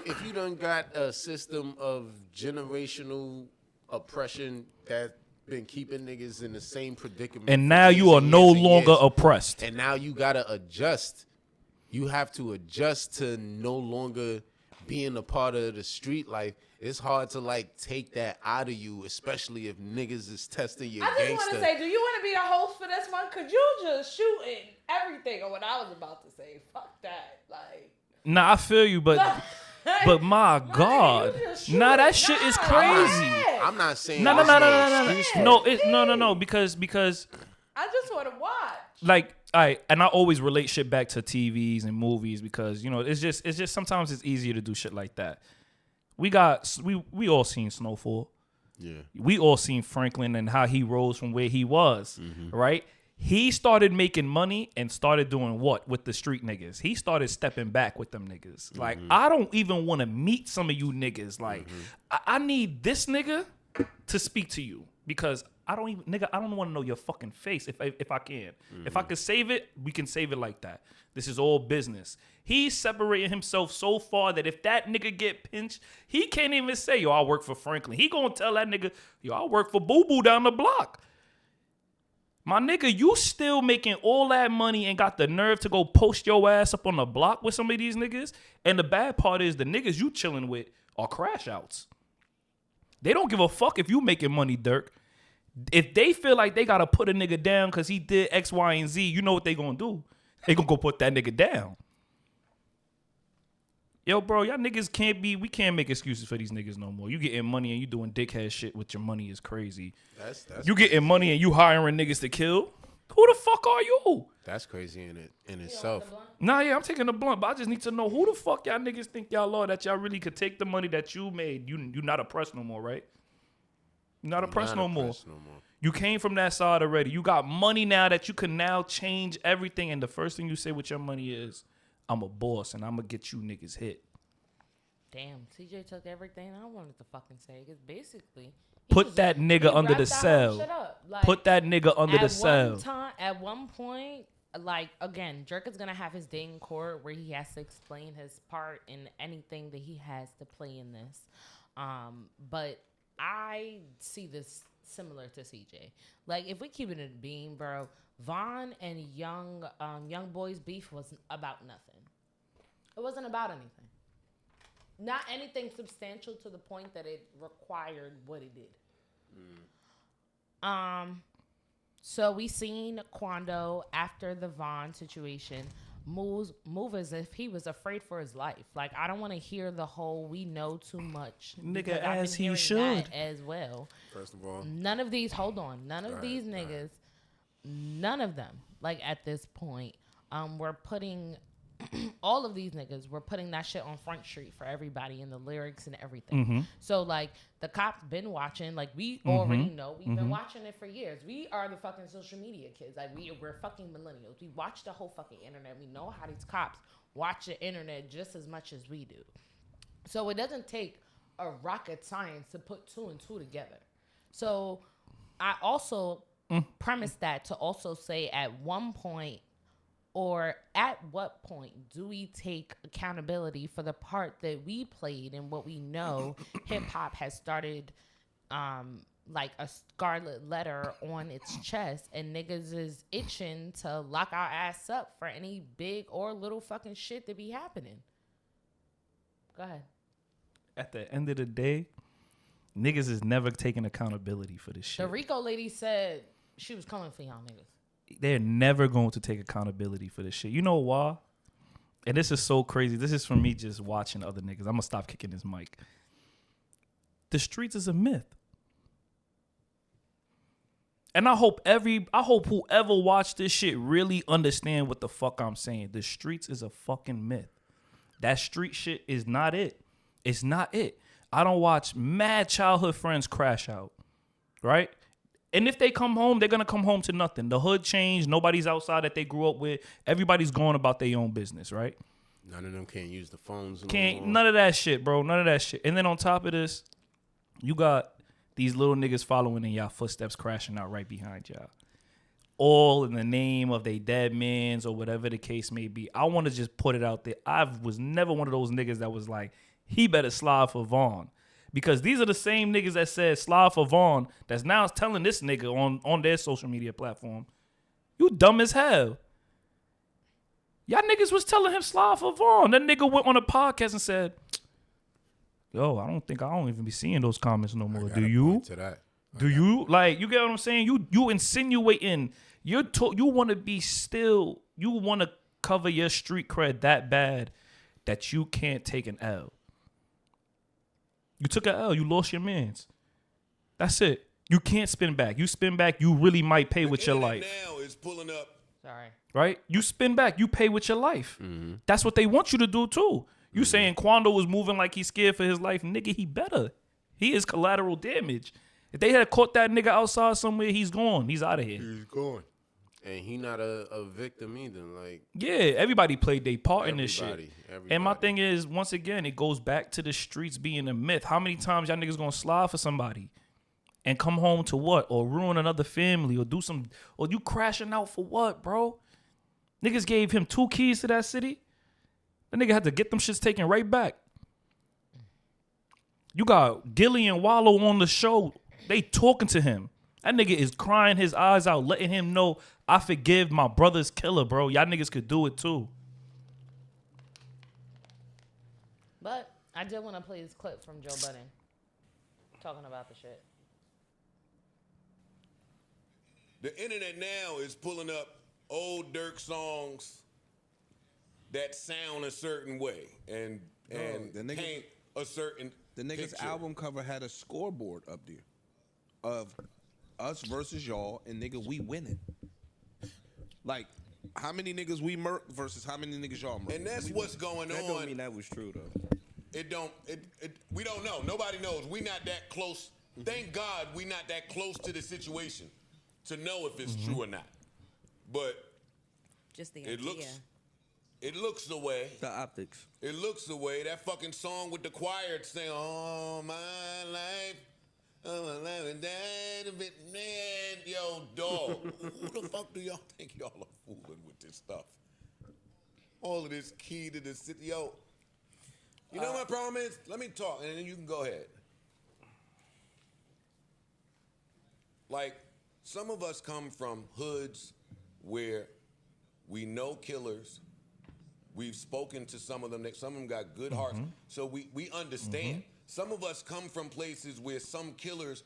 A: If you done got a system of generational oppression that been keeping niggas in the same predicament,
B: And
A: for
B: now
A: years
B: you are
A: and
B: no
A: years and
B: longer
A: years,
B: oppressed.
A: and now you gotta adjust. You have to adjust to no longer being a part of the street life. It's hard to like take that out of you, especially if niggas is testing your
C: I just want
A: gangster.
C: to say, do you want to be the host for this one? Could you just shooting everything on what I was about to say? Fuck that. Like,
B: Nah, I feel you, but my God.
C: you just
B: Nah, that
C: shooting.
B: shit is
C: Nah,
B: crazy.
C: yeah.
A: I'm not saying
B: No,
A: there's excuse for it.
B: No, because
C: I just want to watch.
B: like and I always relate shit back to TVs and movies because you know it's just sometimes it's easier to do shit like that. We all seen Snowfall.
A: Yeah.
B: We all seen Franklin and how he rose from where he was, right? He started making money and started doing what with the street niggas? He started stepping back with them niggas. Like, I don't even want to meet some of you niggas. Like, I need this nigga to speak to you because I don't want to know your fucking face if I can. If I could save it, we can save it like that. This is all business. He's separating himself so far that if that nigga get pinched, he can't even say, yo, I work for Franklin. He gonna tell that nigga, yo, I work for Boo Boo down the block. My nigga, you still making all that money and got the nerve to go post your ass up on the block with some of these niggas. And the bad part is the niggas you chilling with are crash outs. They don't give a fuck if you making money, Dirk. If they feel like they gotta put a nigga down because he did X, Y, and Z, you know what they gonna do? They gonna go put that nigga down. Yo, bro, y'all niggas we can't make excuses for these niggas no more. You getting money and you doing dickhead shit with your money is crazy.
A: That's
B: you getting money and you hiring niggas to kill? Who the fuck are you?
A: That's crazy in itself.
B: Nah, yeah, I'm taking the blunt, but I just need to know who the fuck y'all niggas think y'all are that y'all really could take the money that you made. You not oppressed no more, right? You're not oppressed no more. You came from that side already. You got money now that you can now change everything. And the first thing you say with your money is, I'm a boss and I'm going to get you niggas hit.
C: Damn, TJ took everything I wanted to fucking say. Because basically,
B: put that nigga under the cell. Like, put that nigga under the cell.
C: At one point, like, again, Drake is going to have his day in court where he has to explain his part in anything that he has to play in this. But I see this similar to CJ. Like, if we keep it in a beam, bro, Von and Young Boy's beef was about nothing. It wasn't about anything. Not anything substantial to the point that it required what it did. So we seen Quando after the Von situation move as if he was afraid for his life. Like, I don't want to hear the whole we know too much.
B: Nigga, as he should.
C: As well.
A: First of all.
C: None of these niggas, none of them, like, at this point, we're putting... all of these niggas were putting that shit on Front Street for everybody in the lyrics and everything. Mm-hmm. So, like, the cops been watching. Like, we already know. We've been watching it for years. We are the fucking social media kids. Like, we're fucking millennials. We watch the whole fucking internet. We know how these cops watch the internet just as much as we do. So, it doesn't take a rocket science to put 2 and 2 together. So, I also premise that to also say at one point, or at what point do we take accountability for the part that we played and what we know hip hop has started like a scarlet letter on its chest, and niggas is itching to lock our ass up for any big or little fucking shit that be happening. Go ahead.
B: At the end of the day, niggas is never taking accountability for this shit.
C: The Rico lady said she was coming for y'all niggas.
B: They're never going to take accountability for this shit. You know why? And this is so crazy. This is from me just watching other niggas. I'm going to stop kicking this mic. The streets is a myth. And I hope whoever watched this shit really understand what the fuck I'm saying. The streets is a fucking myth. That street shit is not it. It's not it. I don't watch mad childhood friends crash out. Right? And if they come home, they're going to come home to nothing. The hood changed. Nobody's outside that they grew up with. Everybody's going about their own business, right?
A: None of them can't use the phones.
B: None of that shit, bro. None of that shit. And then on top of this, you got these little niggas following in y'all footsteps, crashing out right behind y'all. All in the name of they dead mans or whatever the case may be. I want to just put it out there. I was never one of those niggas that was like, he better slide for Vaughn. Because these are the same niggas that said slide for Vaughn that's now telling this nigga on their social media platform, you dumb as hell. Y'all niggas was telling him slide for Vaughn. That nigga went on a podcast and said, yo, I don't even be seeing those comments no more. Do you? Do you? Like, you get what I'm saying? You insinuating, you want to be still, you want to cover your street cred that bad that you can't take an L. You took an L. You lost your mans. That's it. You can't spin back. You spin back, you really might pay with your life.
E: Now is pulling up.
C: Sorry.
B: Right? You spin back, you pay with your life. Mm-hmm. That's what they want you to do too. You saying Quando was moving like he's scared for his life. Nigga, he better. He is collateral damage. If they had caught that nigga outside somewhere, he's gone. He's out of here.
A: He's gone. And he not a victim either. Like,
B: yeah, everybody played their part in this shit.
A: Everybody.
B: And my thing is, once again, it goes back to the streets being a myth. How many times y'all niggas gonna slide for somebody and come home to what? Or ruin another family or do some, or you crashing out for what, bro? Niggas gave him 2 keys to that city. That nigga had to get them shits taken right back. You got Gilly and Wallow on the show. They talking to him. That nigga is crying his eyes out, letting him know, I forgive my brother's killer, bro. Y'all niggas could do it too.
C: But I did want to play this clip from Joe Budden. talking about the shit.
E: The internet now is pulling up old Durk songs that sound a certain way and paint a certain
F: The nigga's
E: picture.
F: album cover had a scoreboard up there of us versus y'all, and nigga, we winning. Like, how many niggas we murk versus how many niggas y'all murk.
E: And that's what's going
G: That
E: on.
G: don't mean that was true though.
E: We don't know. Nobody knows. We not that close. Thank God we not that close to the situation to know if it's true or not. But
H: Just the
E: it
H: idea.
E: looks the way.
G: The optics.
E: It looks the way. That fucking song with the choir saying, "All my life, I'm alive and died a bit, man." Yo, dog, who the fuck do y'all think y'all are fooling with this stuff? All of this key to the city, yo. You know what my problem is? Let me talk, and then you can go ahead. Like, some of us come from hoods where we know killers. We've spoken to some of them. Some of them got good hearts. So we understand. Some of us come from places where some killers,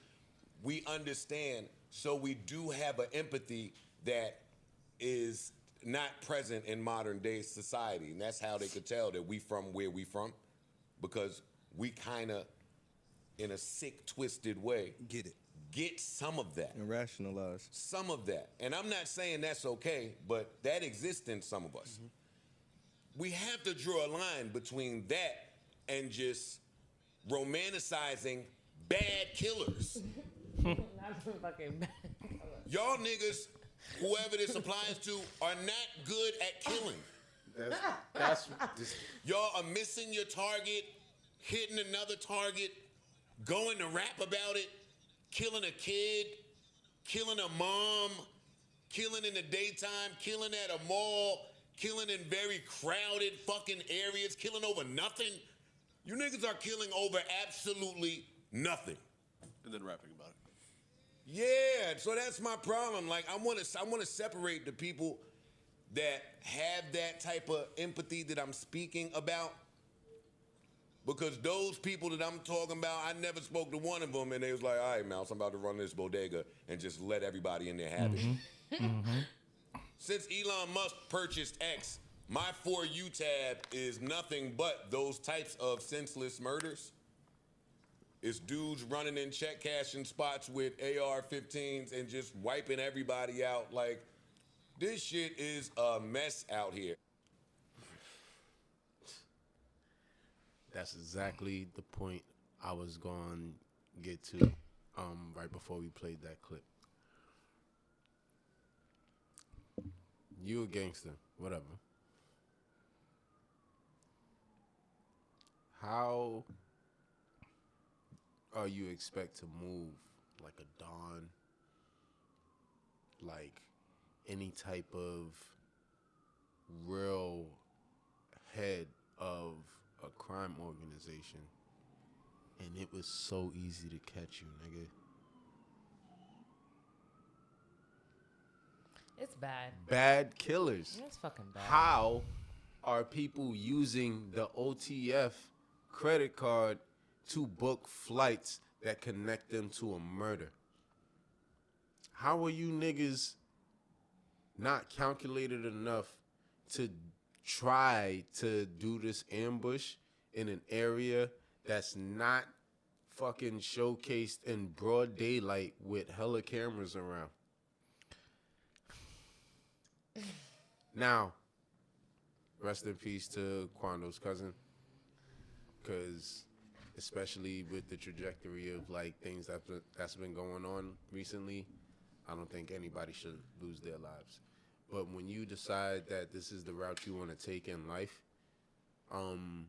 E: we understand. So we do have an empathy that is not present in modern day society. And that's how they could tell that we from where we from. Because we kind of, in a sick, twisted way, get some of that.
G: And rationalize.
E: Some of that. And I'm not saying that's okay, but that exists in some of us. We have to draw a line between that and just romanticizing bad killers.
C: Not fucking bad.
E: Y'all niggas, whoever this applies to, are not good at killing.
A: That's just,
E: Y'all are missing your target, hitting another target, going to rap about it, killing a kid, killing a mom, killing in the daytime, killing at a mall, killing in very crowded fucking areas, killing over nothing. You niggas are killing over absolutely nothing.
I: And then rapping about it.
E: Yeah, so that's my problem. Like, I want to separate the people that have that type of empathy that I'm speaking about, because those people that I'm talking about, I never spoke to one of them, and they was like, "All right, Mouse, I'm about to run this bodega and just let everybody in there have it." Since Elon Musk purchased X, my For You tab is nothing but those types of senseless murders. It's dudes running in check cashing spots with AR-15s and just wiping everybody out. Like, this shit is a mess out here.
A: that's exactly the point I was going to get to right before we played that clip. You a gangster, whatever. How are you expect to move like a Don, like any type of real head of a crime organization, and it was so easy to catch you, nigga?
C: It's bad.
A: Bad killers.
C: It's fucking bad.
A: How are people using the OTF credit card to book flights that connect them to a murder? How are you niggas not calculated enough to try to do this ambush in an area that's not fucking showcased in broad daylight with hella cameras around? Now, rest in peace to Quando's cousin, because especially with the trajectory of like things that's been going on recently, I don't think anybody should lose their lives. But when you decide that this is the route you want to take in life,
B: No.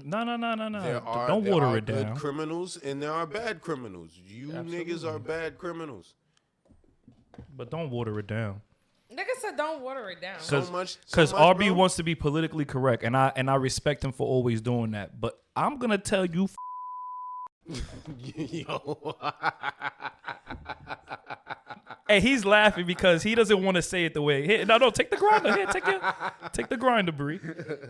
A: there
B: Don't water
A: are
B: it
A: good
B: down.
A: criminals and there are bad criminals. You
B: Absolutely.
A: niggas are bad criminals.
B: But don't water it down.
C: Nigga said don't water it down.
A: So much,
B: Because
A: so much,
B: RB
A: bro.
B: wants to be politically correct, and I respect him for always doing that. But I'm gonna tell you,
A: Yo.
B: And he's laughing because he doesn't want to say it the way. Here, no, take the grinder. Here, take the grinder, Bree.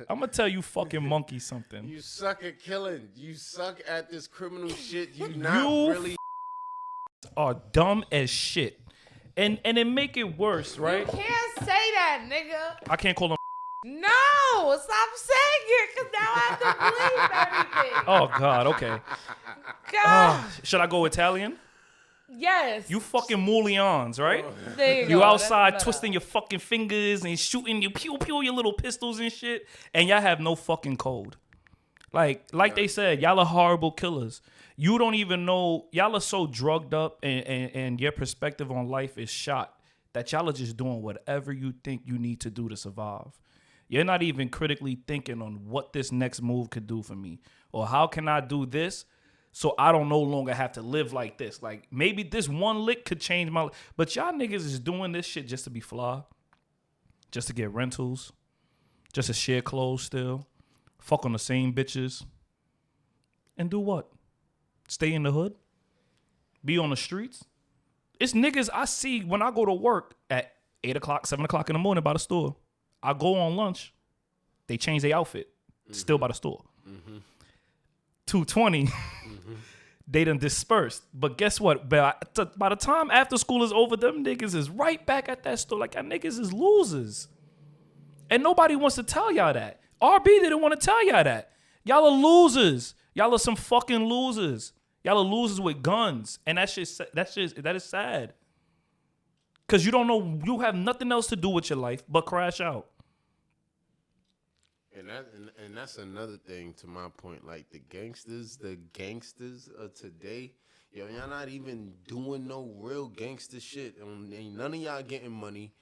B: I'm gonna tell you, fucking monkey, something.
A: You suck at killing. You suck at this criminal shit. You really
B: are dumb as shit, and it make it worse, right?
C: You can't say that, nigga.
B: I can't call him.
C: No, stop saying it, cause now I have to believe everything.
B: Oh God, okay.
C: God.
B: Should I go Italian?
C: Yes.
B: You fucking mullions, right?
C: There you
B: You
C: go.
B: outside
C: That's
B: twisting
C: better.
B: your fucking fingers and shooting your pew pew your little pistols and shit, and y'all have no fucking code. Like they said, y'all are horrible killers. You don't even know, y'all are so drugged up and your perspective on life is shot that y'all are just doing whatever you think you need to do to survive. You're not even critically thinking on what this next move could do for me or how can I do this so I don't no longer have to live like this. Like maybe this one lick could change my life. But y'all niggas is doing this shit just to be fly, just to get rentals, just to share clothes still, fuck on the same bitches, and do what? Stay in the hood? Be on the streets? It's niggas I see when I go to work at 8 o'clock, 7 o'clock in the morning by the store. I go on lunch. They change their outfit. Still by the store. 2:20. They done dispersed. But guess what? By the time after school is over, them niggas is right back at that store. Like, y'all niggas is losers. And nobody wants to tell y'all that. RB didn't want to tell y'all that. Y'all are losers. Y'all are some fucking losers. Y'all are losers with guns. And that is sad. Because you don't know, you have nothing else to do with your life but crash out.
A: And that's another thing to my point. Like the gangsters of today, yo, y'all not even doing no real gangster shit. Ain't none of y'all getting money.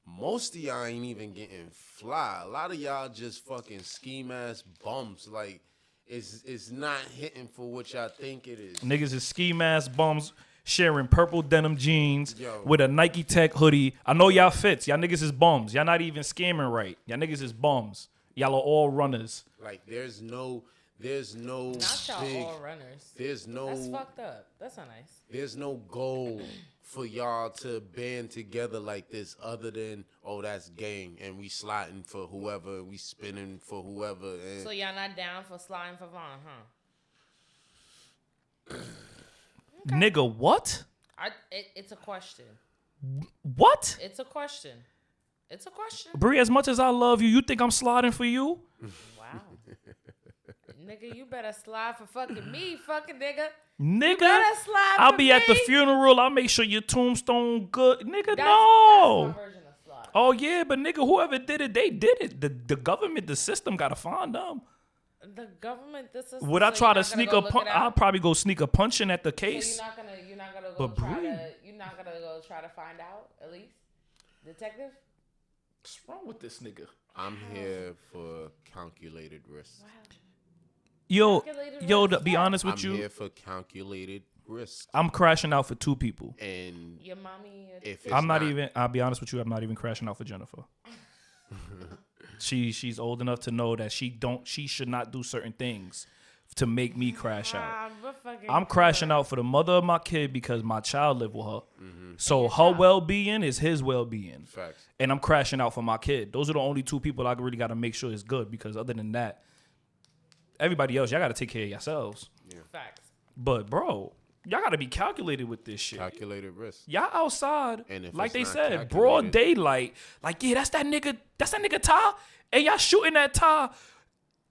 A: Most of y'all ain't even getting fly. A lot of y'all just fucking scheme ass bums. Like it's not hitting for what y'all think it is.
B: Niggas is ski mask bums sharing purple denim jeans
A: Yo.
B: with a Nike Tech hoodie. I know y'all fits. Y'all niggas is bums. Y'all not even scamming right. Y'all niggas is bums. Y'all are all runners.
A: Like there's no
C: Not y'all
A: big,
C: all runners.
A: There's no
C: That's fucked up. That's not nice.
A: There's no goal for y'all to band together like this other than, oh, that's gang and we sliding for whoever, we spinning for whoever. And
C: So y'all not down for sliding for Vaughn, huh?
B: Nigga, what?
C: It's a question.
B: What?
C: It's a question. It's a question.
B: Bree, as much as I love you, you think I'm sliding for you?
C: Wow. Nigga, you better slide for fucking me, fucking nigga.
B: Nigga,
C: better slide
B: I'll
C: for
B: be at the
C: me.
B: funeral. I'll make sure your tombstone good. Nigga,
C: That's
B: no.
C: my version of slide.
B: Oh, yeah, but nigga, whoever did it, they did it. The government, the system got to find them.
C: The government, this is.
B: Would I
C: so
B: try
C: you're
B: to
C: not gonna
B: sneak
C: go
B: a
C: look
B: punch?
C: it out?
B: I'll probably go sneak a punching at the
C: So
B: case.
C: you're not gonna go
B: But
C: try
B: Bree.
C: to. You're not gonna go try to find out at least, detective.
B: What's wrong with this nigga?
A: I'm here for calculated risk.
C: Wow.
B: Yo, to be honest with
A: I'm
B: you,
A: here for calculated risk.
B: I'm crashing out for two people.
A: And
C: Your mommy.
A: if it's
B: I'm not even, I'll be honest with you, I'm not even crashing out for Jennifer. She's old enough to know that she should not do certain things to make me crash out. I'm crashing out for the mother of my kid because my child live with her. So her well-being is his well-being.
A: Facts.
B: And I'm crashing out for my kid. Those are the only two people I really got to make sure is good because other than that, everybody else, y'all got to take care of yourselves.
C: Facts.
B: But, bro, y'all got to be calculated with this shit.
A: Calculated risk.
B: Y'all outside,
A: And if
B: like
A: it's
B: they
A: not
B: said,
A: calculated-
B: broad daylight. Like, yeah, that's that nigga Ty. And y'all shooting that Ty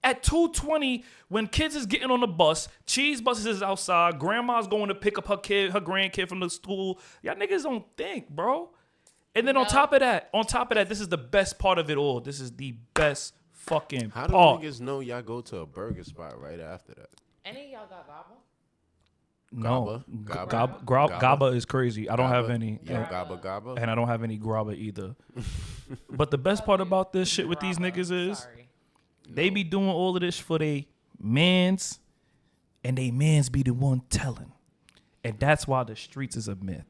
B: at 2:20 when kids is getting on the bus. Cheese buses is outside. Grandma's going to pick up her grandkid from the school. Y'all niggas don't think, bro. And then on top of that, this is the best part of it all. This is the best fucking
A: How do
B: part.
A: niggas know y'all go to a burger spot right after that?
C: Any of y'all got gobble?
B: No,
A: Gabba?
B: Gabba is crazy. I don't have any.
A: Yo, gabba.
B: And I don't have any grabba either. But the best part about this shit with these niggas is
C: Sorry.
B: they be doing all of this for they mans, and they mans be the one telling. And that's why the streets is a myth.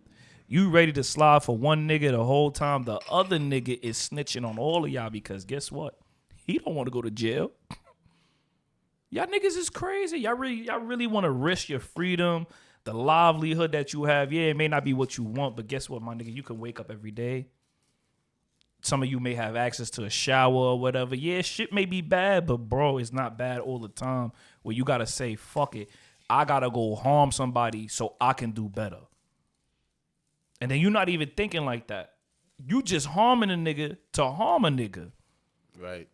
B: You ready to slide for one nigga the whole time, the other nigga is snitching on all of y'all because guess what? He don't want to go to jail. Y'all niggas is crazy. Y'all really want to risk your freedom The livelihood that you have, yeah, it may not be what you want, but guess what, my nigga? You can wake up every day. Some of you may have access to a shower or whatever. Yeah, shit may be bad, but bro, it's not bad all the time. Where you gotta say, fuck it. I gotta go harm somebody so I can do better. And then you're not even thinking like that. You just harming a nigga to harm a nigga.
A: Right.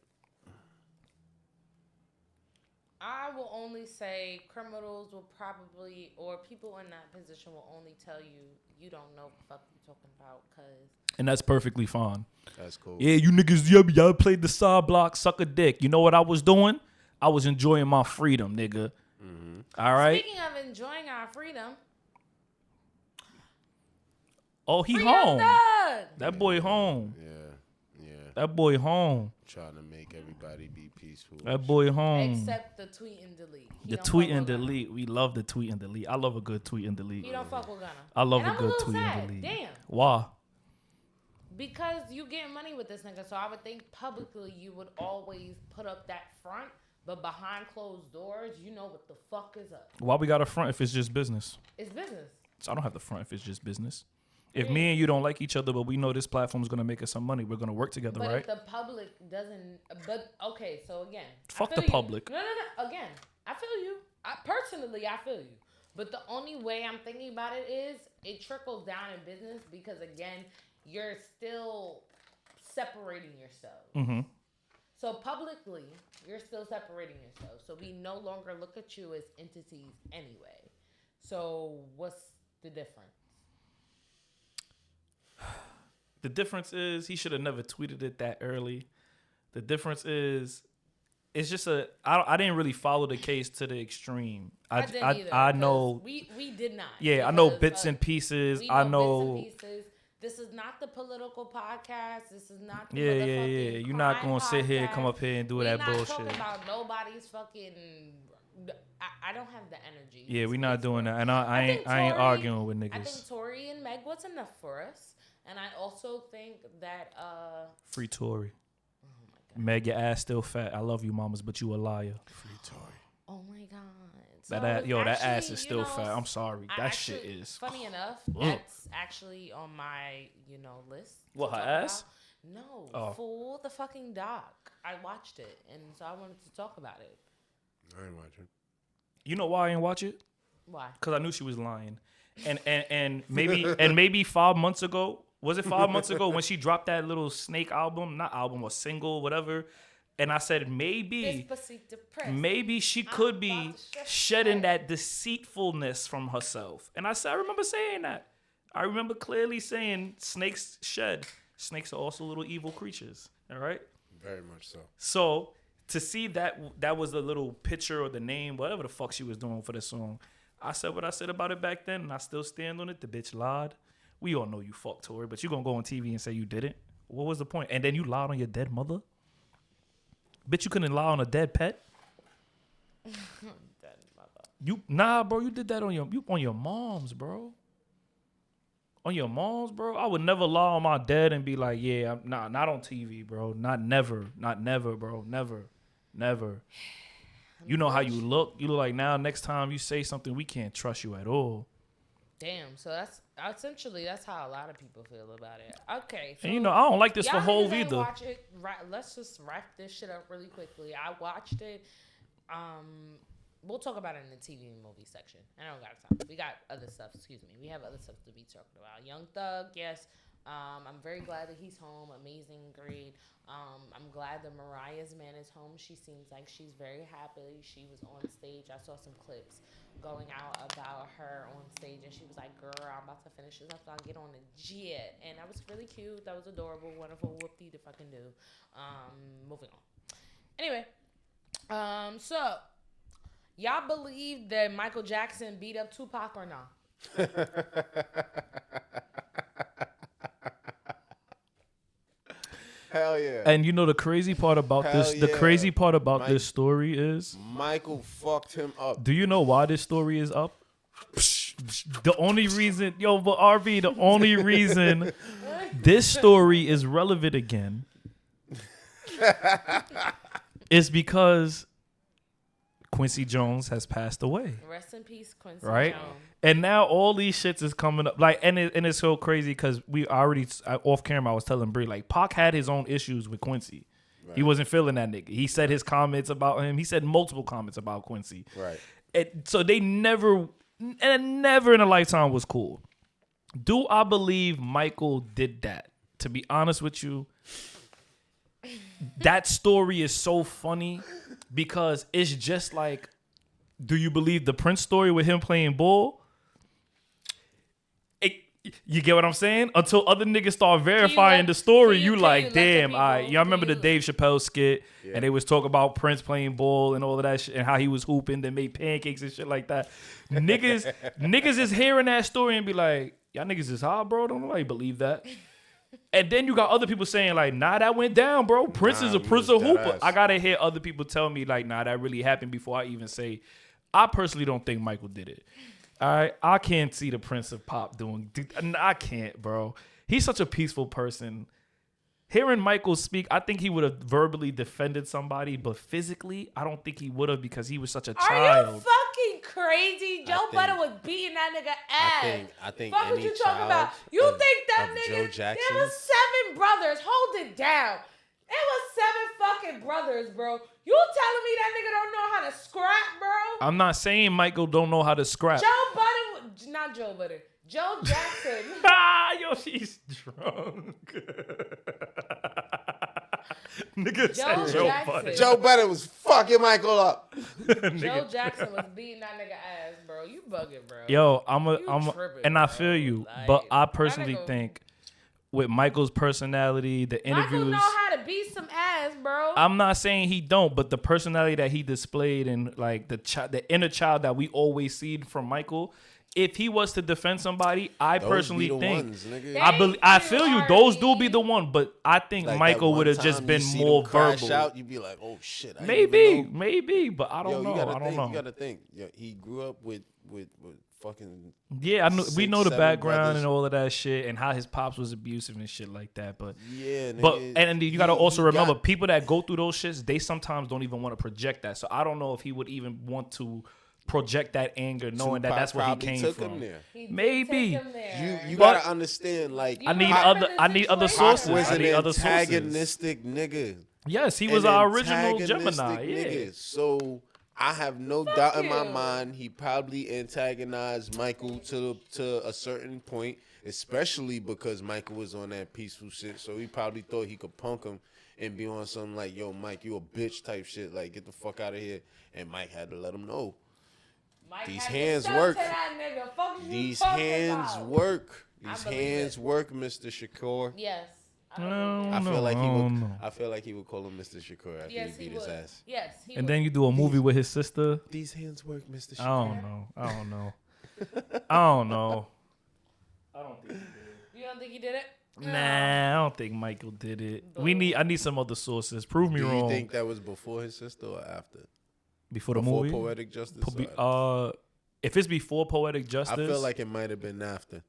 C: I will only say criminals will probably, or people in that position will only tell you, you don't know what the fuck you're talking about, cause.
B: And that's perfectly fine.
A: That's cool.
B: Yeah, you niggas, y'all played the side block, suck a dick. You know what I was doing? I was enjoying my freedom, nigga. Mm-hmm. All right?
C: Speaking of enjoying our freedom.
B: Oh, he
C: Free
B: home.
C: Young Thug.
B: That boy home.
A: Yeah.
B: That boy home.
A: Trying to make everybody be peaceful.
B: That boy home.
C: Except the tweet and delete.
B: The tweet and delete. We love the tweet and delete. I love a good tweet and delete.
C: You don't fuck with Gunna.
B: I love
C: and
B: a good tweet and delete.
C: Damn.
B: Why?
C: Because you getting money with this nigga, so I would think publicly you would always put up that front, but behind closed doors, you know what the fuck is up.
B: Why we got a front if it's just business?
C: It's business.
B: So I don't have the front if it's just business. If me and you don't like each other, but we know this platform is going to make us some money, we're going to work together,
C: but
B: right?
C: If the public doesn't, but okay, so again.
B: Fuck the public.
C: No. Again, I feel you. Personally, I feel you. But the only way I'm thinking about it is it trickles down in business because, again, you're still separating yourself.
B: Mm-hmm.
C: So publicly, you're still separating yourself. So we no longer look at you as entities anyway. So what's the difference?
B: The difference is he should have never tweeted it that early. The difference is it's just I didn't really follow the case to the extreme.
C: I didn't either,
B: I know
C: we did not.
B: Yeah, I know bits and pieces. I know
C: bits and pieces. This is not the political podcast. This is not the
B: yeah. You're not gonna sit here, come up here and do that bullshit.
C: We're not talking about nobody's fucking. I don't have the energy.
B: Yeah, we're not doing that, and I ain't arguing with niggas.
C: I think Tory and Meg was enough for us, and I also think that
B: free Tory. Oh my God. Meg, your ass still fat. I love you, mamas, but you a liar.
A: Free Tory.
C: Oh my God.
B: That ass is still fat. I'm sorry. That shit is.
C: Funny enough, that's actually on my, list.
B: What, her ass?
C: About. No, for the fucking doc. I watched it, and so I wanted to talk about it.
A: I ain't watching.
B: You know why I didn't watch it?
C: Why?
B: Because I knew she was lying. And maybe 5 months ago, was it 5 months ago when she dropped that little Snake album, not album or single, whatever. And I said maybe she could be shedding that deceitfulness from herself. And I remember saying that. I remember clearly saying snakes shed. Snakes are also little evil creatures. All right?
A: Very much so.
B: So to see that was the little picture or the name, whatever the fuck she was doing for the song. I said what I said about it back then, and I still stand on it. The bitch lied. We all know you fucked Tory, but you gonna go on TV and say you didn't? What was the point? And then you lied on your dead mother? Bitch, you couldn't lie on a dead pet?
C: Dead mother.
B: Bro, you did that on your mom's, bro. On your mom's, bro. I would never lie on my dad and be like, yeah, not on TV, bro. Not never, bro. Never. You know how you look. You look like now, next time you say something, we can't trust you at all.
C: Damn, so that's how a lot of people feel about it. Okay. So
B: and I don't like this for Hove either.
C: Watch it. Let's just wrap this shit up really quickly. I watched it. We'll talk about it in the TV and movie section. I don't got time. We got other stuff. Excuse me. We have other stuff to be talking about. Young Thug, yes. I'm very glad that he's home. Amazing, great. I'm glad that Mariah's man is home. She seems like she's very happy. She was on stage. I saw some clips going out about her on stage, and she was like, girl, I'm about to finish this up, so I'll get on the jet. And that was really cute. That was adorable, wonderful, whoop-dee to fucking do. Moving on. Anyway, so y'all believe that Michael Jackson beat up Tupac or not?
A: Hell yeah.
B: And the crazy part about this story is
A: Michael fucked him up.
B: Do you know why this story is up? The only reason, but RB, the only reason this story is relevant again is because Quincy Jones has passed away.
C: Rest in peace, Quincy
B: Right?
C: Jones.
B: And now all these shits is coming up. Like, and it's so crazy because we already, off camera, I was telling Bree, like, Pac had his own issues with Quincy. Right. He wasn't feeling that nigga. He said his comments about him. He said multiple comments about Quincy.
A: Right.
B: And so they never in a lifetime was cool. Do I believe Michael did that? To be honest with you, that story is so funny because it's just like, do you believe the Prince story with him playing ball? You get what I'm saying? Until other niggas start verifying the story, you like, damn, all right. Y'all remember the Dave Chappelle skit, and they was talking about Prince playing ball and all of that shit, and how he was hooping, then made pancakes and shit like that. Niggas is hearing that story and be like, y'all niggas is high, bro. Don't nobody believe that. And then you got other people saying like, nah, that went down, bro. Prince is a Prince of hooper. I gotta hear other people tell me like, nah, that really happened before I even say. I personally don't think Michael did it. All right, I can't see the Prince of Pop doing. I can't, bro. He's such a peaceful person. Hearing Michael speak, I think he would have verbally defended somebody, but physically, I don't think he would have because he was such a child.
C: Are you fucking crazy? Joe Budden was beating that nigga ass.
A: I think
C: fuck what you talking about? You think that nigga? There was 7 brothers. Hold it down. It was 7 fucking brothers, bro. You telling me that nigga don't know how to scrap, bro?
B: I'm not saying Michael don't know how to scrap.
C: Not Joe Budden. Joe Jackson.
B: Yo, she's drunk. Nigga said Joe Budden.
A: Joe Budden was fucking Michael up.
C: Joe Jackson was beating that nigga ass, bro. You bugging, bro.
B: Yo,
C: tripping,
B: and I
C: bro.
B: feel you,
C: Like,
B: but I personally think with Michael's personality, the interviews.
C: Michael know how to beat some ass, bro.
B: I'm not saying he don't, but the personality that he displayed and like the inner child that we always see from Michael. If he was to defend somebody, I personally think I feel you. Those do be the one, but I think like Michael would have just been more verbal.
A: Out, you'd be like, "Oh shit!"
B: Maybe, but I don't know. I don't know.
A: You gotta think. Yo, he grew up with fucking.
B: Yeah, I know. We know the background brothers. And all of that shit, and how his pops was abusive and shit like that. But
A: yeah,
B: and you gotta also remember, people that go through those shits, they sometimes don't even want to project that. So I don't know if he would even want to project that anger, knowing that that's where he came from. Maybe
A: you gotta understand. Like
B: I need other sources.
A: Was an antagonistic nigga.
B: Yes, he was our original Gemini. Yeah.
A: So I have no doubt in my mind he probably antagonized Michael to a certain point, especially because Michael was on that peaceful shit. So he probably thought he could punk him and be on something like, "Yo, Mike, you a bitch" type shit. Like, get the fuck out of here. And Mike had to let him know. These hands work. These hands work. These hands work, Mr. Shakur.
C: Yes.
A: I feel like he would call him Mr. Shakur after he beat his ass.
C: Yes.
B: And then you do a movie with his sister.
A: These hands work, Mr. Shakur.
B: I don't know. I don't think he did it.
C: You don't think he did it?
B: Nah, I don't think Michael did it. I need some other sources. Prove me wrong.
A: Do you think that was before his sister or after?
B: Before the movie?
A: Poetic Justice?
B: If it's before Poetic Justice,
A: I feel like it might have been after.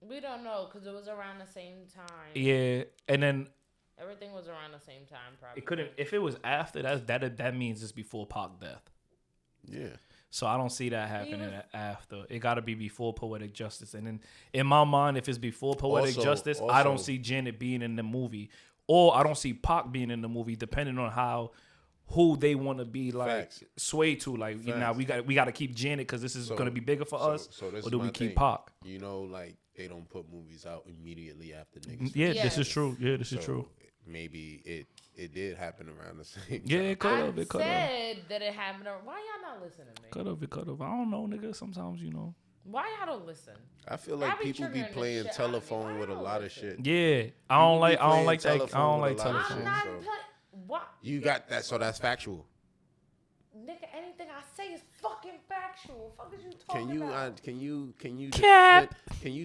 C: We don't know because it was around the same time.
B: Yeah, and then
C: everything was around the same time. Probably
B: it couldn't. If it was after, that means it's before Pac death.
A: Yeah.
B: So I don't see that happening after. It got to be before Poetic Justice. And then in my mind, if it's before Poetic Justice, I don't see Janet being in the movie, or I don't see Pac being in the movie, depending on who they want to be like swayed to. Like, you know, we got to keep Janet because this is going to be bigger for us. Or do we keep Pac?
A: You know, like they don't put movies out immediately after niggas.
B: Yeah, yes. This is true. Yeah, this is true.
A: Maybe it did happen around the same time.
B: Yeah, it could have.
C: It said that it happened. Why y'all not listening to me?
B: Could have. I don't know, nigga. Sometimes, you know.
C: Why y'all don't listen?
A: I feel like people be playing telephone with a lot of shit.
B: Yeah, I don't like that. I don't like telephone.
C: What?
A: You got that, so that's factual.
C: Nigga, anything I say is fucking factual. Fuck is you talking about? Can you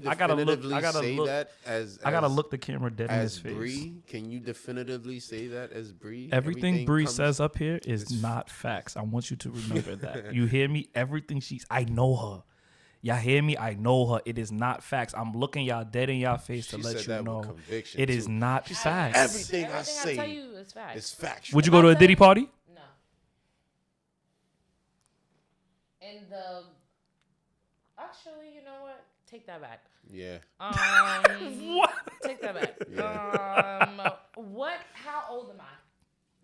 C: definitively say that as
B: I gotta look the camera dead in his face.
A: Bree? Can you definitively say that as Bree?
B: Everything Bree says up here is not facts. I want you to remember that. You hear me? Everything I know her. Y'all hear me? I know her. It is not facts. I'm looking y'all dead in y'all face to let you know it is not facts.
A: Everything I say
C: tell you is facts.
A: It's factual.
B: Would you go to a Diddy party?
C: No. And the actually, you know what? Take that back.
A: Yeah.
B: What?
C: Take that back.
A: Yeah.
C: What? How old am I?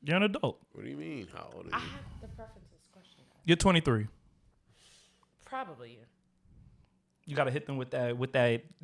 B: You're an adult.
A: What do you mean? How old are
C: I
A: you?
C: have the preferences question.
B: You're 23.
C: Probably you.
B: You gotta hit them with that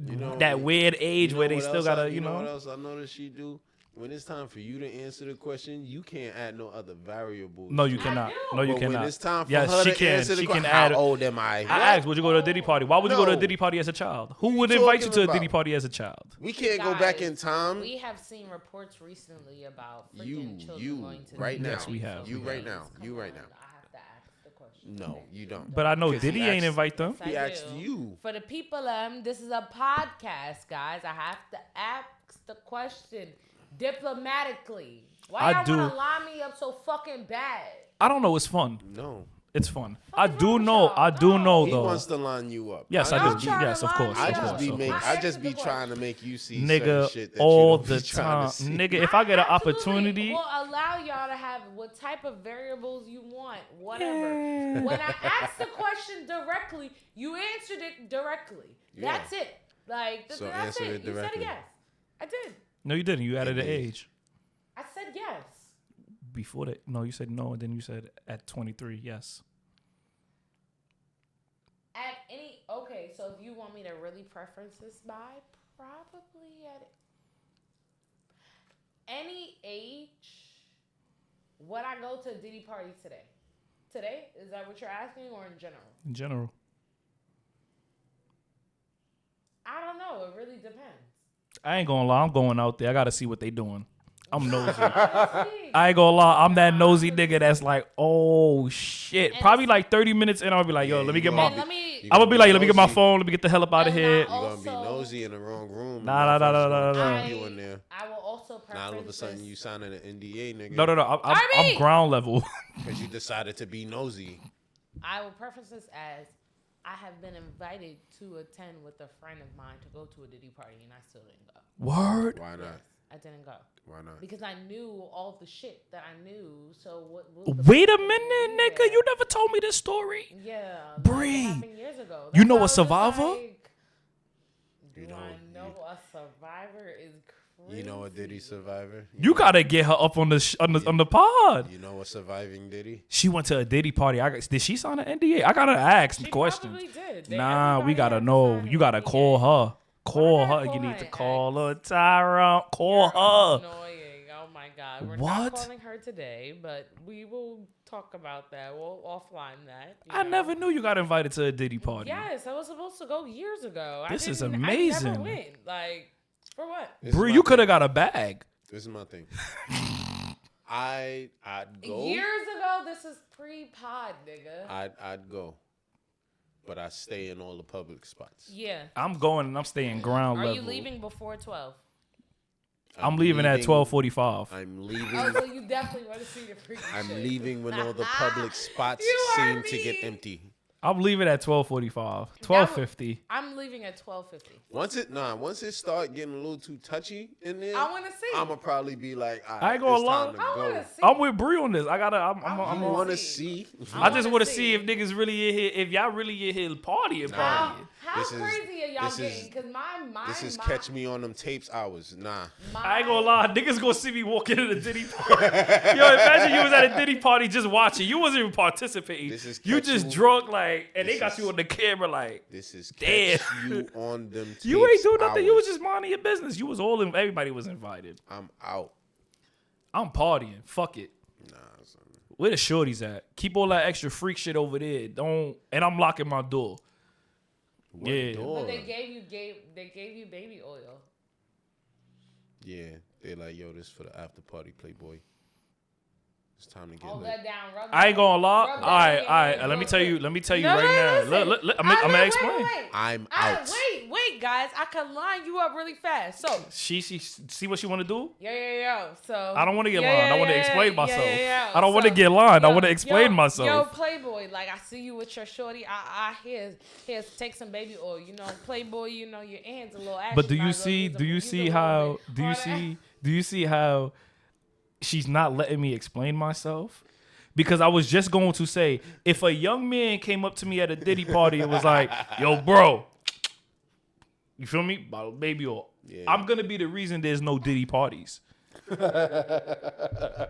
A: You know,
B: that weird age
A: You
B: where
A: know
B: they
A: what
B: still
A: else
B: gotta,
A: you know what else I noticed she do? When it's time for you to answer the question, you can't add no other variables.
B: No, you
A: to it.
B: cannot.
C: do.
B: No, you
A: But
B: cannot.
A: when it's time for
B: yes,
A: her
B: she
A: to
B: can.
A: answer the
B: She
A: question,
B: can add.
A: how old am I?
B: I asked, would you go to a Diddy party? Why would you go to a
A: No.
B: Diddy party as a child? Who
A: you
B: would invite you
A: talking
B: to a
A: about?
B: Diddy party as a child?
A: We can't go back in
C: Guys,
A: time.
C: We have seen reports recently about freaking
A: You
C: children going to
A: right
C: the
A: now.
B: Yes, we have.
A: You
B: We
A: right
B: have.
A: now.
C: Come
A: You right
C: on,
A: now.
C: I have to ask the question.
A: No, you don't.
B: But I know
A: Because he
B: Diddy ain't
A: asked-
B: invite them.
C: Yes,
A: He
C: I
A: asked
C: do.
A: you.
C: For the people, this is a podcast, guys. I have to ask the question diplomatically. Why
B: I
C: y'all
B: do.
C: want to line me up so fucking bad?
B: I don't know. It's fun.
A: No.
B: It's fun.
C: Fuck
B: I
C: is
B: do
C: wrong with
B: know.
C: y'all?
B: I do
C: No.
B: know
A: He
B: though.
A: wants to line you up.
B: Yes, I
C: Y'all
B: do.
C: trying to
B: Yes, of
C: line
B: course.
C: me
A: I
C: up.
B: of
A: just
B: course,
A: be
B: of
A: make.
B: course.
A: I just
C: Answer
A: be
C: the
A: trying to make you see
B: Nigga,
A: certain shit that
B: all
A: you don't
B: the
A: be trying
B: time.
A: to see.
B: Nigga, if I get an
C: Absolutely
B: opportunity,
C: will allow y'all to have what type of variables you want, whatever.
B: Yeah.
C: When I asked the question directly, you answered it directly.
A: Yeah.
C: That's it. Like
A: So
C: that's
A: answer it
C: You said
A: directly.
C: yes. I did.
B: no, you didn't. You added
A: He
B: an
A: did.
B: age
C: I said yes.
B: before that. No, you said no, and then you said at 23. Yes.
C: At any okay, so if you want me to really preference this by, probably at any age. Would I go to a Diddy party today? Today? Is that what you're asking, or in general?
B: In general.
C: I don't know. It really depends.
B: I ain't gonna lie. I'm going out there. I gotta see what they doing. I'm nosy.
C: Honestly,
B: I ain't gonna lie. I'm that nosy nigga that's like, oh shit.
C: And
B: Probably
C: it's-
B: like 30 minutes in, I'll be like, yo, let me get my.
C: and let me.
A: You
B: I'm gonna be like, let me get my
A: nosy.
B: phone. Let me get the hell up out of
C: And
B: here.
C: I-
A: You're gonna be
C: Also-
A: nosy in the wrong room.
B: Nah, nah, nah, nah, nah, nah.
A: You in there.
C: I will also preference.
A: Now all of a sudden
C: this-
A: you signing an NDA, nigga.
B: No. I'm
C: Arby!
B: ground level.
A: Because you decided to be nosy.
C: I will preference this as I have been invited to attend with a friend of mine to go to a Diddy party, and I still didn't go.
B: Word.
A: Why not?
C: Yes, I didn't go
A: Why not?
C: because I knew all the shit that I knew. So what?
B: Wait a minute, nigga. You never told me this story.
C: Yeah,
B: Bree,
C: that happened years ago.
B: you
C: That's
B: know
C: why
B: a
C: I was just
B: survivor?
C: like, Do
A: You know,
C: I know a survivor is crazy?
A: You know a Diddy survivor?
B: You gotta get her up on the on the pod.
A: You know a surviving Diddy?
B: She went to a Diddy party. Did she sign an NDA? I gotta ask
C: She
B: questions.
C: probably did.
B: Nah, we
C: Everybody
B: gotta
C: had to
B: know.
C: sign
B: You
C: an
B: gotta
C: NDA.
B: call her. Call
C: Why
B: her.
C: not
B: You
C: call
B: need
C: my
B: to call
C: ex?
B: her, Tyra. Call her.
C: Annoying. Oh my God. We're
B: What?
C: not calling her today, but we will talk about that. We'll offline that. you
B: I
C: know.
B: never knew you got invited to a Diddy party.
C: Yes, I was supposed to go years ago.
B: This is
C: I never
B: amazing.
C: went. Like, for what?
A: This is
B: Bro,
A: my
B: you could have
A: thing.
B: got a bag.
A: This is my thing. I'd go.
C: Years ago, this is pre-pod, nigga.
A: I'd go. But I stay in all the public spots.
C: Yeah.
B: I'm going and I'm staying ground
C: Are
B: level.
C: you leaving before 12?
B: I'm leaving at 12:45.
A: I'm leaving.
C: Oh, so you definitely want to see the freaking
A: I'm
C: shit.
A: leaving when all the public spots
C: You
A: seem
C: heard
A: to get
C: me.
A: empty.
B: I'm leaving at 12:45. 12:50.
C: I'm leaving at 12:50.
A: Once it start getting a little too touchy in there,
C: I want to see.
A: I'ma probably be like, all
B: I
A: right,
B: ain't gonna
A: it's
B: lie.
A: time to
C: I
A: go.
C: want to see.
B: I'm with Bree on this. I gotta. I'm
A: I
C: wanna
A: want to
C: see.
A: see.
B: I just
C: wanna
B: want to
C: see.
B: see if niggas really in here. If y'all really in here partying.
C: How
A: This is-
C: crazy are y'all
A: this is-
C: getting? Because my
A: This is catch me on them tapes hours. Nah.
B: I ain't gonna lie, niggas gonna see me walking in a Diddy party. Yo, imagine you was at a Diddy party just watching. You wasn't even participating.
A: This is
B: You
A: catch
B: just
A: you-
B: drunk like, and they
A: This
B: got
A: is-
B: you on the camera like,
A: This is
B: Damn.
A: catch you on them tapes.
B: you ain't do nothing. You was
A: hours.
B: just minding your business. You was all in. Everybody was invited.
A: I'm out.
B: I'm partying. Fuck it.
A: Nah, son.
B: Where the shorties at? Keep all that extra freak shit over there. Don't. And I'm locking my door.
A: What
B: Yeah.
A: door?
C: But they gave you baby oil.
A: Yeah, they like, yo, this for the after party, Playboy. It's time to get
C: Hold
A: lit.
C: that down. Rub
B: I ain't gonna lie.
C: Rub that
B: All right,
C: in your
B: all right.
C: hand
B: Let me
C: real
B: tell you.
C: quick.
B: Let me tell you
C: No,
B: right now.
C: listen.
B: I'm gonna explain.
C: Wait.
A: I'm out.
C: Wait, guys. I can line you up really fast. So,
B: She see what she want to do.
C: yo. So
B: I don't want to get lined. I want to explain myself.
C: Yeah.
B: I don't want to
C: So,
B: get lined. I
C: yo,
B: want to explain
C: yo,
B: myself.
C: Yo, Playboy, like I see you with your shorty. I here's take some baby oil. You know, Playboy. You know your hands a little ashy.
B: But do
C: Might
B: you
C: as well
B: see?
C: use a-
B: Do you
C: use a
B: see
C: little
B: how?
C: bit.
B: Do you
C: All that-
B: see? Do you see how she's not letting me explain myself? Because I was just going to say, if a young man came up to me at a Diddy party and was like, yo, bro, you feel me? Baby, or I'm going to be the reason there's no Diddy parties.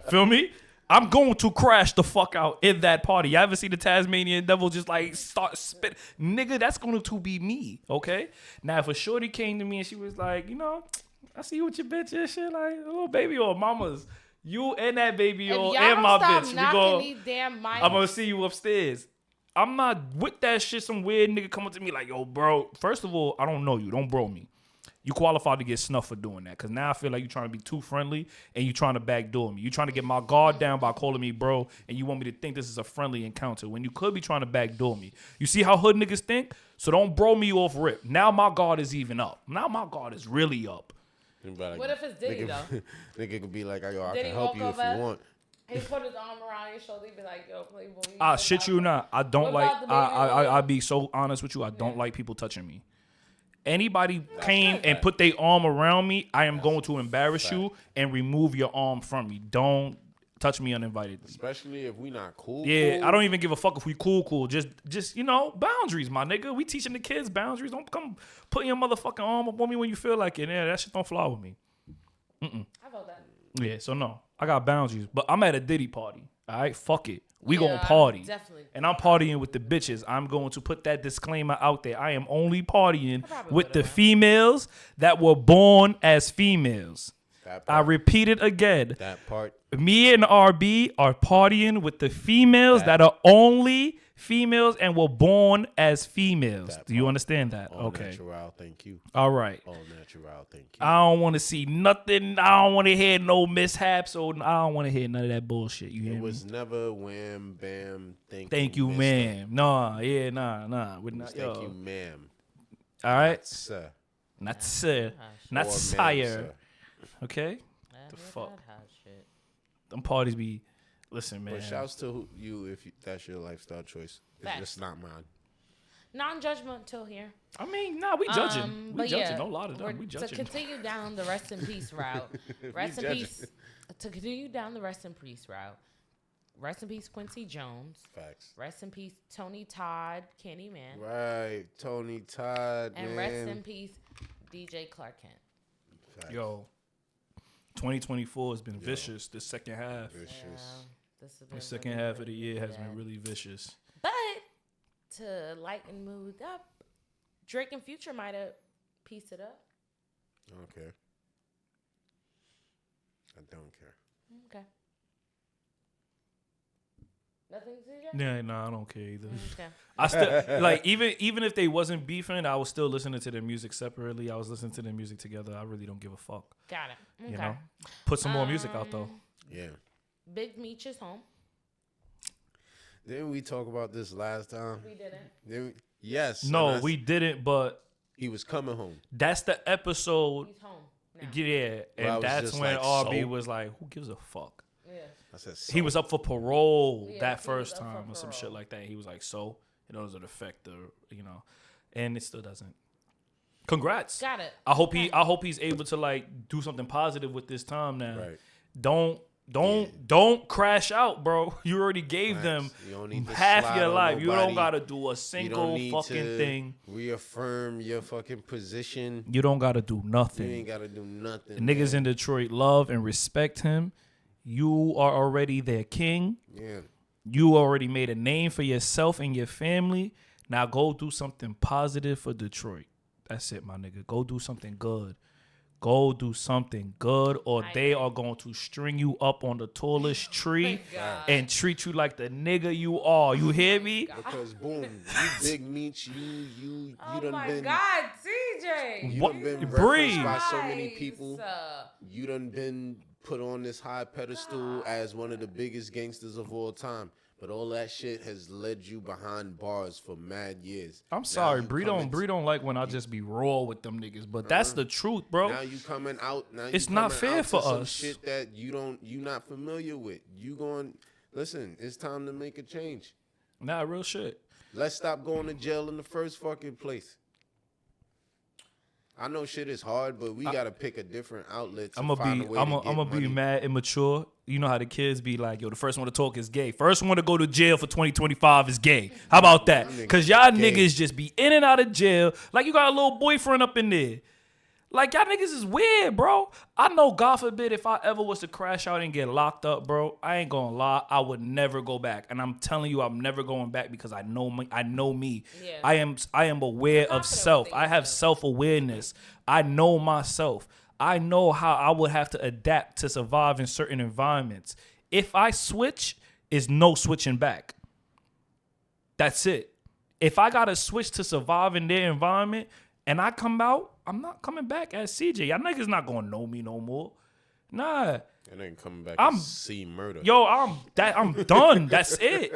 B: Feel me? I'm going to crash the fuck out in that party. You ever see the Tasmanian devil just like start spit? Nigga, that's going to be me, okay? Now, if a shorty came to me and she was like, you know, I see you with your bitch and shit, like, oh, baby, or mamas, you and that baby, or and my bitch. I'm going to see you upstairs. I'm not with that shit. Some weird nigga come up to me like, yo, bro, first of all, I don't know you. Don't bro me. You qualified to get snuffed for doing that. Because now I feel like you're trying to be too friendly and you're trying to backdoor me. You're trying to get my guard down by calling me bro, and you want me to think this is a friendly encounter when you could be trying to backdoor me. You see how hood niggas think? So don't bro me off rip. Now my guard is even up. Now my guard is really up.
C: What if it's Diddy, though?
A: Nigga could be like, yo, I
C: Diddy
A: can help you if you want.
C: He put his arm around your shoulder. He'd be like, yo, playboy.
B: Shit you not. I don't like, I'll be so honest with you. I don't like people touching me. Anybody came and put their arm around me, I am going to embarrass you and remove your arm from me. Don't touch me uninvited.
A: Especially if we not cool.
B: Yeah,
A: cool.
B: I don't even give a fuck if we cool. Just you know, boundaries, my nigga. We teaching the kids boundaries. Don't come putting your motherfucking arm up on me when you feel like it. Yeah, that shit don't fly with me.
C: I felt that.
B: Yeah, so no, I got boundaries. But I'm at a Diddy party. All right, fuck it. We gonna
C: I
B: party.
C: definitely.
B: And I'm partying with the bitches. I'm going to put that disclaimer out there. I am only partying with the females that were born as females. I repeat it again.
A: That part.
B: Me and RB are partying with the females that are only females and were born as females. Do you understand that?
A: All
B: okay.
A: natural, thank you.
B: All right.
A: All natural, thank you.
B: I don't want to see nothing. I don't want to hear no mishaps. Or I don't want to hear none of that bullshit. You hear me?
A: It was never wham, bam,
B: thank you, ma'am. Nah. We're not.
A: Thank you, ma'am.
B: All right.
A: Not sir.
B: Not sir. Not
A: Or
B: sire.
A: ma'am, sir.
B: Okay? The fuck? Them parties be... Listen, man.
A: But shouts to you if that's your lifestyle choice. It's just not mine.
C: Non-judgmental here.
B: I mean, nah, we judging. We judging.
C: Yeah,
B: No, a lot of them. We judging.
C: To continue down the rest in peace route. Rest in peace. To continue down the rest in peace route. Rest in peace, Quincy Jones.
A: Facts.
C: Rest in peace, Tony Todd, Candyman.
A: Right. Tony Todd,
C: and
A: man.
C: rest in peace, DJ Clark Kent.
A: Facts.
B: Yo, 2024 has been vicious this second half. The second half of the year has been really vicious.
C: But to lighten mood up, Drake and Future might have pieced it up.
A: Okay. I don't care.
C: Okay. Nothing, CJ?
B: Yeah, nah, I don't care either.
C: Okay.
B: I still like even if they wasn't beefing, I was still listening to their music separately. I was listening to their music together. I really don't give a fuck.
C: Got it. Okay.
B: You know, put some more music out though.
A: Yeah.
C: Big Meech is home.
A: Didn't we talk about this last time?
C: We didn't.
A: Yes.
B: No, we didn't. But
A: he was coming home.
B: That's the episode.
C: He's home now.
B: Yeah, and that's when
A: like,
B: RB was like, "Who gives a fuck?"
C: Yeah.
A: I said,
B: he was up for parole
C: Yeah,
B: that
C: he
B: first
C: was up
B: time
C: for
B: or some
C: parole.
B: shit like that. He was like, "So it doesn't affect the, and it still doesn't." Congrats.
C: Got it.
B: I hope he's able to like do something positive with this time now.
A: Right.
B: Don't crash out, bro. You already gave them half your life. You don't gotta do a single fucking thing.
A: Reaffirm your fucking position.
B: You don't gotta do nothing.
A: You ain't gotta do nothing.
B: The niggas in Detroit love and respect him. You are already their king.
A: Yeah.
B: You already made a name for yourself and your family. Now go do something positive for Detroit. That's it, my nigga. Go do something good. Go do something good, or they are going to string you up on the tallest tree and treat you like the nigga you are. You hear me?
A: Because boom, you big Meech, you
C: Oh
A: done
C: my
A: been.
C: God, CJ.
A: You done been referenced by so many people. You done been put on this high pedestal as one of the biggest gangsters of all time. But all that shit has led you behind bars for mad years.
B: I'm sorry, Bree don't like when I just be raw with them niggas, but that's the truth, bro.
A: Now you coming out. Now
B: it's
A: you
B: not
A: coming
B: fair
A: out
B: for
A: to some
B: us.
A: Shit that you not familiar with. You going listen? It's time to make a change.
B: Nah, real shit.
A: Let's stop going to jail in the first fucking place. I know shit is hard, but we gotta pick a different outlet to
B: I'm
A: find a way to get
B: gonna be
A: money.
B: mad immature. You know how the kids be like, yo, the first one to talk is gay. First one to go to jail for 2025 is gay. How about that? Cause y'all niggas just be in and out of jail. Like you got a little boyfriend up in there. Like y'all niggas is weird, bro. I know, God forbid, if I ever was to crash out and get locked up, bro, I ain't gonna lie, I would never go back. And I'm telling you, I'm never going back because I know me.
C: Yeah.
B: I am aware of self. I have self-awareness. I know myself. I know how I would have to adapt to survive in certain environments. If I switch, is no switching back. That's it. If I gotta switch to survive in their environment and I come out, I'm not coming back as CJ. Y'all niggas not gonna know me no more. Nah.
A: And then coming back and see murder.
B: Yo, I'm done. That's it.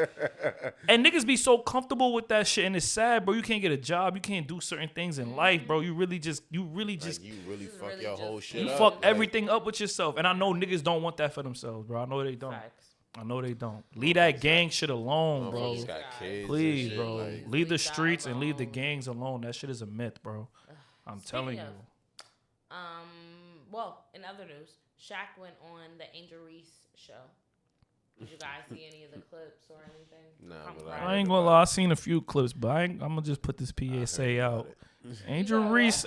B: And niggas be so comfortable with that shit, and it's sad, bro. You can't get a job. You can't do certain things in life, bro. You really
A: like, you really fuck your whole shit
B: you
A: up.
B: fuck everything up with yourself. And I know niggas don't want that for themselves, bro. I know they don't.
C: Facts.
B: I know they don't. Leave that gang shit alone, bro.
A: Motherfuckers got kids and
B: Please,
A: shit,
B: bro.
A: like-
B: Leave the
C: Leave that
B: streets and leave the
C: alone.
B: gangs alone. That shit is a myth, bro. I'm telling you.
C: Well, in other news, Shaq went on the Angel Reese Show. Did you guys see any of the clips or anything?
A: Nah,
C: From
A: but
C: Friday?
B: I ain't gonna lie. I seen a few clips, but I'm gonna just put this PSA out. Angel Reese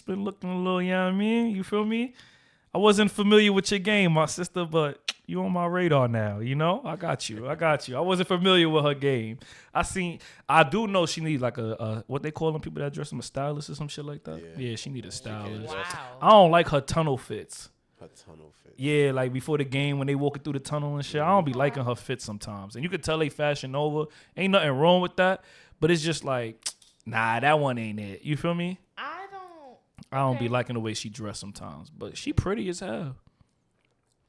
B: been looking a little, you know what I mean? You feel me? I wasn't familiar with your game, my sister, but you on my radar now, you know? I got you. I wasn't familiar with her game. I do know she needs like a what they call them, people that dress them, a stylist or some shit like that. Yeah, she need a stylist.
C: Wow.
B: I don't like her tunnel fits.
A: Her tunnel fit.
B: Yeah, like before the game when they walking through the tunnel and shit. I don't be liking her fit sometimes. And you could tell they fashion over. Ain't nothing wrong with that. But it's just like, nah, that one ain't it. You feel me? I don't be liking the way she dressed sometimes. But she pretty as hell.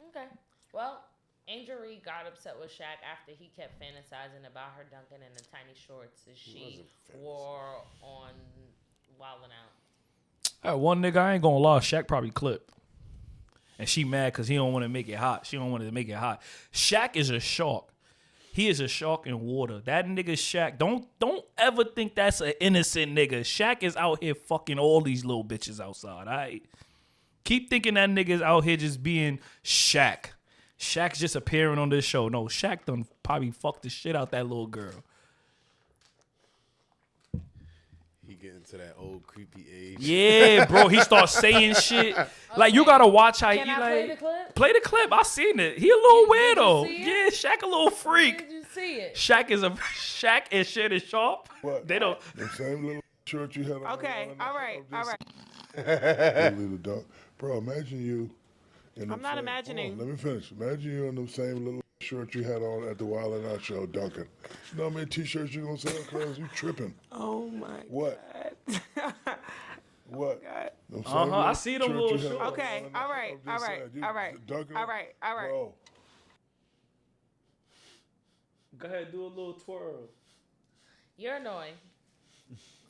C: Okay. Well, Angel Reese got upset with Shaq after he kept fantasizing about her dunking in the tiny shorts that she wore on Wildin' Out.
B: That one nigga, I ain't gonna lie, Shaq probably clipped. And she mad because he don't want to make it hot. She don't want to make it hot. Shaq is a shark. He is a shark in water. That nigga Shaq, don't ever think that's an innocent nigga. Shaq is out here fucking all these little bitches outside, all right? Keep thinking that nigga's out here just being Shaq. Shaq's just appearing on this show. No, Shaq done probably fucked the shit out that little girl.
A: He getting to that old creepy age.
B: Yeah, bro. He starts saying shit. Like, you gotta watch how
C: Can
B: he
C: I
B: like.
C: play the clip?
B: Play the clip. I seen it. He a little
C: Did you
B: weirdo.
C: see it?
B: Yeah, Shaq a little freak.
C: Did you see it?
B: Shaq and shit is sharp.
H: What?
B: They don't.
H: The same little shirt you had on.
J: Okay, all right.
H: Little dog. Bro, imagine you. In
J: I'm not imagining.
H: Let me finish. Imagine you in the same little shirt you had on at the Wild 'N Out show, dunking. You know how many t-shirts you gonna sell, cuz? You tripping.
J: Oh my
H: What?
J: God.
H: What?
J: God.
H: Them same
B: I
H: little
B: see them
H: shirt
B: little
H: you had
B: shorts.
H: on
J: Okay,
H: the-
J: all right,
H: I'm
J: all
H: just
J: right,
H: saying, you
J: all right,
H: dunking
J: all right, all right.
H: Bro,
B: Go ahead, do a little twirl.
C: You're annoying.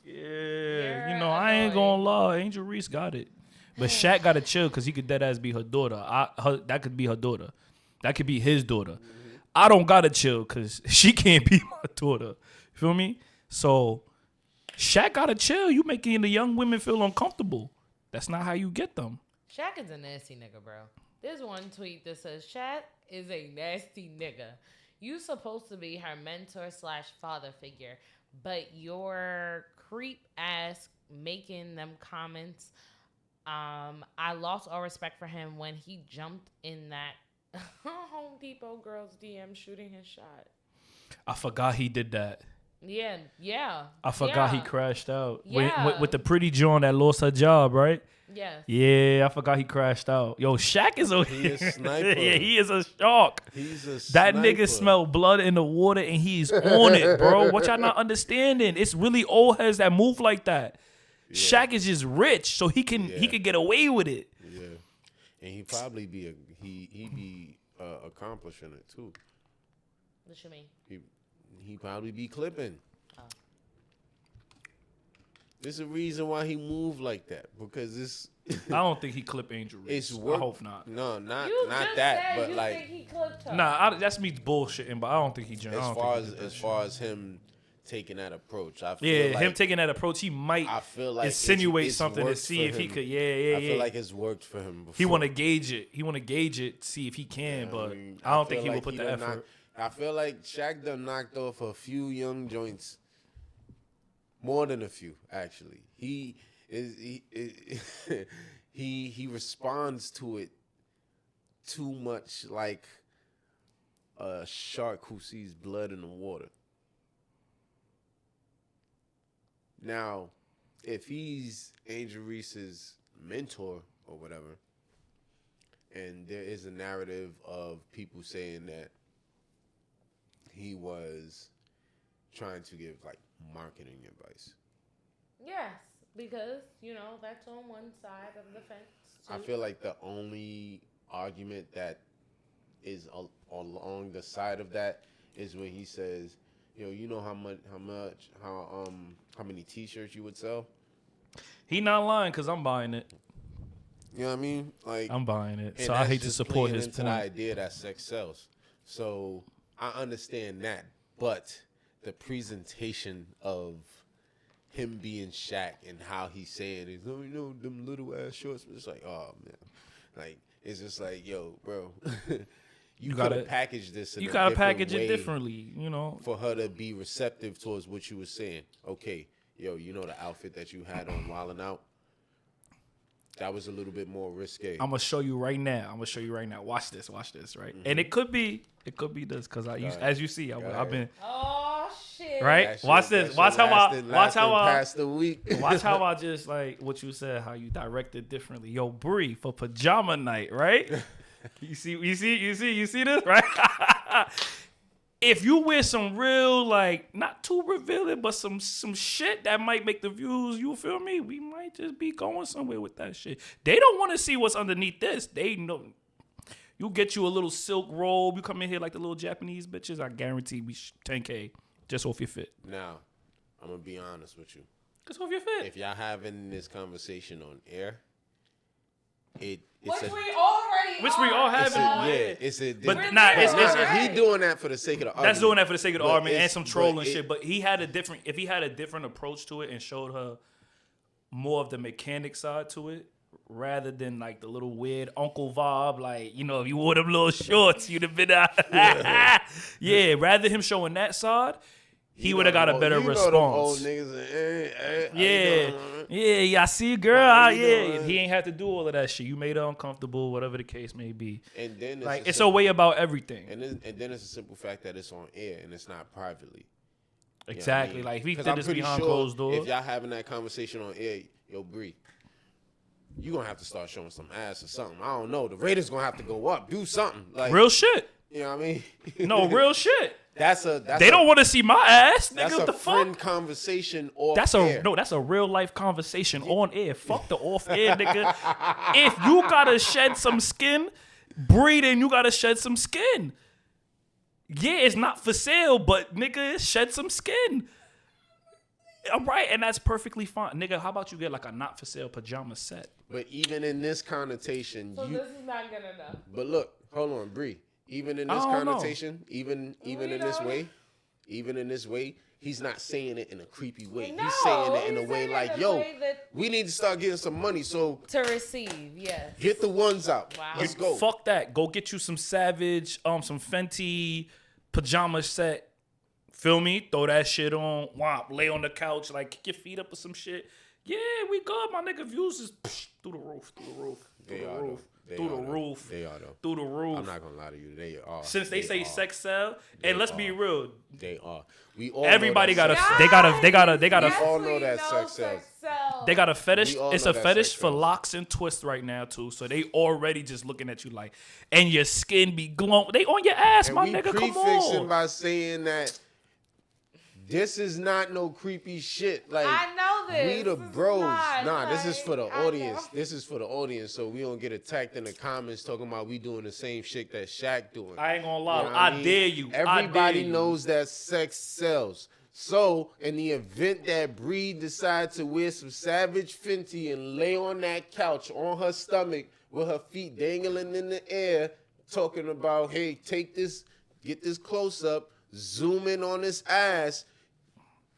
B: Yeah,
C: You're
B: I ain't
C: annoying.
B: gonna lie. Angel Reese got it, but Shaq gotta chill because he could deadass be her daughter. That could be her daughter. That could be his daughter. I don't gotta chill because she can't be my daughter. Feel me? So Shaq gotta chill. You making the young women feel uncomfortable. That's not how you get them.
C: Shaq is a nasty nigga, bro. There's one tweet that says Shaq is a nasty nigga. You supposed to be her mentor / father figure, but your creep ass making them comments. I lost all respect for him when he jumped in that Home Depot girl's DM shooting his shot.
B: I forgot he did that.
C: Yeah.
B: I forgot he
C: yeah.
B: crashed out
C: Yeah.
B: with the pretty John that lost her job, right?
C: Yes.
B: Yeah, I forgot he crashed out. Yo, Shaq is a
A: He a sniper.
B: Yeah, he is a shark.
A: He's a
B: That
A: sniper.
B: nigga smelled blood in the water and he's on it, bro. What y'all not understanding? It's really old heads that move like that.
A: Yeah.
B: Shaq is just rich, so he can get away with it.
A: Yeah, and he probably be accomplishing it too.
C: What you mean?
A: He probably be clipping. There's a reason why he moved like that because it's.
B: I don't think he clipped Angel Reese.
A: It's work.
B: I hope not.
A: No, not
C: You
A: not
C: just
A: that,
C: said
A: but
C: you
A: like
C: think he clipped her.
B: Nah, that's me bullshitting, but I don't think he.
A: as far as him taking that approach. I feel
B: Yeah,
A: like,
B: him taking that approach, he might
A: I feel like
B: insinuate
A: it's
B: something to
A: worked
B: see
A: for
B: if he
A: him.
B: could. Yeah.
A: I feel like it's worked for him before.
B: He want to gauge it. He want to gauge it, see if he can. But I don't think he
A: feel
B: will
A: like
B: put the
A: done
B: effort.
A: I feel like Shaq done knocked off a few young joints. More than a few, actually. He responds to it too much like a shark who sees blood in the water. Now, if he's Angel Reese's mentor or whatever, and there is a narrative of people saying that he was trying to give like marketing advice.
C: Yes, because, that's on one side of the fence. Too.
A: I feel like the only argument that is along the side of that is when he says, you know how many T-shirts you would sell?
B: He not lying because I'm buying it.
A: You know what I mean? Like,
B: I'm buying it.
A: and
B: So I
A: that's
B: hate to
A: just
B: support
A: playing
B: his
A: into
B: point.
A: the idea that sex sells. So I understand that, but the presentation of him being Shaq and how he's saying it, them little ass shorts. It's like, oh man, like it's just like, yo, bro, you gotta package this.
B: You gotta package it differently,
A: for her to be receptive towards what you were saying. Okay, yo, the outfit that you had on Wildin' Out. That was a little bit more risque.
B: I'm gonna show you right now. Watch this, right? Mm-hmm. And it could be this because as you see, I've been.
C: Oh shit!
B: Right? Watch this. Watch how
A: past the week.
B: Watch how I just like what you said. How you directed differently. Yo, Bree for pajama night, right? You see this, right? If you wear some real, like, not too revealing, but some shit that might make the views, you feel me? We might just be going somewhere with that shit. They don't want to see what's underneath this. They know. You get you a little silk robe. You come in here like the little Japanese bitches. I guarantee we 10K just off your fit.
A: Now, I'm going to be honest with you.
B: Just off your fit.
A: If y'all having this conversation on air,
C: Which we all having.
A: It's
C: he
A: doing that for the sake of the argument.
B: That's doing that for the sake of the argument and some trolling shit. But if he had a different approach to it and showed her more of the mechanic side to it, rather than like the little weird uncle vibe, like, if you wore them little shorts, you'd have been out. Yeah, rather than him showing that side, he would have got a better response.
A: Old niggas,
B: yeah, I see, girl. He ain't have to do all of that shit. You made her uncomfortable, whatever the case may be.
A: And then
B: like it's a way about everything.
A: And then it's a simple fact that it's on air and it's not privately.
B: Exactly. You know what I mean? Like if he did this behind closed doors.
A: If y'all having that conversation on air, yo, Bree, you gonna have to start showing some ass or something. I don't know. The ratings gonna have to go up. Do something. Like
B: real shit.
A: You know what I mean?
B: No, real shit.
A: They
B: don't want to see my ass, nigga.
A: That's
B: what the
A: a friend
B: fuck?
A: Conversation off
B: air. That's a real life conversation on air. Fuck the off air, nigga. If you gotta shed some skin, breeding, you gotta shed some skin. Yeah, it's not for sale, but nigga, shed some skin. I'm right, and that's perfectly fine, nigga. How about you get like a not for sale pajama set?
A: But even in this connotation,
C: this is not good enough.
A: But look, hold on, Bree. Even in this connotation, even in this way, he's not saying it in a creepy way.
C: No,
A: he's saying it in a way like, yo, we need to start getting some money. So
C: to receive, yes.
A: Get the ones out.
C: Wow.
A: Let's go.
B: Fuck that. Go get you some Savage, some Fenty pajama set. Feel me? Throw that shit on. Womp. Lay on the couch, like kick your feet up or some shit. Yeah, we good. My nigga views is through the roof.
A: They are though.
B: Through the roof.
A: I'm not gonna lie to you. They are.
B: Since they say sex sell, and let's be real,
A: they are. We all.
B: Everybody got a.
A: Yes,
B: They got a.
A: We all know that sex sells.
B: They got a fetish. It's a fetish for
A: sells.
B: locks and twists right now too. So they already just looking at you like, and your skin be glowing. They on your ass,
A: and
B: my
A: we
B: nigga. Come
A: prefixing
B: on.
A: by saying that. This is not no creepy shit. Like
C: I know this.
A: We the bros. This is for the
C: I
A: audience.
C: know.
A: This is for the audience, so we don't get attacked in the comments talking about we doing the same shit that Shaq doing.
B: I ain't gonna lie.
A: You know what
B: I
A: mean?
B: dare you.
A: Everybody knows that sex sells. So in the event that Bree decides to wear some Savage Fenty and lay on that couch on her stomach with her feet dangling in the air, talking about, hey, take this, get this close up, zoom in on this ass.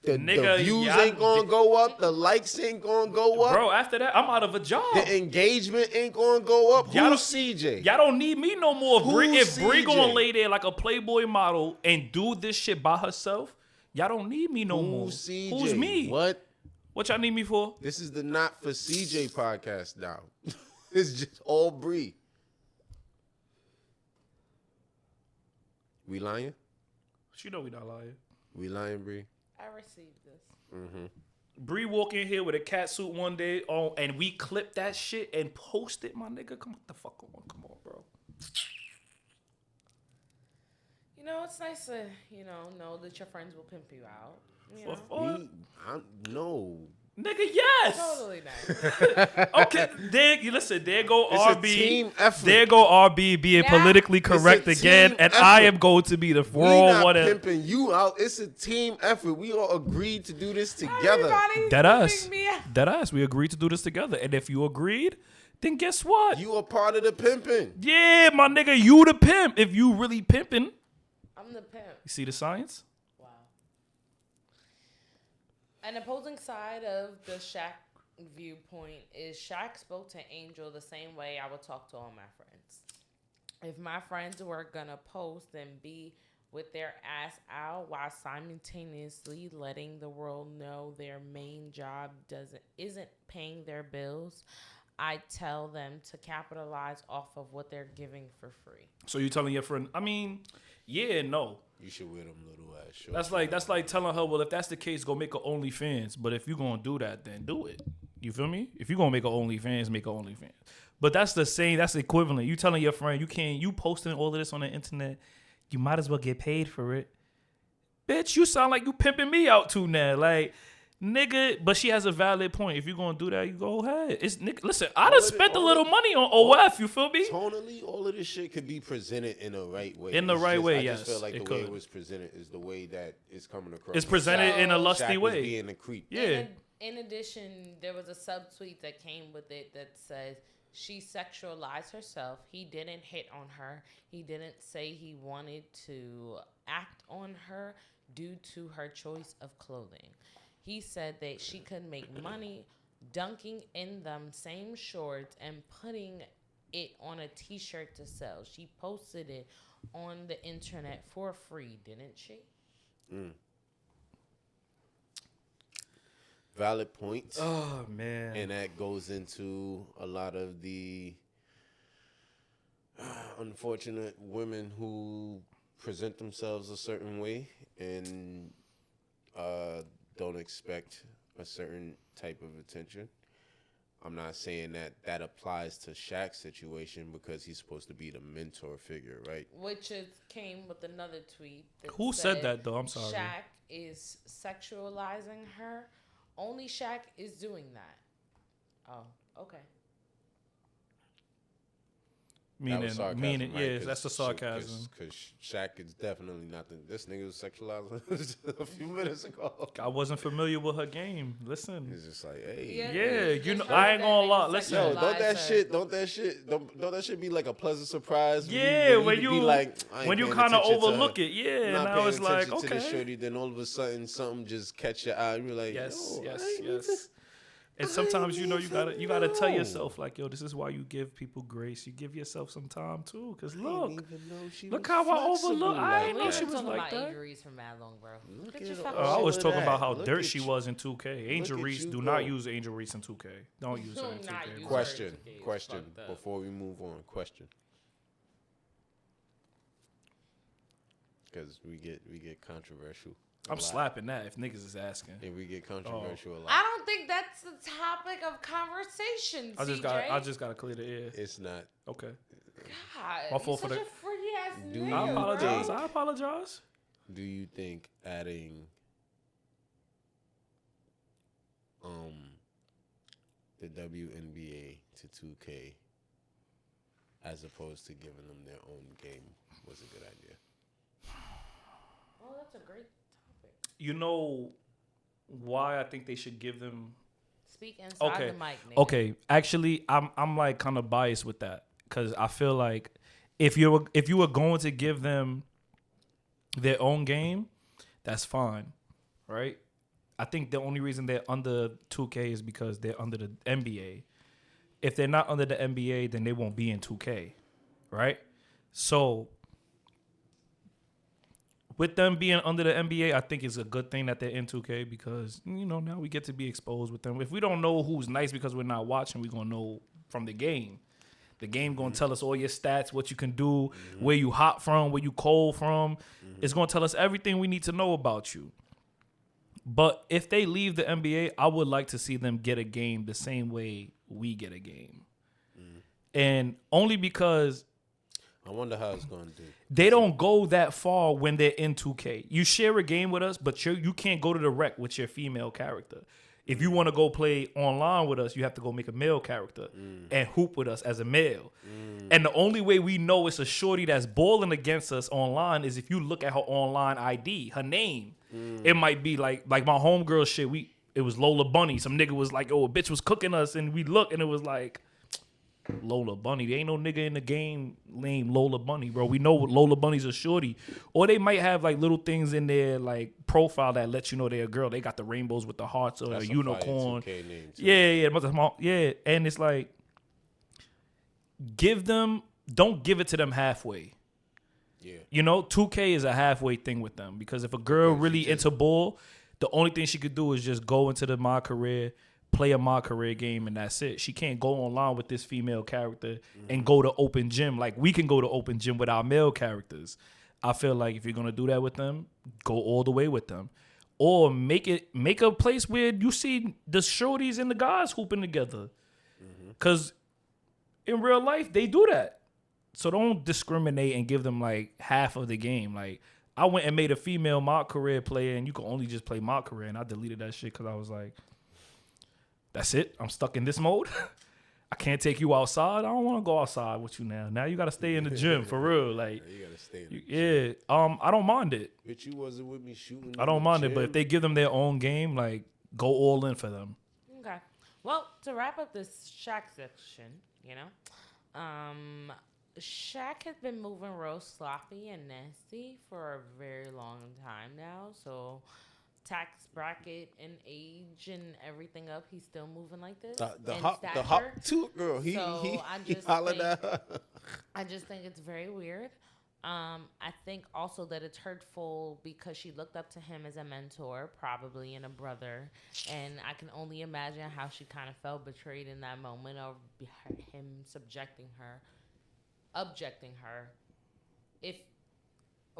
A: The
B: Nigga,
A: views
B: y'all-
A: ain't gonna go up. The likes ain't gonna go up.
B: Bro, after that, I'm out of a job.
A: The engagement ain't gonna go up.
B: Y'all
A: Who's
B: don't-
A: CJ?
B: Y'all don't need me no more.
A: Who's
B: If Bree gonna
A: CJ?
B: lay there like a Playboy model and do this shit by herself, y'all don't need me no more.
A: Who's CJ?
B: Who's me?
A: What?
B: What y'all need me for?
A: This is the Not for CJ podcast now. It's just all Bree. We lying?
B: She know we not lying.
A: We lying, Bree?
C: I received this.
B: Bree walk in here with a cat suit one day on, and we clip that shit and post it, my nigga. Come the fuck on. Come on, bro.
C: You know, it's nice to, know that your friends will pimp you out. You know?
A: No.
B: Nigga, yes.
C: Totally nice.
B: Okay, there go
A: It's a
B: RB.
A: team effort.
B: There go RB being
C: Now-
B: politically correct
A: It's a
B: again,
A: team
B: and
A: effort.
B: I am going to be the
A: We
B: world
A: not
B: one.
A: pimping you out. It's a team effort. We all agreed to do this together.
C: Everybody's
B: Dead ass.
C: pimping me out.
B: Dead ass. We agreed to do this together, and if you agreed, then guess what?
A: You are part of the pimping.
B: Yeah, my nigga, you the pimp. If you really pimping,
C: I'm the pimp.
B: you see the science.
C: Wow. An opposing side of the Shaq viewpoint is Shaq spoke to Angel the same way I would talk to all my friends. If my friends were gonna post and be with their ass out while simultaneously letting the world know their main job isn't paying their bills, I tell them to capitalize off of what they're giving for free.
B: So you telling your friend? I mean, yeah, no.
A: You should wear them little ass shorts.
B: That's like telling her, well, if that's the case, go make a OnlyFans. But if you gonna do that, then do it. You feel me? If you gonna make a OnlyFans, make a OnlyFans. But that's the same. That's equivalent. You telling your friend you posting all of this on the internet, you might as well get paid for it. Bitch, you sound like you pimping me out too now. Like, nigga, but she has a valid point. If you're gonna do that, you go ahead. It's nigga. Listen, I done spent a little money on OF. You feel me?
A: Tonally, all of this shit could be presented in the right way.
B: In the right way, yes,
A: I just feel like
B: it
A: the way
B: could.
A: it was presented is the way that it's coming across.
B: It's presented in a lusty
A: Shaq was
B: way.
A: being a creep.
B: Yeah.
C: In addition, there was a subtweet that came with it that says she sexualized herself. He didn't hit on her. He didn't say he wanted to act on her due to her choice of clothing. He said that she could make money dunking in them same shorts and putting it on a t-shirt to sell. She posted it on the internet for free, didn't she?
A: Valid points.
B: Oh man.
A: And that goes into a lot of the unfortunate women who present themselves a certain way and don't expect a certain type of attention. I'm not saying that applies to Shaq's situation because he's supposed to be the mentor figure, right?
C: Which came with another tweet.
B: Who said that though? I'm sorry.
C: Shaq is sexualizing her. Only Shaq is doing that. Oh, okay.
B: Meaning, yeah, that's the sarcasm.
A: Because Shaq is definitely not this nigga was sexualizing a few minutes ago.
B: I wasn't familiar with her game. Listen.
A: It's just like, hey.
B: Yeah, you know, I ain't gonna lie. Listen.
A: Yo, don't that shit be like a pleasant surprise?
B: Yeah, when
A: be
B: you
A: like, I ain't
B: when you
A: paying
B: kind of
A: attention to
B: overlook
A: her.
B: it, yeah,
A: Not
B: and I
A: paying
B: was like,
A: attention to this
B: okay.
A: shorty, then all of a sudden something just catch your eye. And you're like,
B: Yes,
A: yo,
B: yes. And sometimes you gotta tell yourself like, yo, this is why you give people grace. You give yourself some time too, cause look how I overlook. I ain't know she was
C: talking
B: like
C: about
B: that.
C: Angel Reese from mad long, bro.
B: I was talking about how
A: Look
B: dirt
A: at
B: she
A: you.
B: was in 2K. Angel
A: at
B: Reese,
A: you
B: do
A: go.
B: not use Angel Reese in 2K. Don't use her in
C: Do not
B: 2K.
C: use
A: Question,
C: It's
A: question.
C: fucked up.
A: Before we move on, question. Because we get controversial.
B: I'm slapping that if niggas is asking.
A: And we get controversial a lot.
C: I don't think that's the topic of conversation,
B: I just gotta clear the air.
A: It's not.
B: Okay.
C: God,
B: My fault
C: you're
B: for
C: such
B: the-
C: a freaky ass
A: Do
C: nigga,
A: you
B: I apologize.
C: bro.
B: I apologize.
A: Do you think adding the WNBA to 2K as opposed to giving them their own game was a good idea?
C: Oh, that's a great topic.
B: You know why I think they should give them.
C: Speak inside
B: Okay.
C: the mic, nigga.
B: Okay, actually, I'm like kind of biased with that because I feel like if you were going to give them their own game, that's fine, right? I think the only reason they're under 2K is because they're under the NBA. If they're not under the NBA, then they won't be in 2K, right? So with them being under the NBA, I think it's a good thing that they're in 2K because, now we get to be exposed with them. If we don't know who's nice because we're not watching, we're going to know from the game. The game going to tell us all your stats, what you can do, where you hot from, where you cold from. It's going to tell us everything we need to know about you. But if they leave the NBA, I would like to see them get a game the same way we get a game. And only because
A: I wonder how it's going to do.
B: they don't go that far when they're in 2K. You share a game with us, but you can't go to the rec with your female character. If you want to go play online with us, you have to go make a male character and hoop with us as a male. And the only way we know it's a shorty that's balling against us online is if you look at her online ID, her name. It might be like my homegirl shit. It was Lola Bunny. Some nigga was like, oh, a bitch was cooking us, and we look, and it was like Lola Bunny. There ain't no nigga in the game named Lola Bunny, bro. We know Lola Bunny's a shorty. Or they might have like little things in their like profile that let you know they're a girl. They got the rainbows with the hearts or
A: That's
B: a unicorn.
A: 2K name too.
B: Yeah. And it's like, don't give it to them halfway. Yeah. 2K is a halfway thing with them because if a girl really into ball, the only thing she could do is just go into the My Career, play a My Career game, and that's it. She can't go online with this female character and go to open gym like we can go to open gym with our male characters. I feel like if you're gonna do that with them, go all the way with them, or make a place where you see the shorties and the guys hooping together, because in real life they do that. So don't discriminate and give them like half of the game. Like I went and made a female My Career player, and you can only just play My Career, and I deleted that shit because I was like, that's it. I'm stuck in this mode. I can't take you outside. I don't want to go outside with you now. Now you got to stay in the gym for real. Like,
A: you got to stay in the gym.
B: Yeah. I don't mind it.
A: But you wasn't with me shooting.
B: I don't mind it. But if they give them their own game, like, go all in for them.
C: Okay. Well, to wrap up this Shaq section, Shaq has been moving real sloppy and nasty for a very long time now. So tax bracket and age and everything up, he's still moving like this.
A: The hop too, girl.
C: I just think it's very weird. I think also that it's hurtful because she looked up to him as a mentor, probably, and a brother. And I can only imagine how she kind of felt betrayed in that moment of him objecting her. If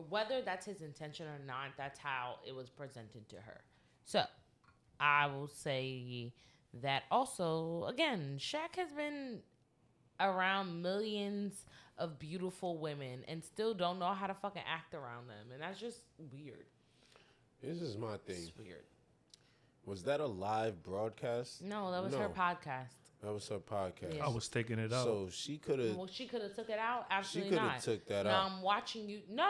C: whether that's his intention or not, that's how it was presented to her. So I will say that also, again, Shaq has been around millions of beautiful women and still don't know how to fucking act around them. And that's just weird.
A: This is my thing.
C: It's weird.
A: Was that a live broadcast?
C: No, that was her podcast.
A: That was her podcast.
B: I was taking it out.
A: So she could have.
C: Well, she could have took it out. Absolutely
A: she could
C: not.
A: have took that
C: now
A: out.
C: I'm watching you. No.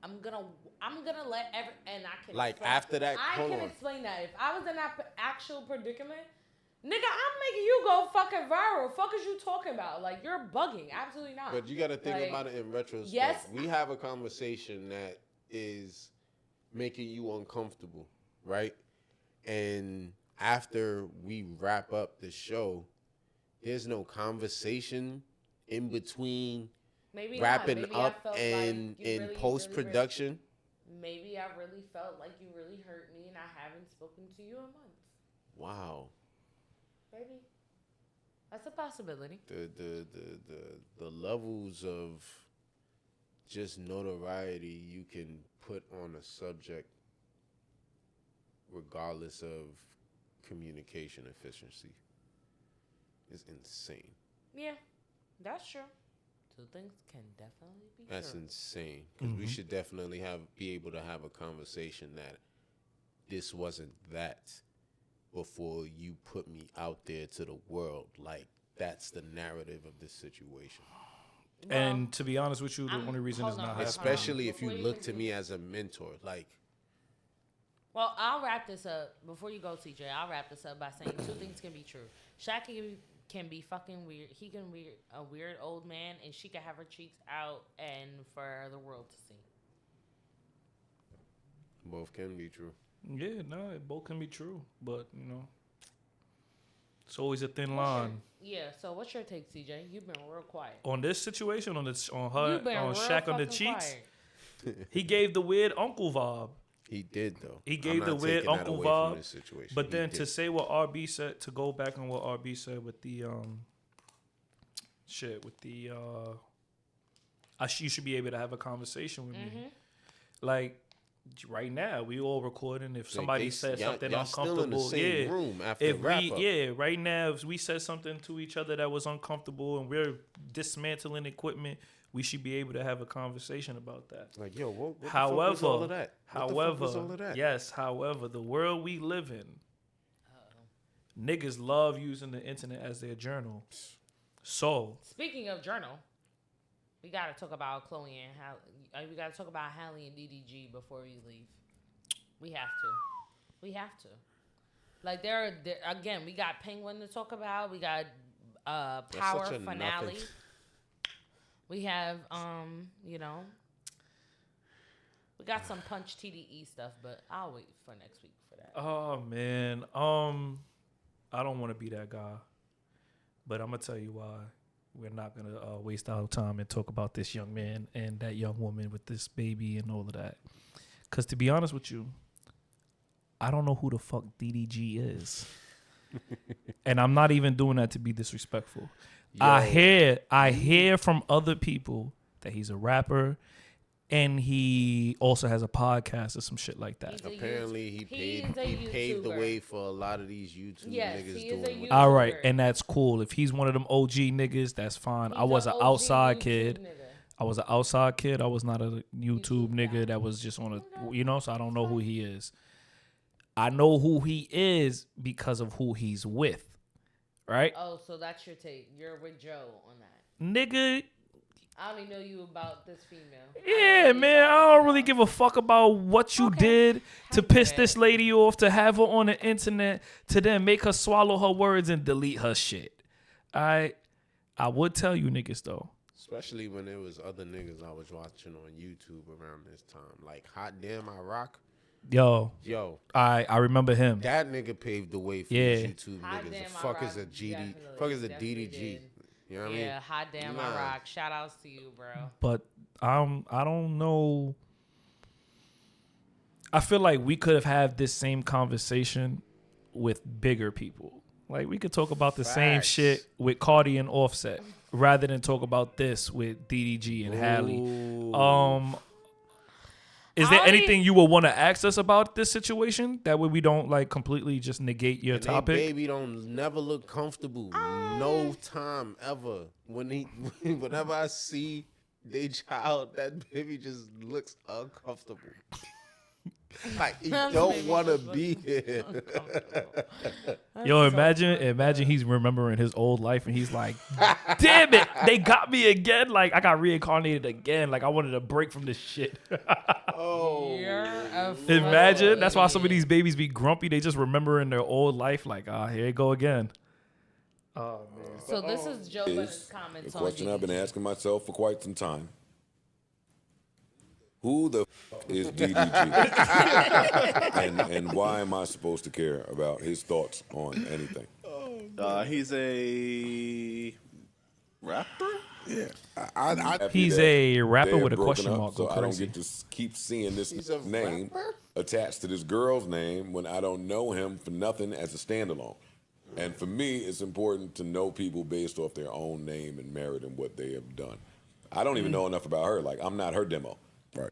C: I'm gonna let and I can.
A: Like
C: explain.
A: after that,
C: I
A: hold
C: can
A: on.
C: explain that. If I was in that actual predicament, nigga, I'm making you go fucking viral. Fuck is you talking about? Like you're bugging. Absolutely not.
A: But you got to think about it in retrospect.
C: Yes,
A: we have a conversation that is making you uncomfortable, right? And after we wrap up the show, there's no conversation in between wrapping up and in post-production.
C: Maybe I really felt like you really hurt me and I haven't spoken to you in months.
A: Wow.
C: Maybe. That's a possibility.
A: The levels of just notoriety you can put on a subject regardless of communication efficiency is insane.
C: Yeah, that's true. Two things can definitely be true.
A: That's insane. Because we should definitely be able to have a conversation that this wasn't that before you put me out there to the world. Like, that's the narrative of this situation.
B: And to be honest with you, the only reason is not happening.
A: Especially if you look to me as a mentor. Like,
C: well, I'll wrap this up. Before you go, CJ, I'll wrap this up by saying two things can be true. Shaq can be fucking weird. He can be a weird old man, and she can have her cheeks out and for the world to see.
A: Both can be true.
B: Yeah, no, both can be true, but you know, it's always a thin line.
C: Yeah. So what's your take, CJ? You've been real quiet.
B: On this situation, on her,
C: You've been
B: on
C: real
B: Shaq on the
C: fucking
B: cheeks,
C: quiet.
B: he gave the weird uncle vibe.
A: He did though.
B: He
A: I'm
B: gave the
A: not
B: weird
A: taking that
B: uncle
A: away from
B: vibe.
A: this situation.
B: But
A: He
B: then
A: did.
B: to say what RB said, to go back on what RB said with the you should be able to have a conversation with me. Like right now, we all recording. If somebody said something
A: y'all
B: uncomfortable,
A: still in the same room after
B: if
A: wrap
B: we
A: up.
B: right now, if we said something to each other that was uncomfortable and we're dismantling equipment, we should be able to have a conversation about that.
A: Like, yo, what the
B: However,
A: fuck was all of that? What the fuck was all of that?
B: yes, however, the world we live in, niggas love using the internet as their journal. So,
C: Speaking of journal, we gotta talk about Chloe and Halle. We gotta talk about Halle and DDG before we leave. We have to. We have to. Like there again, we got Penguin to talk about. We got Power
A: such a
C: finale.
A: nothing.
C: We have you know, we got some Punch TDE stuff, but I'll wait for next week for that.
B: oh man, I don't want to be that guy, but I'm gonna tell you why. We're not gonna waste our time and talk about this young man and that young woman with this baby and all of that. Cause to be honest with you, I don't know who the fuck DDG is, and I'm not even doing that to be disrespectful.
A: Yo.
B: I hear from other people that he's a rapper, and he also has a podcast or some shit like that.
C: He's a
A: Apparently, he paved the
C: YouTuber.
A: way for a lot of these YouTube
C: Yes,
A: niggas
C: he is a
A: doing what
C: YouTuber.
B: All right, and that's cool. If he's one of them OG niggas, that's fine. I
C: He's
B: was
C: a
B: an
C: OG
B: outside
C: YouTube
B: kid.
C: nigga.
B: I was an outside kid. I was not a YouTube nigga
C: guy.
B: that was just on a, you know, so I don't know who he is. I know who he is because of who he's with, right?
C: Oh, so that's your take. You're with Joe on that.
B: Nigga,
C: I only know you about this female.
B: yeah, man, I don't really give a fuck about what you did to piss this lady off, to have her on the internet, to then make her swallow her words and delete her shit. I would tell you niggas though.
A: Especially when there was other niggas I was watching on YouTube around this time. Like Hot Damn I Rock.
B: Yo, I remember him.
A: That nigga paved the way for
B: Yeah.
A: these YouTube
C: Hot
A: niggas.
C: Damn,
A: The
C: I
A: fuck is
C: Rock
A: a GD?
C: definitely-
A: Fuck is a
C: definitely
A: DDG?
C: did.
A: You know what I mean?
C: Yeah, Hot Damn I Rock. Shout outs to you, bro.
B: But I don't know. I feel like we could have had this same conversation with bigger people. Like we could talk about the same
A: Facts.
B: shit with Cardi and Offset rather than talk about this with DDG and Halle. Is there
C: Holly-
B: anything you would want to ask us about this situation? That way we don't like completely just negate your
A: And they
B: topic.
A: baby don't never look comfortable. No time ever. Whenever I see they child, that baby just looks uncomfortable. Like he don't want to be here.
B: Yo, imagine he's remembering his old life and he's like, damn it, they got me again. Like I got reincarnated again. Like I wanted a break from this shit.
C: You're a
B: Imagine. That's why some of
C: idiot.
B: these babies be grumpy. They just remembering their old life. Like, here you go again. Oh man.
C: So this is Joe Budden's
K: is
C: comments
K: a
C: on
K: question I've been
C: DDG.
K: asking myself for quite some time. Who the is DDG? and why am I supposed to care about his thoughts on anything?
I: He's a rapper?
F: Yeah.
K: Happy
B: He's
K: that
B: a rapper
K: they're
B: with a
K: broken
B: question
K: up,
B: mark.
K: So
B: Go
K: I don't
B: crazy.
K: get to keep seeing this
A: He's a
K: name
A: rapper?
K: attached to this girl's name when I don't know him for nothing as a standalone. And for me, it's important to know people based off their own name and merit and what they have done. I don't even know enough about her. Like, I'm not her demo. Right.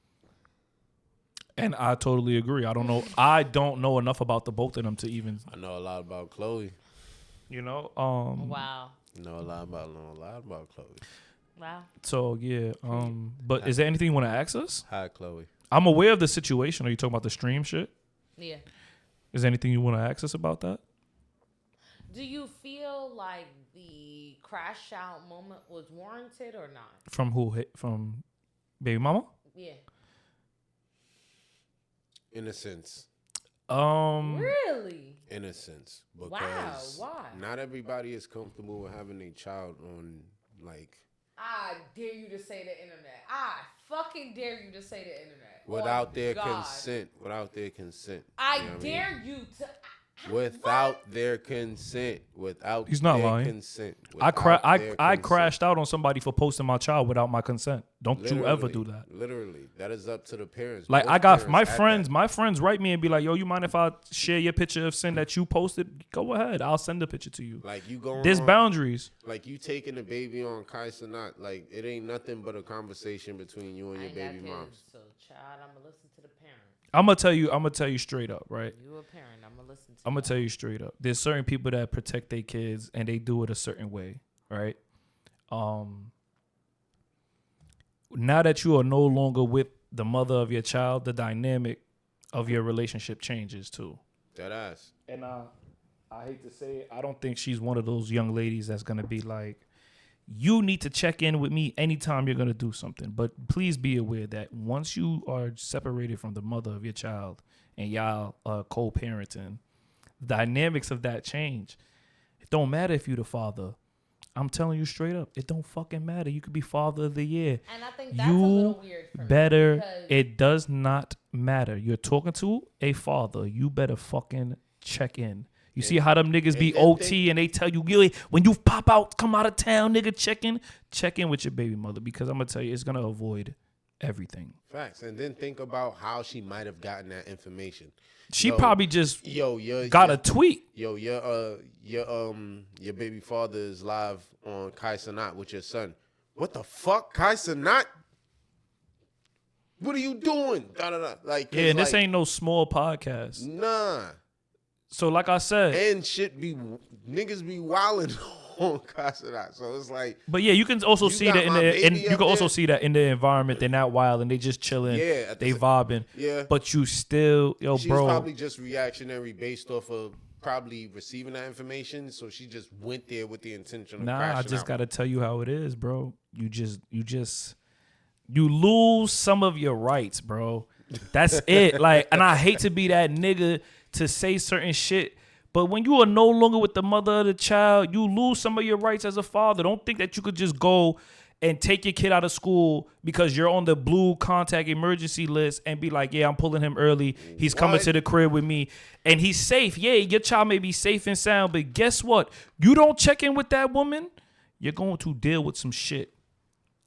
B: And I totally agree. I don't know enough about the both of them to even,
A: I know a lot about Chloe.
B: you know.
C: Wow.
A: Know a lot about Chloe.
C: Wow.
B: So yeah. But is there anything you want to ask us?
A: Hi, Chloe.
B: I'm aware of the situation. Are you talking about the stream shit?
C: Yeah.
B: Is there anything you want to ask us about that?
C: Do you feel like the crash out moment was warranted or not?
B: From who? From Baby Mama?
C: Yeah.
A: In a sense.
C: Really?
A: In a sense. Because
C: Wow, why?
A: not everybody is comfortable with having a child on, like...
C: I dare you to say the internet. I fucking dare you to say the internet?
A: Without
C: Oh,
A: their
C: God.
A: consent. Without their consent.
C: I
A: You know what
C: dare you to.
A: Without their consent. Without
B: He's not
A: their
B: lying.
A: consent.
B: I
A: Without their
B: I
A: consent.
B: crashed out on somebody for posting my child without my consent. Don't you ever
A: Literally,
B: do that.
A: Literally. That is up to the parents.
B: Like
A: Both
B: I got
A: parents
B: my
A: at
B: friends write me and be like, "Yo, you mind if I share your picture of sin that you posted? Go ahead, I'll send the picture to you."
A: that. Like you going
B: There's
A: on-
B: boundaries.
A: Like you taking the baby on Kais or not. Like it ain't nothing but a conversation between you and
C: I
A: your
C: ain't got
A: baby
C: kids,
A: moms.
C: so child, I'm gonna listen to the parent.
B: I'm gonna tell you straight up, right?
C: You a parent, I'm gonna listen to.
B: I'm gonna tell you straight up. There's certain people that protect their kids and they do it a certain way, right? Now that you are no longer with the mother of your child, the dynamic of your relationship changes too.
A: That ass.
B: And I hate to say it, I don't think she's one of those young ladies that's gonna be like, you need to check in with me anytime you're gonna do something. But please be aware that once you are separated from the mother of your child and y'all are co-parenting, dynamics of that change. It don't matter if you the father. I'm telling you straight up, it don't fucking matter. You could be father of the year.
C: And I think that's a little weird for me
B: better.
C: because-
B: It does not matter. You're talking to a father. You better fucking check in. You see how them niggas be OT and they tell you, "Yo, when you pop out, come out of town, nigga, check in with your baby mother," because I'm gonna tell you, it's gonna avoid everything.
A: Facts. And then think about how she might have gotten that information.
B: She probably just
A: your
B: got a tweet.
A: Yo, your baby father is live on Kai Cenat with your son. What the fuck, Kai Cenat? What are you doing? Da, da, da. Like,
B: Yeah, and this
A: like,
B: ain't no small podcast.
A: Nah.
B: So like I said,
A: And shit be niggas be wilding on Kai Cenat. So it's like,
B: but yeah, you can also
A: You
B: see
A: got
B: that in
A: my
B: the
A: baby
B: you
A: up
B: can also
A: there?
B: see that in the environment. They're not wild and they just chilling.
A: Yeah, at the
B: they
A: sa-
B: vibing.
A: Yeah.
B: But you still, yo,
A: she's
B: bro.
A: probably just reactionary based off of probably receiving that information. So she just went there with the intention of
B: Nah, I
A: crashing
B: just
A: out.
B: gotta tell you how it is, bro. You lose some of your rights, bro. That's it. Like, and I hate to be that nigga to say certain shit, but when you are no longer with the mother of the child, you lose some of your rights as a father. Don't think that you could just go and take your kid out of school because you're on the blue contact emergency list and be like, yeah, I'm pulling him early. He's coming
A: What?
B: to the crib with me. And he's safe. Yeah, your child may be safe and sound, but guess what? You don't check in with that woman, you're going to deal with some shit.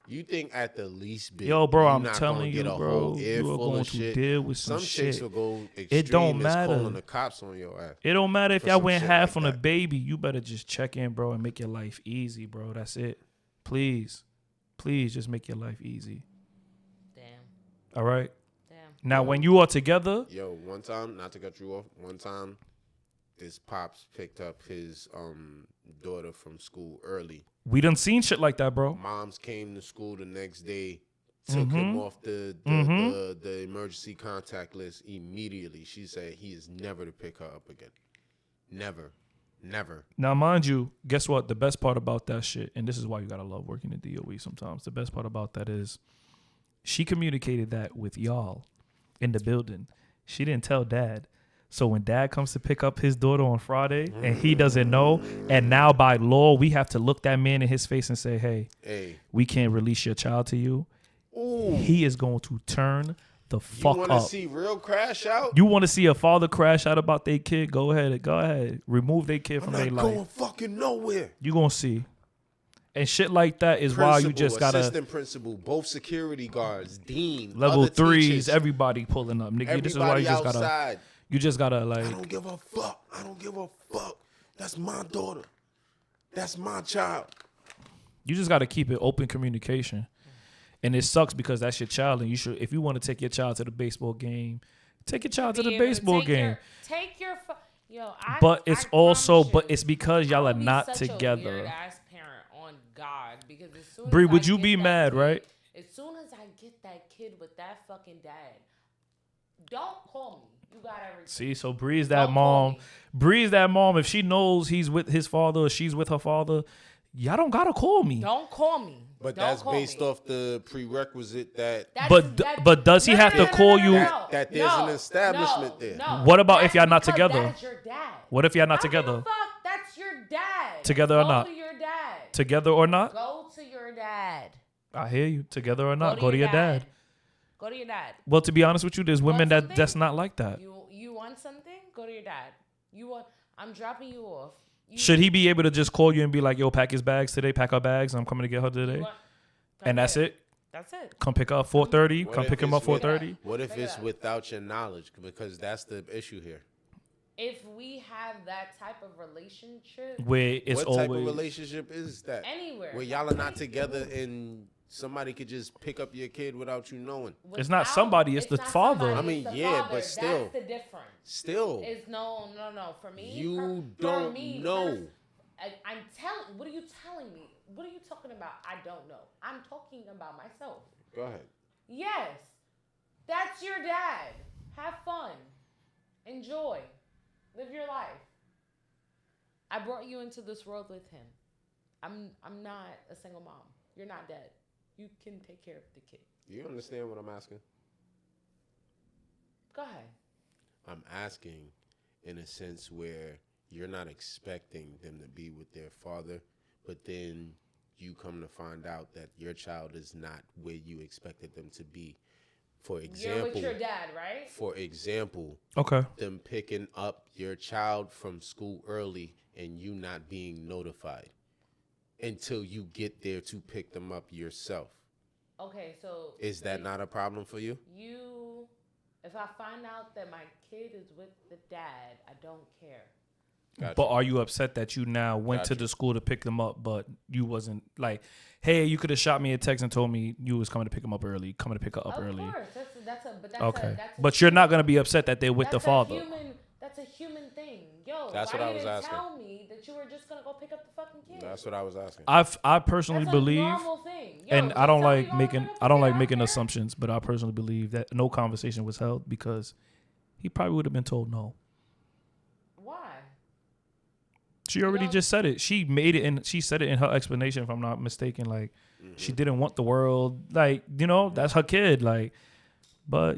A: You think at the least bit,
B: Yo, bro,
A: you're
B: I'm
A: not
B: telling
A: gonna
B: you,
A: get a
B: bro,
A: whole
B: you
A: ear
B: are
A: full
B: going
A: of
B: to
A: shit.
B: deal with some
A: chicks
B: shit.
A: will go extreme
B: It don't
A: as
B: matter.
A: calling the cops on your ass.
B: It don't matter if
A: for
B: y'all
A: some
B: went
A: shit
B: half
A: like
B: on a
A: that.
B: baby. You better just check in, bro, and make your life easy, bro. That's it. Please just make your life easy.
C: Damn.
B: All right.
C: Damn.
B: Now, when you are together,
A: Yo, one time, not to cut you off, one time, this pops picked up his daughter from school early.
B: we done seen shit like that, bro.
A: Moms came to school the next day, took
B: Mm-hmm.
A: him off the emergency contact list immediately. She said he is never to pick her up again. Never.
B: Now, mind you, guess what? The best part about that shit, and this is why you gotta love working at DOE sometimes. The best part about that is she communicated that with y'all in the building. She didn't tell dad. So when dad comes to pick up his daughter on Friday and he doesn't know, and now by law we have to look that man in his face and say, hey, we can't release your child to you.
A: Ooh.
B: He is going to turn the
A: You
B: fuck
A: want to
B: up.
A: see real crash out?
B: You want to see a father crash out about their kid? Go ahead. Remove their kid from their
A: I'm
B: life.
A: not going fucking nowhere.
B: You gonna see. And shit like that is why you just gotta
A: assistant principal, both security guards, dean,
B: level
A: other
B: threes,
A: teachers,
B: everybody pulling up, nigga. This is why
A: everybody
B: you just gotta
A: outside. I
B: like
A: don't give a fuck. I don't give a fuck. That's my daughter. That's my child.
B: you just gotta keep it open communication. And it sucks because that's your child, and you should, if you want to take your child to the baseball game, take your child to
C: Be
B: the
C: able to
B: baseball
C: take
B: game.
C: Take your. Yo,
B: But it's also,
C: promise you,
B: it's because y'all
C: I
B: are
C: would be
B: not
C: such a
B: together.
C: weird-ass parent on God, because as soon
B: Bree,
C: as
B: would
C: I
B: you
C: get
B: be
C: that
B: mad,
C: kid-
B: right?
C: As soon as I get that kid with that fucking dad, don't call me. You got everything.
B: See, so Bree's that
C: Don't call
B: mom.
C: me.
B: Bree's that mom. If she knows he's with his father or she's with her father, y'all don't gotta call me.
C: Don't call me.
A: But
C: Don't
A: that's
C: call
A: based
C: me.
A: off the prerequisite that
B: But does he have to call you?
A: That there's an establishment there.
C: No.
B: What about if
C: That's
B: y'all not
C: because
B: together?
C: That's your dad.
B: What if y'all not
C: I don't give a
B: together?
C: fuck. That's your dad.
B: Together or
C: Go
B: not?
C: to your dad.
B: Together or not?
C: Go to your dad.
B: I hear you. Together or not, go to your dad.
C: Go to your dad.
B: Well, to be honest with you, there's women
C: something?
B: that's not like that.
C: You want something? Go to your dad. You want? I'm dropping you off.
B: Should he be able to just call you and be like, "Yo, pack his bags today. Pack our bags. I'm coming to get her today," and that's it.
C: That's it.
B: Come pick her up 4:30. Come pick him up 4:30.
A: What if it's without your knowledge? Because that's the issue here.
C: If we have that type of relationship,
B: where it's
A: what type
B: always
A: of relationship is that?
C: Anywhere.
A: Where y'all are not together and somebody could just pick up your kid without you knowing.
B: It's not somebody. It's the father.
A: I mean, yeah, but still.
C: That's the difference.
A: Still.
C: Is no. For me,
A: you don't know.
C: I'm telling. What are you telling me? What are you talking about? I don't know. I'm talking about myself.
A: Go ahead.
C: Yes, that's your dad. Have fun. Enjoy. Live your life. I brought you into this world with him. I'm not a single mom. You're not dead. You can take care of the kid.
A: You understand what I'm asking?
C: Go ahead.
A: I'm asking in a sense where you're not expecting them to be with their father, but then you come to find out that your child is not where you expected them to be. For example,
C: you're with your dad, right?
A: For example,
B: okay,
A: them picking up your child from school early and you not being notified until you get there to pick them up yourself.
C: Okay, so
A: is that not a problem for you?
C: If I find out that my kid is with the dad, I don't care.
A: Gotcha.
B: But are you upset that you now went to the school to pick them up, but you wasn't like, hey, you could have shot me a text and told me you was coming to pick them up early, coming to pick her up early.
C: Of course, that's
B: okay. But you're not gonna be upset that they're with the father.
C: That's a human thing, yo.
A: That's what I was asking.
C: Tell me that you were just gonna go pick up the fucking kid.
A: That's what I was asking.
B: I personally believe,
C: normal thing. Yo,
B: and I don't like making assumptions, but I personally believe that no conversation was held because he probably would have been told no.
C: Why?
B: She already just said it. She made it, and she said it in her explanation, if I'm not mistaken. Like, she didn't want the world. Like, that's her kid. Like, but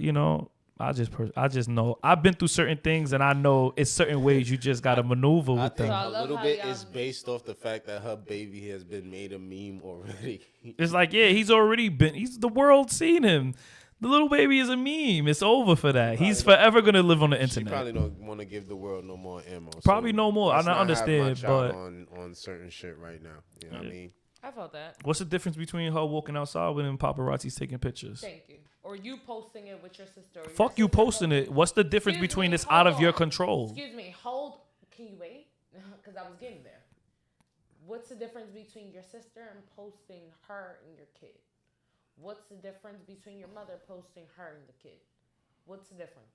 B: I just know I've been through certain things, and I know it's certain ways you just gotta maneuver with them.
A: A little bit is based off the fact that her baby has been made a meme already.
B: It's like, yeah, he's the world seen him. The little baby is a meme. It's over for that. He's forever gonna live on the internet.
A: She probably don't want to give the world no more ammo.
B: Probably no more. I don't understand, but
A: on certain shit right now, you know what I mean.
C: I felt that.
B: What's the difference between her walking outside with him paparazzi's taking pictures?
C: Thank you. Or you posting it with your sister.
B: Fuck you posting it. What's the difference between this out of your control?
C: Excuse me. Can you wait? Because I was getting there. What's the difference between your sister and posting her and your kid? What's the difference between your mother posting her and the kid? What's the difference?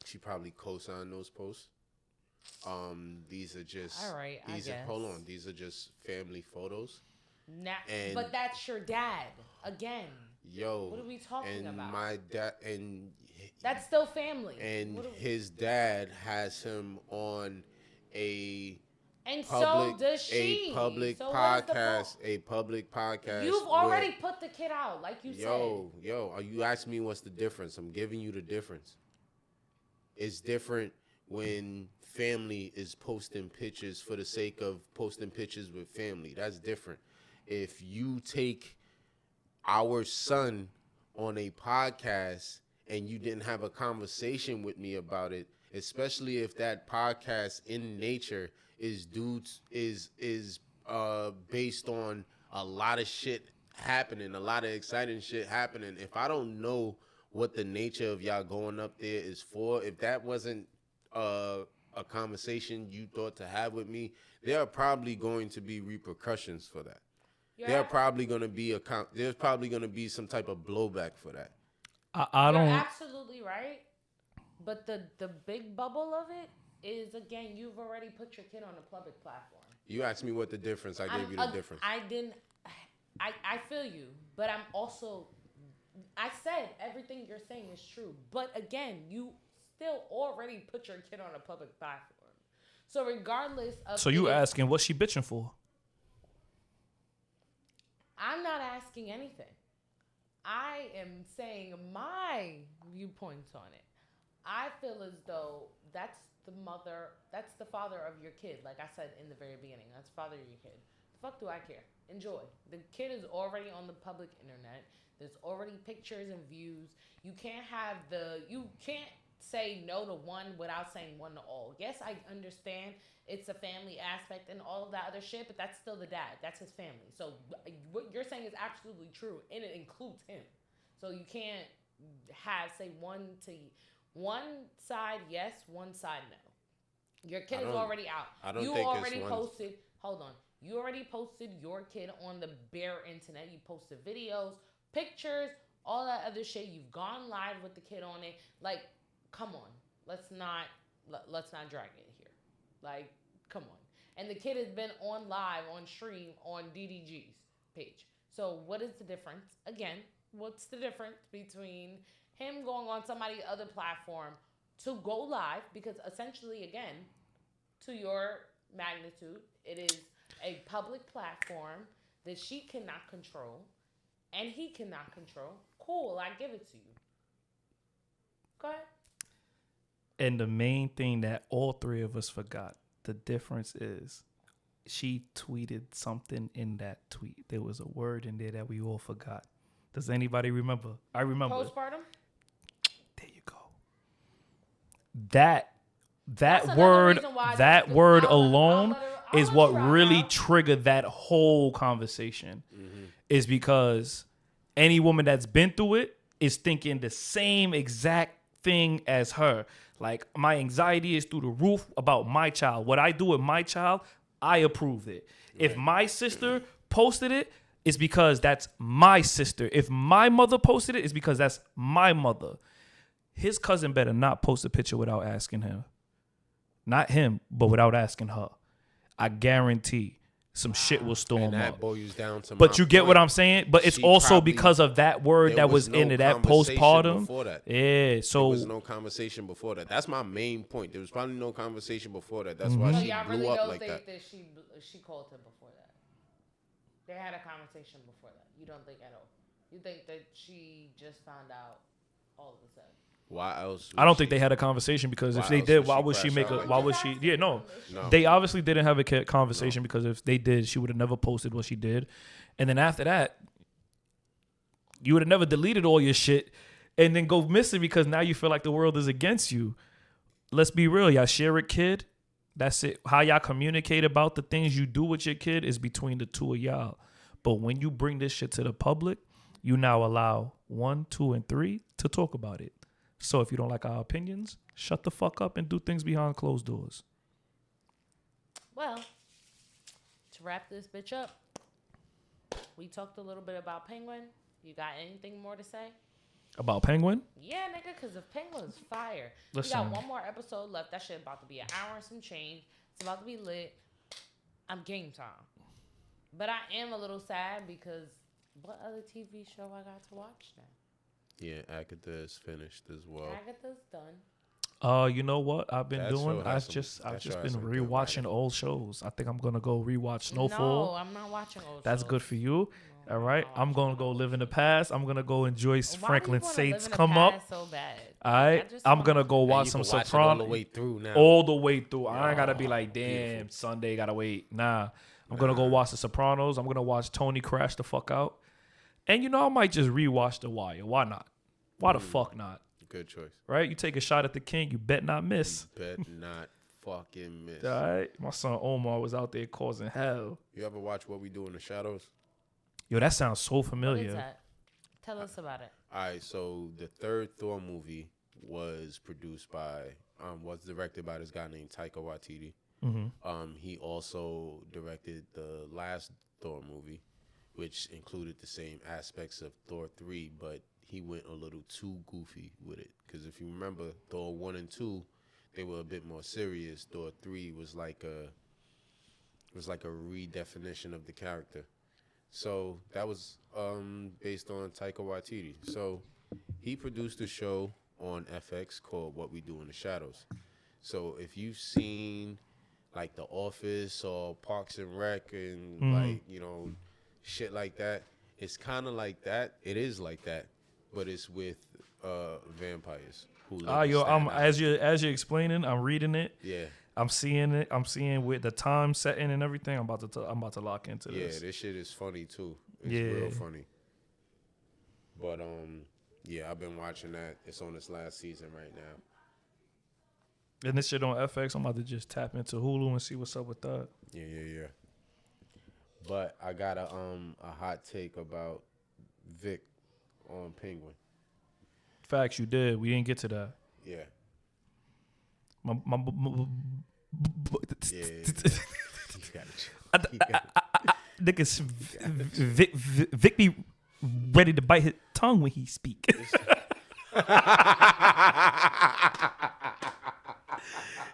A: She probably co-signed those posts. These are just
C: all right.
A: Hold on. These are just family photos.
C: But that's your dad again.
A: Yo,
C: what are we talking about?
A: My dad and
C: that's still family.
A: And his dad has him on a
C: so does she.
A: A public podcast.
C: You've already put the kid out, like you said.
A: Yo, you asked me what's the difference. I'm giving you the difference. It's different when family is posting pictures for the sake of posting pictures with family. That's different. If you take our son on a podcast and you didn't have a conversation with me about it, especially if that podcast in nature is based on a lot of shit happening, a lot of exciting shit happening. If I don't know what the nature of y'all going up there is for, if that wasn't a conversation you thought to have with me, there are probably going to be repercussions for that. Yeah. There's probably going to be some type of blowback for that.
B: I don't.
C: You're absolutely right. But the big bubble of it is, again, you've already put your kid on a public platform.
A: You asked me what the difference. I gave you the difference.
C: I didn't. I feel you, but I'm also. I said everything you're saying is true, but again, you still already put your kid on a public platform. So regardless of.
B: So you asking what's she bitching for?
C: I'm not asking anything. I am saying my viewpoints on it. I feel as though that's the father of your kid. Like I said in the very beginning, that's the father of your kid. The fuck do I care? Enjoy. The kid is already on the public internet. There's already pictures and views. You can't say no to one without saying one to all. Yes, I understand it's a family aspect and all of that other shit, but that's still the dad. That's his family. So what you're saying is absolutely true, and it includes him. So you can't say one side yes, one side no. Your kid is already out.
A: I don't
C: you
A: think
C: already
A: it's
C: posted. Hold on. You already posted your kid on the bare internet. You posted videos, pictures, all that other shit. You've gone live with the kid on it. Like, come on. Let's not drag it here. Like, come on. And the kid has been on live, on stream, on DDG's page. So what is the difference? Again, what's the difference between him going on somebody's other platform to go live? Because essentially, again, to your magnitude, it is a public platform that she cannot control and he cannot control. Cool, I give it to you. Go ahead.
B: And the main thing that all three of us forgot, the difference is she tweeted something in that tweet. There was a word in there that we all forgot. Does anybody remember? I remember.
C: Postpartum?
B: There you go. That word alone is what really triggered that whole conversation. Is because any woman that's been through it is thinking the same exact thing as her. Like, my anxiety is through the roof about my child. What I do with my child, I approve it. Right. If my sister posted it, it's because that's my sister. If my mother posted it, it's because that's my mother. His cousin better not post a picture without asking him. Not him, but without asking her. I guarantee some shit will storm
A: and that
B: up.
A: boils down to
B: but you get what I'm saying? But it's also because of that word that was in it, that postpartum. Yeah, so
A: there was no conversation before that. That's my main point. There was probably no conversation before that. That's why she
C: y'all
A: blew
C: really
A: up
C: don't
A: like
C: think
A: that.
C: She called him before that? They had a conversation before that. You don't think at all? You think that she just found out all of a sudden?
A: Why else?
B: I don't think they had a conversation, because if they did, why would she make a? Why would she? Yeah, no. They obviously didn't have a conversation, because if they did, she would have never posted what she did, and then after that, you would have never deleted all your shit and then go missing because now you feel like the world is against you. Let's be real, y'all share a kid. That's it. How y'all communicate about the things you do with your kid is between the two of y'all. But when you bring this shit to the public, you now allow 1, 2, and 3 to talk about it. So if you don't like our opinions, shut the fuck up and do things behind closed doors.
C: Well, to wrap this bitch up, we talked a little bit about Penguin. You got anything more to say?
B: About Penguin?
C: Yeah, nigga, because if Penguin's fire.
B: Listen.
C: We got one more episode left. That shit about to be an hour and some change. It's about to be lit. I'm game time. But I am a little sad because what other TV show I got to watch now?
A: Yeah, Agatha is finished as well.
C: Agatha's done.
B: You know what I've been doing? I've just been rewatching old shows. I think I'm gonna go rewatch Snowfall.
C: No, I'm not watching old shows.
B: That's good for you. No, all right, I'm gonna go live in the past. I'm gonna go enjoy Franklin Saints come up.
C: So bad?
B: All right, I'm gonna go watch some Sopranos
A: all the way through now.
B: All the way through. I ain't gotta be like, damn, beautiful. Sunday gotta wait. Nah, I'm gonna go watch the Sopranos. I'm gonna watch Tony crash the fuck out. And you know, I might just rewatch The Wire. Why not? Why the fuck not?
A: Good choice.
B: Right? You take a shot at the king, you bet not miss.
A: You bet not fucking miss.
B: All right? My son Omar was out there causing hell.
A: You ever watch What We Do in the Shadows?
B: Yo, that sounds so familiar.
C: What is that? Tell us about it.
A: All right, so the third Thor movie was directed by this guy named Taika Waititi.
B: Mm-hmm.
A: He also directed the last Thor movie, which included the same aspects of Thor 3, but he went a little too goofy with it. Because if you remember, Thor 1 and 2, they were a bit more serious. Thor 3 was like a redefinition of the character. So that was based on Taika Waititi. So he produced a show on FX called What We Do in the Shadows. So if you've seen like The Office or Parks and Rec and like, you know, shit like that, it's kind of like that. It is like that, but it's with vampires. Who live in Staten Island.
B: as you're explaining, I'm reading it.
A: Yeah.
B: I'm seeing it. I'm seeing with the time setting and everything. I'm about to lock into this.
A: Yeah, this shit is funny too. It's
B: Yeah.
A: real funny. But yeah, I've been watching that. It's on its last season right now.
B: And this shit on FX. I'm about to just tap into Hulu and see what's up with that.
A: Yeah. But I got a hot take about Vic on Penguin.
B: Facts, you did. We didn't get to that.
A: Yeah.
B: Niggas, Vic be ready to bite his tongue when he speak.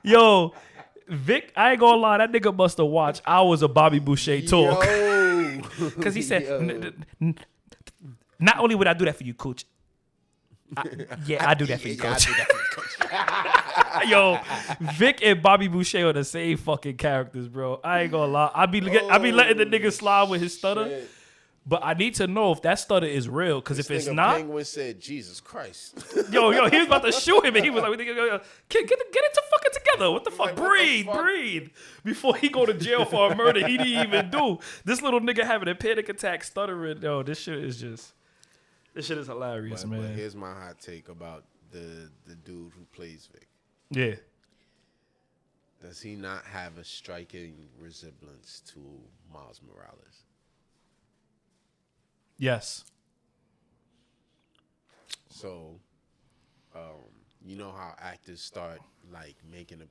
B: Yo, Vic, I ain't gonna lie, that nigga must have watched hours of Bobby Boucher talk. Because he said, not only would I do that for you, coach. I do that for you, coach. Yo, Vic and Bobby Boucher are the same fucking characters, bro. I ain't gonna lie. I be letting the nigga slide with his stutter.
A: Shit.
B: But I need to know if that stutter is real. Because if it's not,
A: Penguin said, "Jesus Christ."
B: yo, he was about to shoot him, and he was like, "Get it to fucking together. What the fuck? Breathe. Before he go to jail for a murder he didn't even do. This little nigga having a panic attack, stuttering. Yo, this shit is hilarious, man.
A: But here's my hot take about the dude who plays Vic.
B: Yeah.
A: Does he not have a striking resemblance to Miles Morales?
B: Yes.
A: So, you know how actors start like making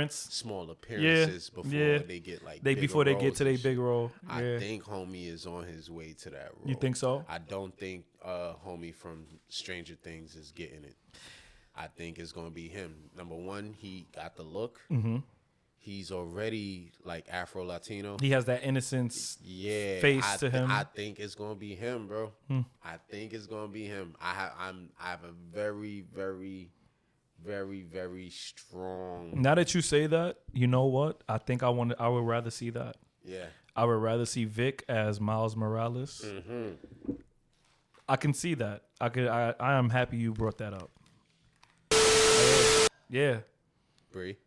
B: small
A: appearances before they get like
B: before they get to their big role. Yeah.
A: I think homie is on his way to that role.
B: You think so?
A: I don't think homie from Stranger Things is getting it. I think it's gonna be him. Number one, he got the look.
B: Mm-hmm.
A: He's already like Afro Latino.
B: He has that innocence face to him.
A: I think it's gonna be him, bro. I think it's gonna be him. I have a very, very, very, very strong.
B: Now that you say that, you know what? I think I would rather see that.
A: Yeah.
B: I would rather see Vic as Miles Morales.
A: Mm-hmm.
B: I can see that. I am happy you brought that up. Yeah.
A: Bree.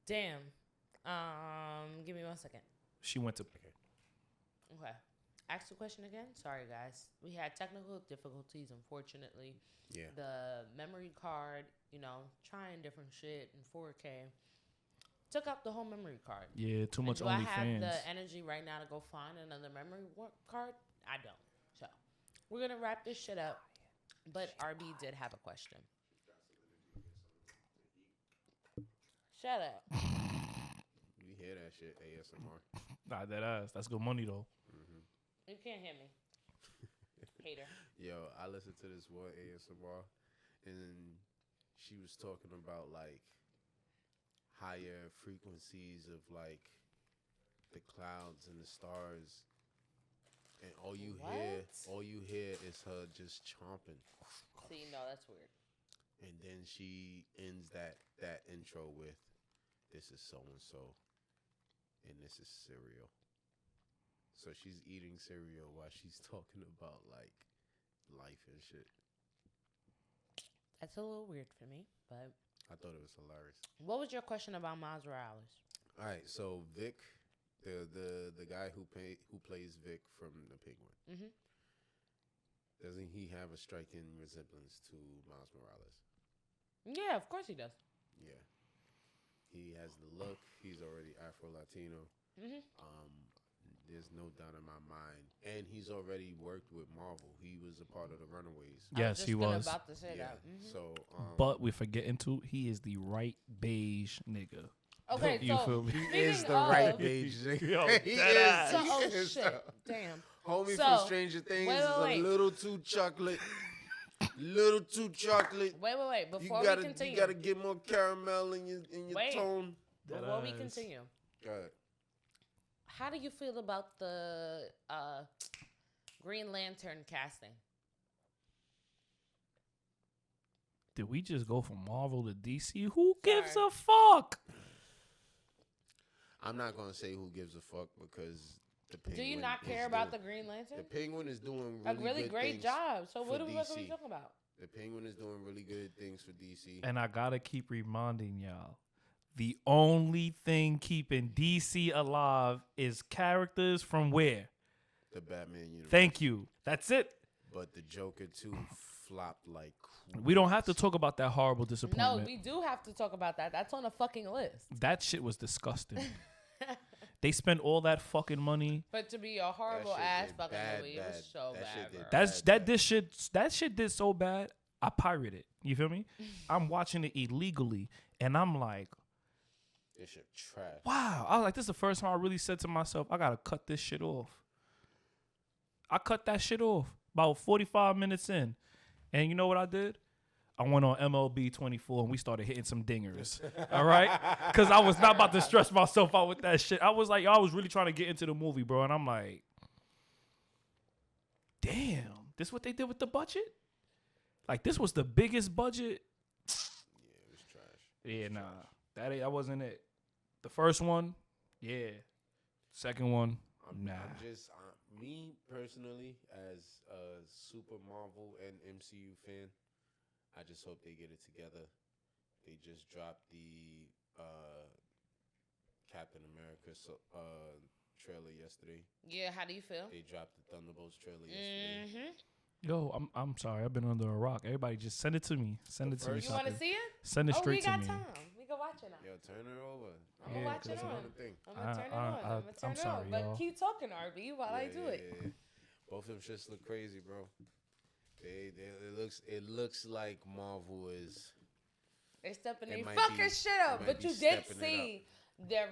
C: Damn. Give me 1 second.
B: She went to.
C: Okay. Ask the question again. Sorry, guys. We had technical difficulties, unfortunately.
A: Yeah.
C: The memory card, trying different shit in 4K. Took out the whole memory card.
B: Yeah, too much
C: Do I have
B: OnlyFans.
C: the energy right now to go find another memory card? I don't. So, we're going to wrap this shit up. But RB did have a question. Shut up.
A: You hear that shit, ASMR.
B: Nah, that ass. That's good money, though.
C: Mm-hmm. You can't hear me. Hater.
A: Yo, I listened to this one ASMR, and she was talking about, like, higher frequencies of, like, the clouds and the stars. And all you hear is her just chomping.
C: See, no, that's weird.
A: And then she ends that intro with, "This is so and so, and this is cereal." So she's eating cereal while she's talking about like life and shit.
C: That's a little weird for me, but
A: I thought it was hilarious.
C: What was your question about Miles Morales?
A: All right, so Vic, the guy who plays Vic from the Penguin,
C: Mm-hmm.
A: doesn't he have a striking resemblance to Miles Morales?
C: Yeah, of course he does.
A: Yeah, he has the look. He's already Afro Latino.
C: Mm-hmm.
A: There's no doubt in my mind, and he's already worked with Marvel. He was a part of the Runaways.
B: Yes, he was.
C: About to say that. Mm-hmm.
A: So,
B: but we're forgetting to, he is the right beige nigga.
C: Okay,
B: you
C: so
B: feel me?
A: He is the right beige nigga.
B: Yo,
A: he
B: that
A: is.
C: So,
A: He is.
C: shit. Damn.
A: Homie
C: So,
A: from Stranger Things
C: wait.
A: is a little too chocolate. Little too chocolate.
C: Wait. Before we continue.
A: You gotta get more caramel in your tone.
C: Before we continue.
A: Go ahead.
C: How do you feel about the Green Lantern casting?
B: Did we just go from Marvel to DC? Who gives a fuck?
A: I'm not gonna say who gives a fuck because the Penguin.
C: Do you not care about the Green Lantern?
A: The Penguin is doing
C: a really
A: good
C: great
A: things
C: job. So what
A: for
C: the fuck are we
A: DC.
C: talking about?
A: The Penguin is doing really good things for DC.
B: And I gotta keep reminding y'all, the only thing keeping DC alive is characters from where?
A: The Batman universe.
B: Thank you. That's it.
A: But the Joker too flopped like crazy.
B: We don't have to talk about that horrible
C: No,
B: disappointment.
C: we do have to talk about that. That's on a fucking list.
B: That shit was disgusting. They spent all that fucking money.
C: But to be a horrible
A: shit
C: ass
A: did
C: fucking
A: bad,
C: movie, it was
A: bad.
C: so
A: That shit
C: bad.
A: did
C: Bro.
B: That's that shit did so bad. I pirated. You feel me? I'm watching it illegally, and I'm like,
A: This shit trash.
B: wow. I was like, this is the first time I really said to myself, I gotta cut this shit off. I cut that shit off about 45 minutes in, and you know what I did? I went on MLB 24 and we started hitting some dingers. All right? Because I was not about to stress myself out with that shit. I was like, I was really trying to get into the movie, bro. And I'm like, damn, this what they did with the budget? Like, this was the biggest budget?
A: Yeah, it was trash.
B: Yeah, nah. That wasn't it. The first one, yeah. Second one, nah.
A: I'm just me personally, as a super Marvel and MCU fan, I just hope they get it together. They just dropped the Captain America trailer yesterday.
C: Yeah, how do you feel?
A: They dropped the Thunderbolts trailer yesterday.
C: Mm-hmm.
B: Yo, I'm sorry. I've been under a rock. Everybody just send it to me. Send it to me.
C: You want to see it?
B: Send it straight to me.
C: We got time. We can watch it now.
A: Yo, turn her over.
C: I'm gonna watch it
A: That's
C: on.
A: another thing.
C: I'm gonna turn it on. I'm gonna turn
B: I'm
C: it
B: sorry,
C: on. But
B: y'all.
C: keep talking, RB, while I do it.
A: Yeah. Both of them shits look crazy, bro. It looks like Marvel is.
C: They're stepping
A: It
C: their
A: might
C: fucking
A: be-
C: shit
A: it
C: up.
A: might
C: But
A: be
C: you did
A: stepping it
C: see their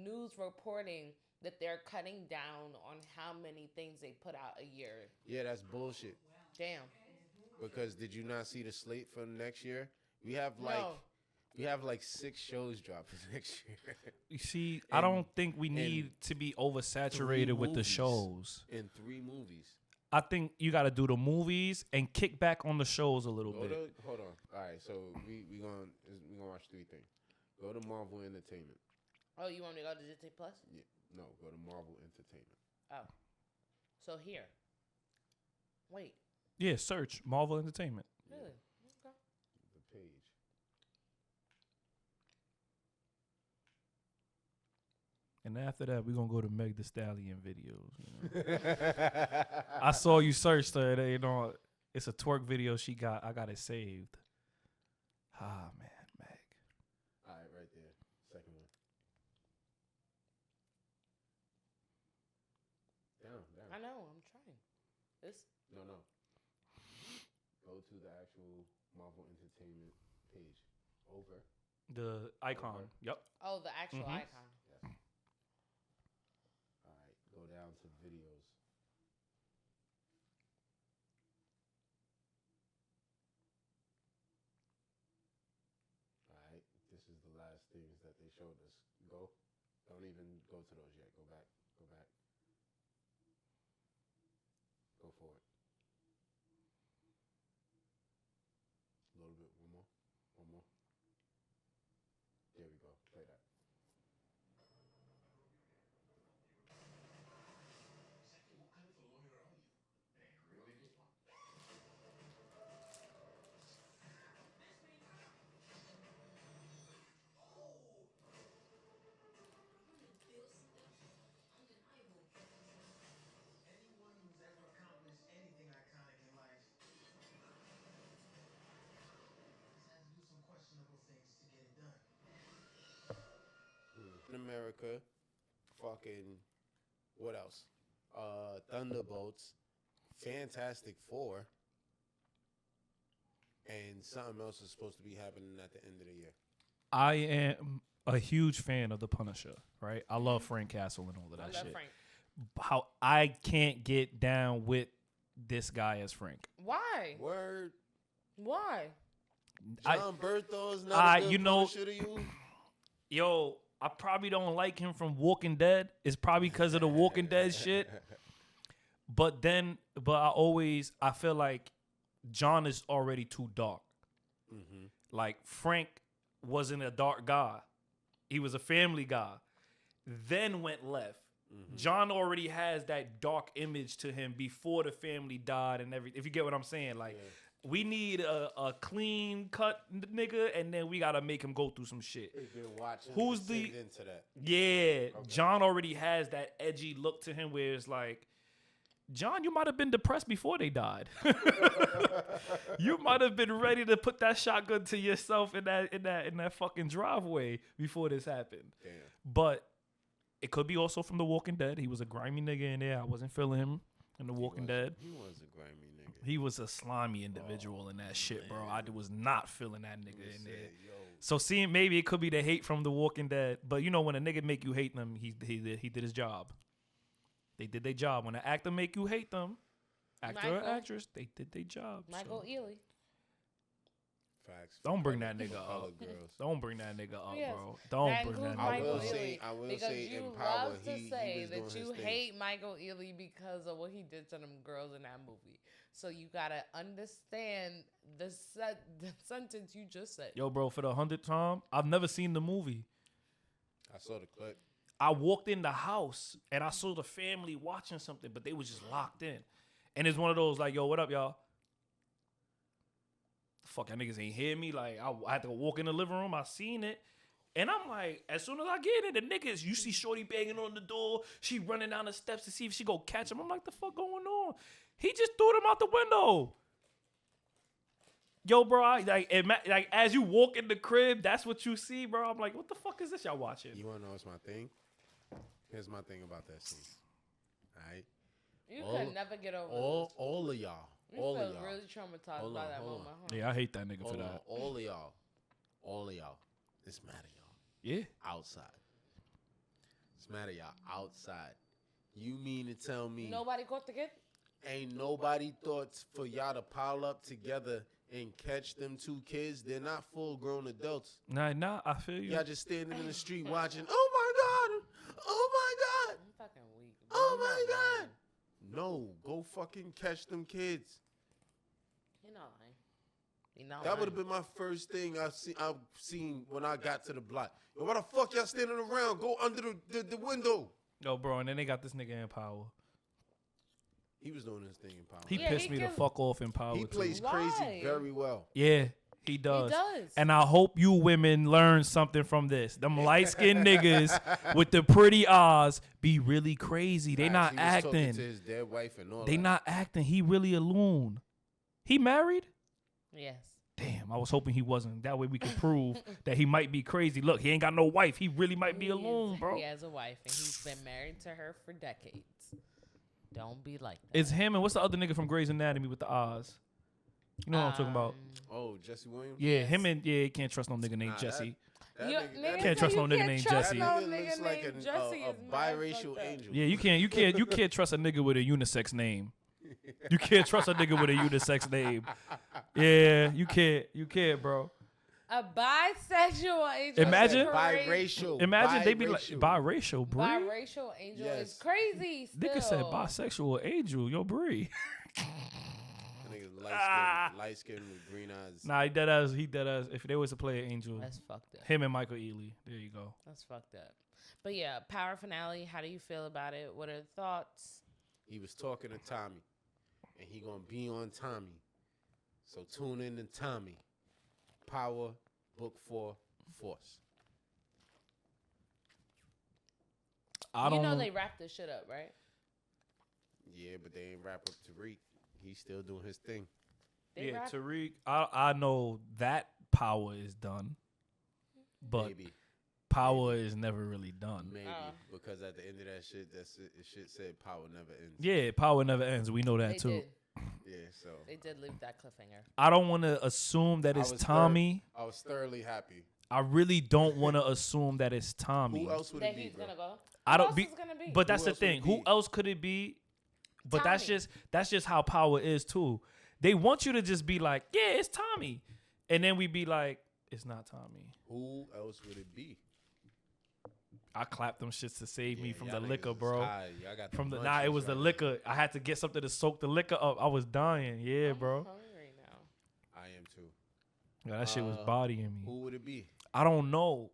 C: news reporting that they're cutting down on how many things they put out a year.
A: Yeah, that's bullshit.
C: Damn.
A: Because did you not see the slate for next year? We have
C: No.
A: like 6 shows dropping next year.
B: You see, I don't think we need to be oversaturated with the
A: movies.
B: shows.
A: In 3 movies.
B: I think you got to do the movies and kick back on the shows a little bit.
A: Hold on. All right, so we gonna watch 3 things. Go to Marvel Entertainment.
C: Oh, you want me to go to Disney Plus?
A: Yeah, no, go to Marvel Entertainment.
C: Oh. So here. Wait.
B: Yeah, search Marvel Entertainment.
C: Really? Okay.
A: The page.
B: And after that, we're going to go to Meg Thee Stallion videos. You know? I saw you search her. You know, it's a twerk video she got. I got it saved. Ah, man, Meg.
A: All right, right there. Second one. Down.
C: I know. I'm trying. This.
A: No. Go to the actual Marvel Entertainment page. Over.
B: The icon.
A: Over.
B: Yep.
C: Oh, the actual icon.
A: Yes. All right, go down to videos. All right, this is the last things that they showed us. Go. Don't even go to those yet. Go back. Go forward. A little bit. One more. There we go. Play that.
L: Anyone who's ever accomplished anything iconic in life has had to do some questionable things to get it done.
A: In America, fucking, what else? Thunderbolts, Fantastic Four, and something else is supposed to be happening at the end of the year.
B: I am a huge fan of The Punisher, right? I love Frank Castle and all of that shit.
C: Frank.
B: How I can't get down with this guy as Frank.
C: Why?
A: Word.
C: Why?
A: John Bertho is not a good Punisher to you?
B: Yo, I probably don't like him from Walking Dead. It's probably because of the Walking Dead shit. But I feel like John is already too dark.
A: Mm-hmm.
B: Like Frank wasn't a dark guy. He was a family guy. Then went left. Mm-hmm. John already has that dark image to him before the family died and everything. If you get what I'm saying, like We need a clean cut nigga, and then we gotta make him go through some shit.
A: They've been watching.
B: Who's
A: descend
B: the?
A: into that?
B: Yeah, John already has that edgy look to him, where it's like, John, you might have been depressed before they died. You might have been ready to put that shotgun to yourself in that fucking driveway before this happened.
A: Damn.
B: But it could be also from The Walking Dead. He was a grimy nigga in there. I wasn't feeling him in The Walking Dead.
A: He was a grimy nigga.
B: He was a slimy individual in that shit, bro. I was not feeling that nigga in there. So seeing maybe it could be the hate from The Walking Dead, but you know when a nigga make you hate them, he did his job. They did their job. When an actor make you hate them, actor or actress, they did their job.
C: Michael Ealy.
A: Facts.
B: Don't bring that nigga
A: Color
B: up.
A: girls.
B: Don't bring that nigga up,
C: Yes.
B: bro. Don't
C: That
B: bring that
C: includes
B: nigga
C: Michael
B: up.
C: Ealy.
A: I will
C: because
A: say
C: you
A: in Power,
C: love to
A: he
C: say
A: was
C: that
A: doing
C: you
A: his thing.
C: hate Michael Ealy because of what he did to them girls in that movie. So you gotta understand the sentence you just said.
B: Yo, bro, for the 100th time, I've never seen the movie.
A: I saw the clip.
B: I walked in the house and I saw the family watching something, but they was just locked in. And it's one of those like, yo, what up, y'all? Fuck, y'all niggas ain't hear me. Like, I had to walk in the living room. I seen it. And I'm like, as soon as I get in, the niggas, you see Shorty banging on the door. She running down the steps to see if she go catch him. I'm like, the fuck going on? He just threw them out the window. Yo, bro, like as you walk in the crib, that's what you see, bro. I'm like, what the fuck is this y'all watching?
A: You wanna know what's my thing? Here's my thing about that scene. All right.
C: You could never get over
A: all of y'all.
C: You
A: All
C: feel
A: of y'all.
C: really traumatized
A: Hold
C: by
A: on,
C: that
A: hold
C: moment,
A: on.
C: huh?
B: Yeah, I hate that nigga for
A: Hold on.
B: that.
A: All of y'all. It's mad at y'all.
B: Yeah.
A: Outside. It's mad at y'all outside. You mean to tell me
C: Nobody caught the kid?
A: ain't nobody thought for y'all to pile up together and catch them two kids? They're not full grown adults.
B: Nah, I feel you.
A: Y'all just standing in the street watching. Oh my God. Oh my God.
C: I'm fucking weak.
A: Oh my God. No, go fucking catch them kids.
C: You're not lying. You're not
A: That
C: lying.
A: would have been my first thing I've seen when I got to the block. Yo, why the fuck y'all standing around? Go under the window.
B: Yo, bro, and then they got this nigga in Power.
A: He was doing his thing in Power.
B: He pissed me the fuck off in Power.
A: He plays
B: too.
A: crazy very well.
B: Yeah, he does.
C: does.
B: And I hope you women learn something from this. Them light-skinned niggas with the pretty eyes be really crazy. They not
A: He was talking
B: acting.
A: to his dead wife and all
B: They
A: that.
B: not acting. He really a loon. He married?
C: Yes.
B: Damn, I was hoping he wasn't. That way we could prove that he might be crazy. Look, he ain't got no wife. He really might be a loon, bro.
C: He has a wife, and he's been married to her for decades. Don't be like that.
B: It's him and what's the other nigga from Grey's Anatomy with the eyes? You know what I'm talking about?
A: Oh, Jesse Williams?
B: Yeah, him and you can't trust no nigga named
A: Nah,
B: Jesse.
A: That
C: You-
A: nigga-
C: nigga
A: that
B: Can't trust no nigga named Jesse.
C: no
A: nigga
C: nigga
A: looks like
C: named
A: a
C: Jesse is mad
A: biracial
C: fucked up.
A: angel.
B: Yeah, you can't trust a nigga with a unisex name. You can't trust a nigga with a unisex name. Yeah, you can't, bro.
C: A bisexual angel.
B: Imagine
C: is crazy.
A: Biracial.
B: Imagine they be like
A: Biracial.
B: biracial, Bree.
C: Biracial angel is
A: Yes.
C: crazy. Still.
B: Nigga said bisexual angel, yo, Bree.
A: Niggas light skin with green eyes.
B: Nah, he dead ass. If they was to play an angel,
C: That's fucked up.
B: him and Michael Ealy. There you go.
C: That's fucked up. But yeah, Power finale. How do you feel about it? What are the thoughts?
A: He was talking to Tommy, and he gonna be on Tommy. So tune in to Tommy. Power, Book 4, Force.
B: I don't
C: You know they wrapped this shit up, right?
A: Yeah, but they ain't wrap up Tariq. He's still doing his thing.
C: They
B: Yeah,
C: wrapped-
B: Tariq. I know that Power is done, but
A: Maybe.
B: Power is never really done.
A: Maybe. Because at the end of that shit, it shit said Power never ends.
B: Yeah, Power never ends. We know that
C: They
B: too.
C: did.
A: Yeah, so.
C: They did leave that cliffhanger.
B: I don't want to assume that it's Tommy.
A: I was thoroughly happy.
B: I really don't want to assume that it's Tommy.
A: Who else would
C: That
A: it be,
C: he's
A: bro?
C: gonna go.
B: I
C: Who
B: don't
C: else
B: be,
C: is gonna be?
B: but that's
A: Who
B: the
A: else would it
B: thing. Who
A: be?
B: else could it be? But
C: Tommy.
B: that's just how Power is too. They want you to just be like, yeah, it's Tommy, and then we be like, it's not Tommy.
A: Who else would it be?
B: I clapped them shits to save me from the
A: y'all niggas
B: liquor,
A: is
B: bro.
A: high. Y'all got the
B: From the
A: munchies
B: it was the
A: right
B: liquor. I had to get something to soak the liquor up. I was dying. Yeah, bro.
C: I'm hungry now.
A: I am too.
B: Yeah, that shit was bodying me.
A: Who would it be?
B: I don't know.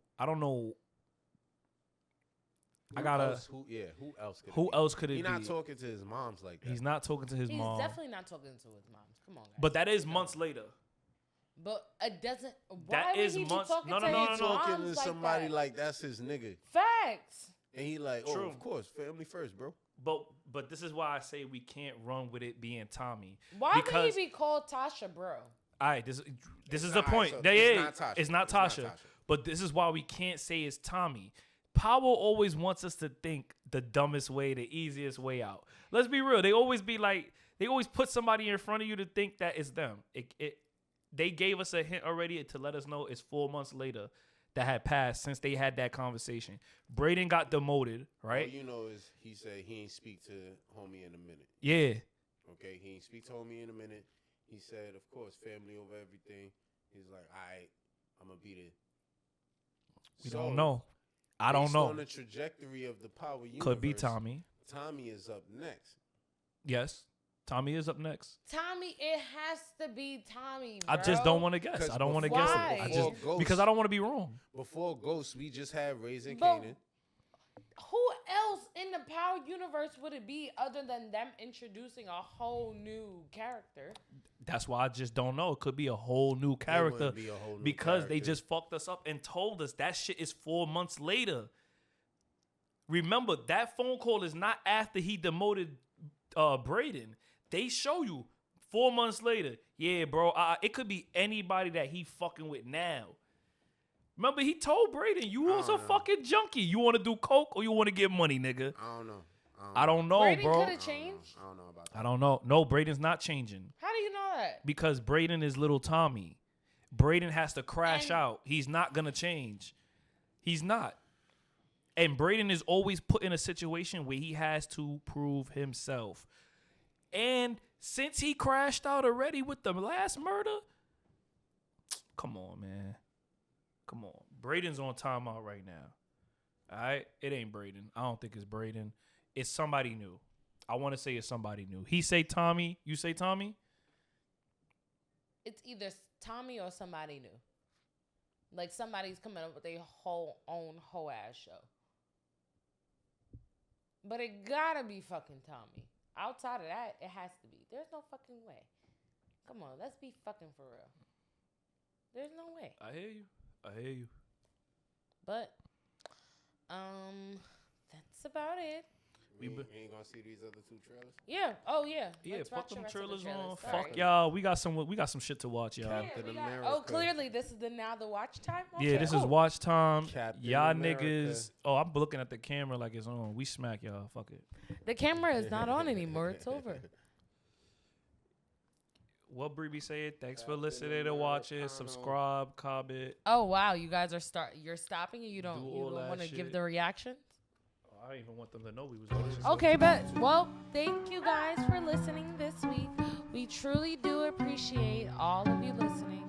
B: I gotta.
A: Who else could?
B: Who else could it be?
A: He's not talking to his moms like that.
B: He's not talking to his
C: He's
B: mom.
C: definitely not talking to his moms. Come on, guys.
B: But that is months later.
C: But it doesn't. Why
B: That
C: would
B: is
C: he
B: months-
C: be talking
B: no,
C: to
B: no, no,
C: his
B: no, no.
C: moms
A: Talking to
C: like
A: somebody
C: that?
A: like that's his nigga,
C: Facts.
A: and he like, oh,
B: True.
A: of course, family first, bro.
B: But this is why I say we can't run with it being Tommy.
C: Why would
B: because,
C: he be called Tasha, bro?
B: All right, this is the
A: not-
B: point.
A: so
B: Yeah,
A: it's
B: yeah,
A: not Tasha.
B: it's not
A: It's not
B: Tasha.
A: Tasha.
B: But this is why we can't say it's Tommy. Power always wants us to think the dumbest way, the easiest way out. Let's be real. They always put somebody in front of you to think that it's them. They gave us a hint already to let us know it's 4 months later that had passed since they had that conversation. Braden got demoted, right?
A: All you know is he said he ain't speak to homie in a minute.
B: Yeah.
A: Okay, he ain't speak to homie in a minute. He said, of course, family over everything. He's like, all right, I'm gonna be there.
B: We don't know. I don't know.
A: On the trajectory of the power universe,
B: Could be Tommy.
A: Tommy is up next.
B: Yes. Tommy is up next.
C: Tommy, it has to be Tommy, bro.
B: I just don't want to guess. I don't want to guess
C: Why?
B: it. I just because I don't want to be wrong.
A: Before Ghost, we just had Raising
C: But-
A: Canaan.
C: Who else in the Power universe would it be other than them introducing a whole new character?
B: That's why I just don't know. It could be a whole new character
A: be a whole new
B: because they
A: character.
B: just fucked us up and told us that shit is 4 months later. Remember, that phone call is not after he demoted Braden. They show you 4 months later. Yeah, bro. It could be anybody that he fucking with now. Remember, he told Braden, you was a fucking junkie. You want to do coke or you want to get money, nigga?
A: I don't know.
B: I don't know,
C: Braden
B: bro.
C: could have changed.
A: I don't know about that.
B: I don't know. No, Braden's not changing
C: How do you know that?
B: because Braden is little Tommy. Braden has to crash
C: And-
B: out. He's not going to change. He's not. And Braden is always put in a situation where he has to prove himself. And since he crashed out already with the last murder, come on, man. Come on. Braden's on timeout right now. All right? It ain't Braden. I don't think it's Braden. It's somebody new. I want to say it's somebody new. He say Tommy. You say Tommy?
C: It's either Tommy or somebody new. Like somebody's coming up with their own whole ass show. But it gotta be fucking Tommy. Outside of that, it has to be. There's no fucking way. Come on, let's be fucking for real. There's no way.
B: I hear you. I hear you.
C: But, that's about it.
A: We ain't gonna see these other two trailers.
C: Yeah. Oh yeah.
B: Yeah,
C: Let's
B: fuck
C: watch the
B: them
C: rest of the
B: trailers on.
C: Sorry.
B: Fuck y'all. We got some shit to watch, y'all.
C: Yeah,
A: Captain
C: we got-
A: America.
C: oh, clearly this is the watch time.
B: Yeah,
C: Okay,
B: this
C: cool.
B: is watch time.
A: Captain
B: Y'all
A: America.
B: niggas. Oh, I'm looking at the camera like it's on. We smack y'all. Fuck it.
C: The camera is not on anymore. It's over.
B: What Bree said. Thanks for listening and watching. Subscribe, comment.
C: Oh wow, you guys are you're stopping and you don't
B: Do all that
C: want to give
B: shit.
C: the reaction?
B: Oh, I didn't even want them to know we was watching.
C: Okay, but well, thank you guys for listening this week. We truly do appreciate all of you listening.